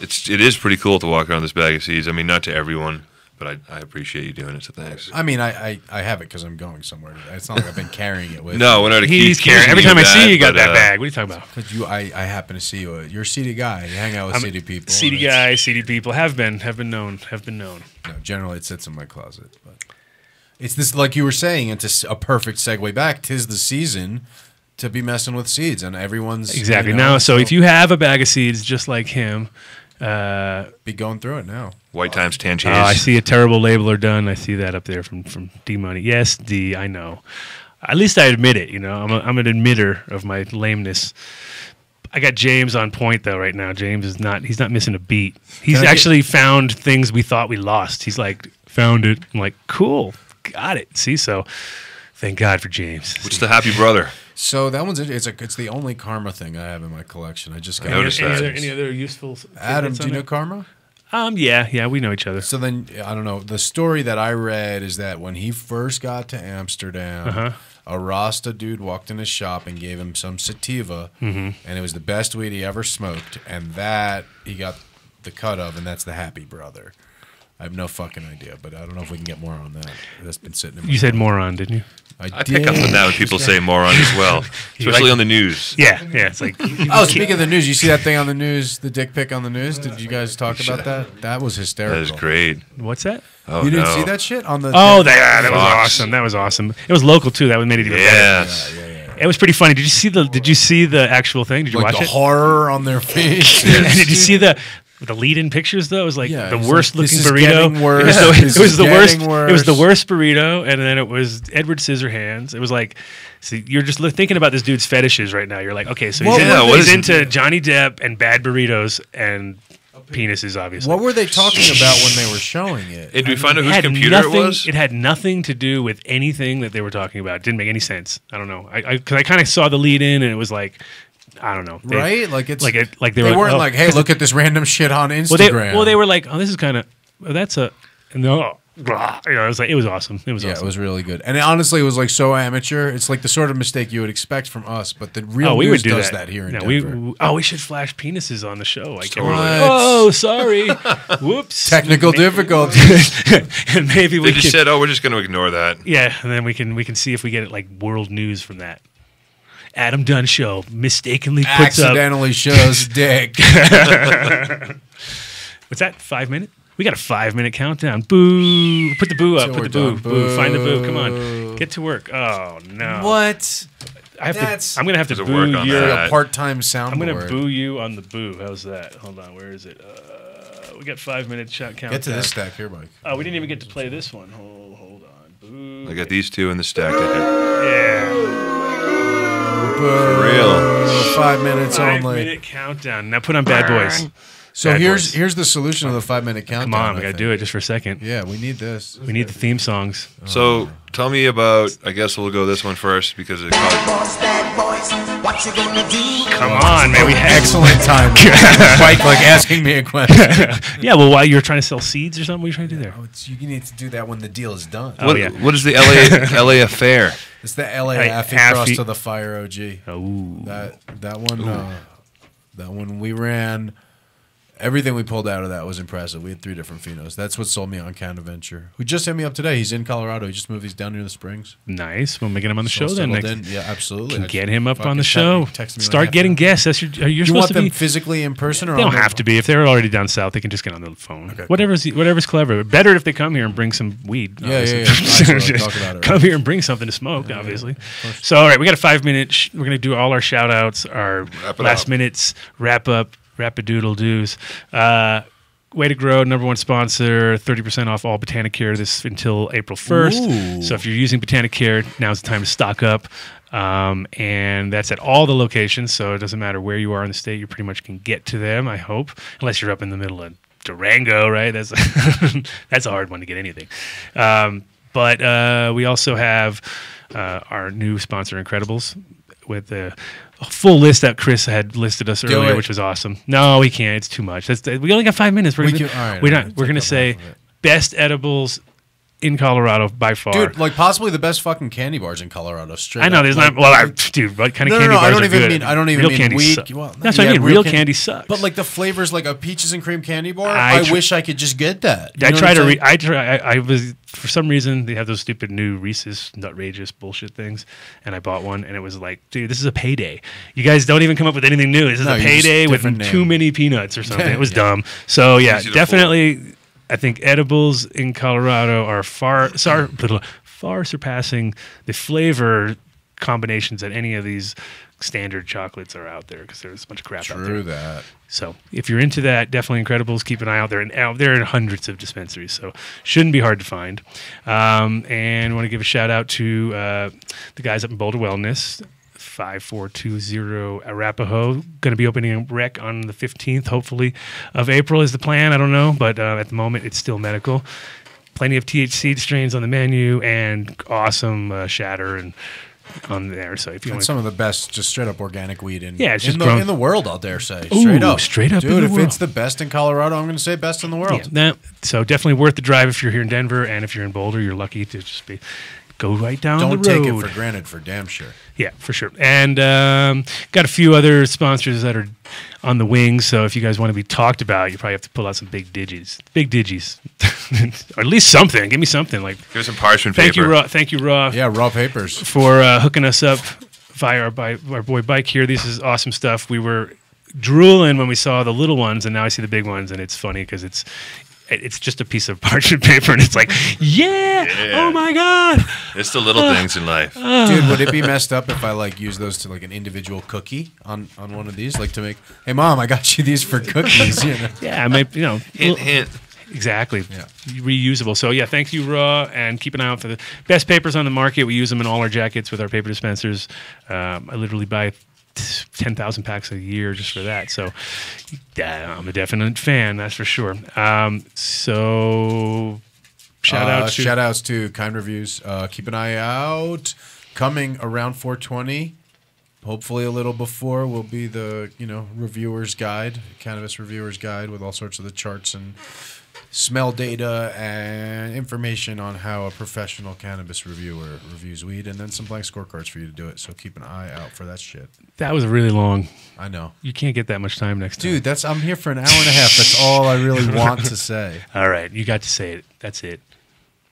It is pretty cool to walk around this bag of seeds. I mean, not to everyone, but I appreciate you doing it, so thanks. I mean, I have it because I'm going somewhere. It's not like I've been carrying it with No, me. we're not He's carrying. Every time I see you got that bag. What are you talking about? Because I happen to see you. You're a seedy guy. You hang out with seedy people. Seedy guy, seedy people have been known. No, generally it sits in my closet. But it's this, like you were saying, into a perfect segue back. 'Tis the season to be messing with seeds, and everyone's exactly now. So if you have a bag of seeds just like him, be going through it now. White Times Tangiers. Oh, I see a terrible labeler done. I see that up there from D Money. Yes, D. I know. At least I admit it. You know, I'm an admitter of my lameness. I got James on point though right now. James is not. He's not missing a beat. He's actually found things we thought we lost. He's like found it. I'm like, cool, got it. See, so thank God for James. What's the happy brother? So that one's it's the only Karma thing I have in my collection. I just got noticed that. Any other useful? Adam, do you know Karma? Yeah, we know each other. So then I don't know. The story that I read is that when he first got to Amsterdam, a Rasta dude walked in his shop and gave him some sativa, and it was the best weed he ever smoked, and that he got the cut of, and that's the Happy Brother. I have no fucking idea, but I don't know if we can get more on that. That's been sitting in my You said moron, didn't you? I pick up on that when people say moron as well, especially on the news. Yeah, it's like. Oh, speaking of the news, you see that thing on the news, the dick pic on the news? Did you guys talk about that? That was hysterical. That is great. What's that? Oh, you didn't see that shit on the? Oh, that was awesome. That was awesome. It was local too. That made it even better. Yeah. It was pretty funny. Did you see the actual thing? Did you watch the it? horror on their face. Did you see the lead-in pictures though? It was like the worst looking this is burrito. getting worse. It was the worst. Worse. It was the worst burrito, and then it was Edward Scissorhands. It was like, see, you're just thinking about this dude's fetishes right now. You're like, okay, so he's into Johnny Depp and bad burritos and penises, obviously. What were they talking about when they were showing it? Did we find out whose computer it was? It had nothing to do with anything that they were talking about. It didn't make any sense. I don't know. Because I kind of saw the lead-in, and it was like, I don't know. Right? Like it's like they weren't like, hey, look at this random shit on Instagram. Well, they were like, oh, this is kind of that's a no. You know, it was like it was awesome. It was awesome. It was really good. And honestly, it was like so amateur. It's like the sort of mistake you would expect from us, but the real news does that here in Denver. We should flash penises on the show. Like, oh, sorry. Whoops. Technical difficulties. And maybe they just said, oh, we're just going to ignore that. Yeah, and then we can see if we get it like world news from that. Adam Dunn show mistakenly puts accidentally shows dick. What's that? 5 minutes? We got a 5 minute countdown. Boo! Put the boo up. Put the boo. Boo. Find the boo. Come on. Get to work. Oh no. What? I'm gonna have to boo you. A part-time soundboard. I'm gonna boo you on the boo. How's that? Hold on. Where is it? We got 5 minute countdown. Get to this stack here, Mike. Oh, we didn't even get to play this one. Hold on. Boo. I got these two in the stack. Yeah. For real. 5 minutes only. 5 minute countdown. Now put on Bad Boys. So here's the solution of the 5 minute countdown. Come on, we gotta do it just for a second. Yeah, we need this. We need the theme songs. So tell me about. I guess we'll go this one first because it. Bad boys, what you gonna do? Come on, man. We had excellent time. Mike, like asking me a question. Yeah, well, while you're trying to sell seeds or something, what are you trying to do there? You need to do that when the deal is done. What is the LA affair? It's the LA Affy cross to the Fire OG. Oh, that one. That one we ran. Everything we pulled out of that was impressive. We had 3 different phenos. That's what sold me on Count Adventure. Who just hit me up today. He's in Colorado. He just moved. He's down near the Springs. Nice. We'll make him on the show then. Yeah, absolutely. Can get him up on the show. Text me Start getting guests. That's you're you supposed want to them be physically in person, or they don't have to be. If they're already down south, they can just get on the phone. Okay, whatever's clever. Better if they come here and bring some weed. Yeah. Talk about it. Come here and bring something to smoke. Obviously. So all right, we got a 5 minute. We're gonna do all our shout outs, our last minutes wrap up, rapidoodle doos. Way to Grow, #1 sponsor, 30% off all Botanic this until April 1st. Ooh. So if you're using Botanic, now's the time to stock up. And that's at all the locations, so it doesn't matter where you are in the state, you pretty much can get to them, I hope. Unless you're up in the middle of Durango, right? That's that's a hard one to get anything. But we also have our new sponsor, Incredibles, with a full list that Chris had listed us earlier, which was awesome. No, we can't. It's too much. We only got 5 minutes. We're going to say best edibles in Colorado by far. Dude, like possibly the best fucking candy bars in Colorado. Straight I know there's not. Well, dude, what kind of candy bars are good? I don't even mean candy weak. Well, that's what I mean. Real candy sucks. But like the flavors, like a peaches and cream candy bar, I wish I could just get that. I was for some reason they have those stupid new Reese's Nutrageous bullshit things, and I bought one, and it was like, dude, this is a payday. You guys don't even come up with anything new. This is a payday with too many peanuts or something. It was dumb. So yeah, definitely. I think edibles in Colorado are far surpassing the flavor combinations that any of these standard chocolates are out there because there's a bunch of crap out there. True that. So if you're into that, definitely Incredibles. Keep an eye out there. And they're in hundreds of dispensaries, so shouldn't be hard to find. And I want to give a shout out to the guys up in Boulder Wellness. 5420 Arapahoe. Going to be opening a rec on the 15th, hopefully, of April is the plan. I don't know, but at the moment it's still medical. Plenty of THC strains on the menu and awesome shatter and on there. So if you want some of the best, just straight up organic weed in the world, I'll dare say. Straight up, dude. If it's the best in Colorado, I'm going to say best in the world. Yeah, so definitely worth the drive if you're here in Denver, and if you're in Boulder, you're lucky to just go right down the road. Don't take it for granted, for damn sure. Yeah, for sure. And got a few other sponsors that are on the wings, so if you guys want to be talked about, you probably have to pull out some big digis. Or at least something. Give me something. Give us some parchment paper. Thank you, Raw. Yeah, Raw Papers. For hooking us up via our boy Bike here. This is awesome stuff. We were drooling when we saw the little ones, and now I see the big ones, and it's funny because it's just a piece of parchment paper, and it's like, yeah, oh my God. It's the little things in life. Dude, would it be messed up if I use those to an individual cookie on one of these? To make, hey Mom, I got you these for cookies. Yeah, I might, hint. Exactly. Yeah. Reusable. So yeah, thank you, Raw, and keep an eye out for the best papers on the market. We use them in all our jackets with our paper dispensers. I literally buy 10,000 packs a year just for that. So I'm a definite fan, that's for sure. So shout outs to Kind Reviews. Keep an eye out. Coming around 420, hopefully a little before, will be the reviewer's guide, cannabis reviewer's guide with all sorts of the charts and smell data and information on how a professional cannabis reviewer reviews weed, and then some blank scorecards for you to do it. So keep an eye out for that shit. That was really long. I know. You can't get that much time next time. Dude, I'm here for an hour and a half. That's all I really want to say. All right. You got to say it. That's it.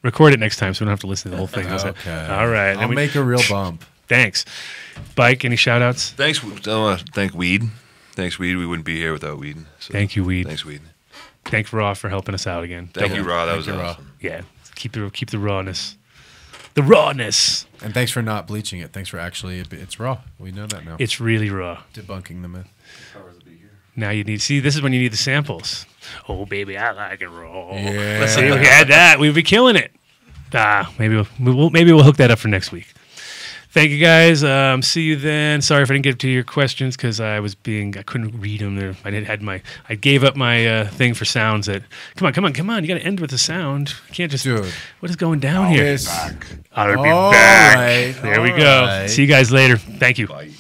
Record it next time so we don't have to listen to the whole thing. Okay. All right. I'll make a real bump. Thanks. Bike, any shout outs? Thanks. Thank Weed. Thanks, Weed. We wouldn't be here without Weed. So. Thank you, Weed. Thanks, Weed. Thanks, Raw, for helping us out again. Thank you, Raw. That was awesome. Yeah, keep the rawness. The rawness. And thanks for not bleaching it. Thanks for it's raw. We know that now. It's really raw. Debunking the myth. Now you need, this is when you need the samples. Oh, baby, I like it raw. Yeah. Let's see if we had that. We'd be killing it. Maybe we'll hook that up for next week. Thank you, guys. See you then. Sorry if I didn't get to your questions because I couldn't read them. I gave up my thing for sounds. Come on. You got to end with a sound. You can't just. Dude. What is going down here? I'll be back. There we go. Right. See you guys later. Thank you. Bye.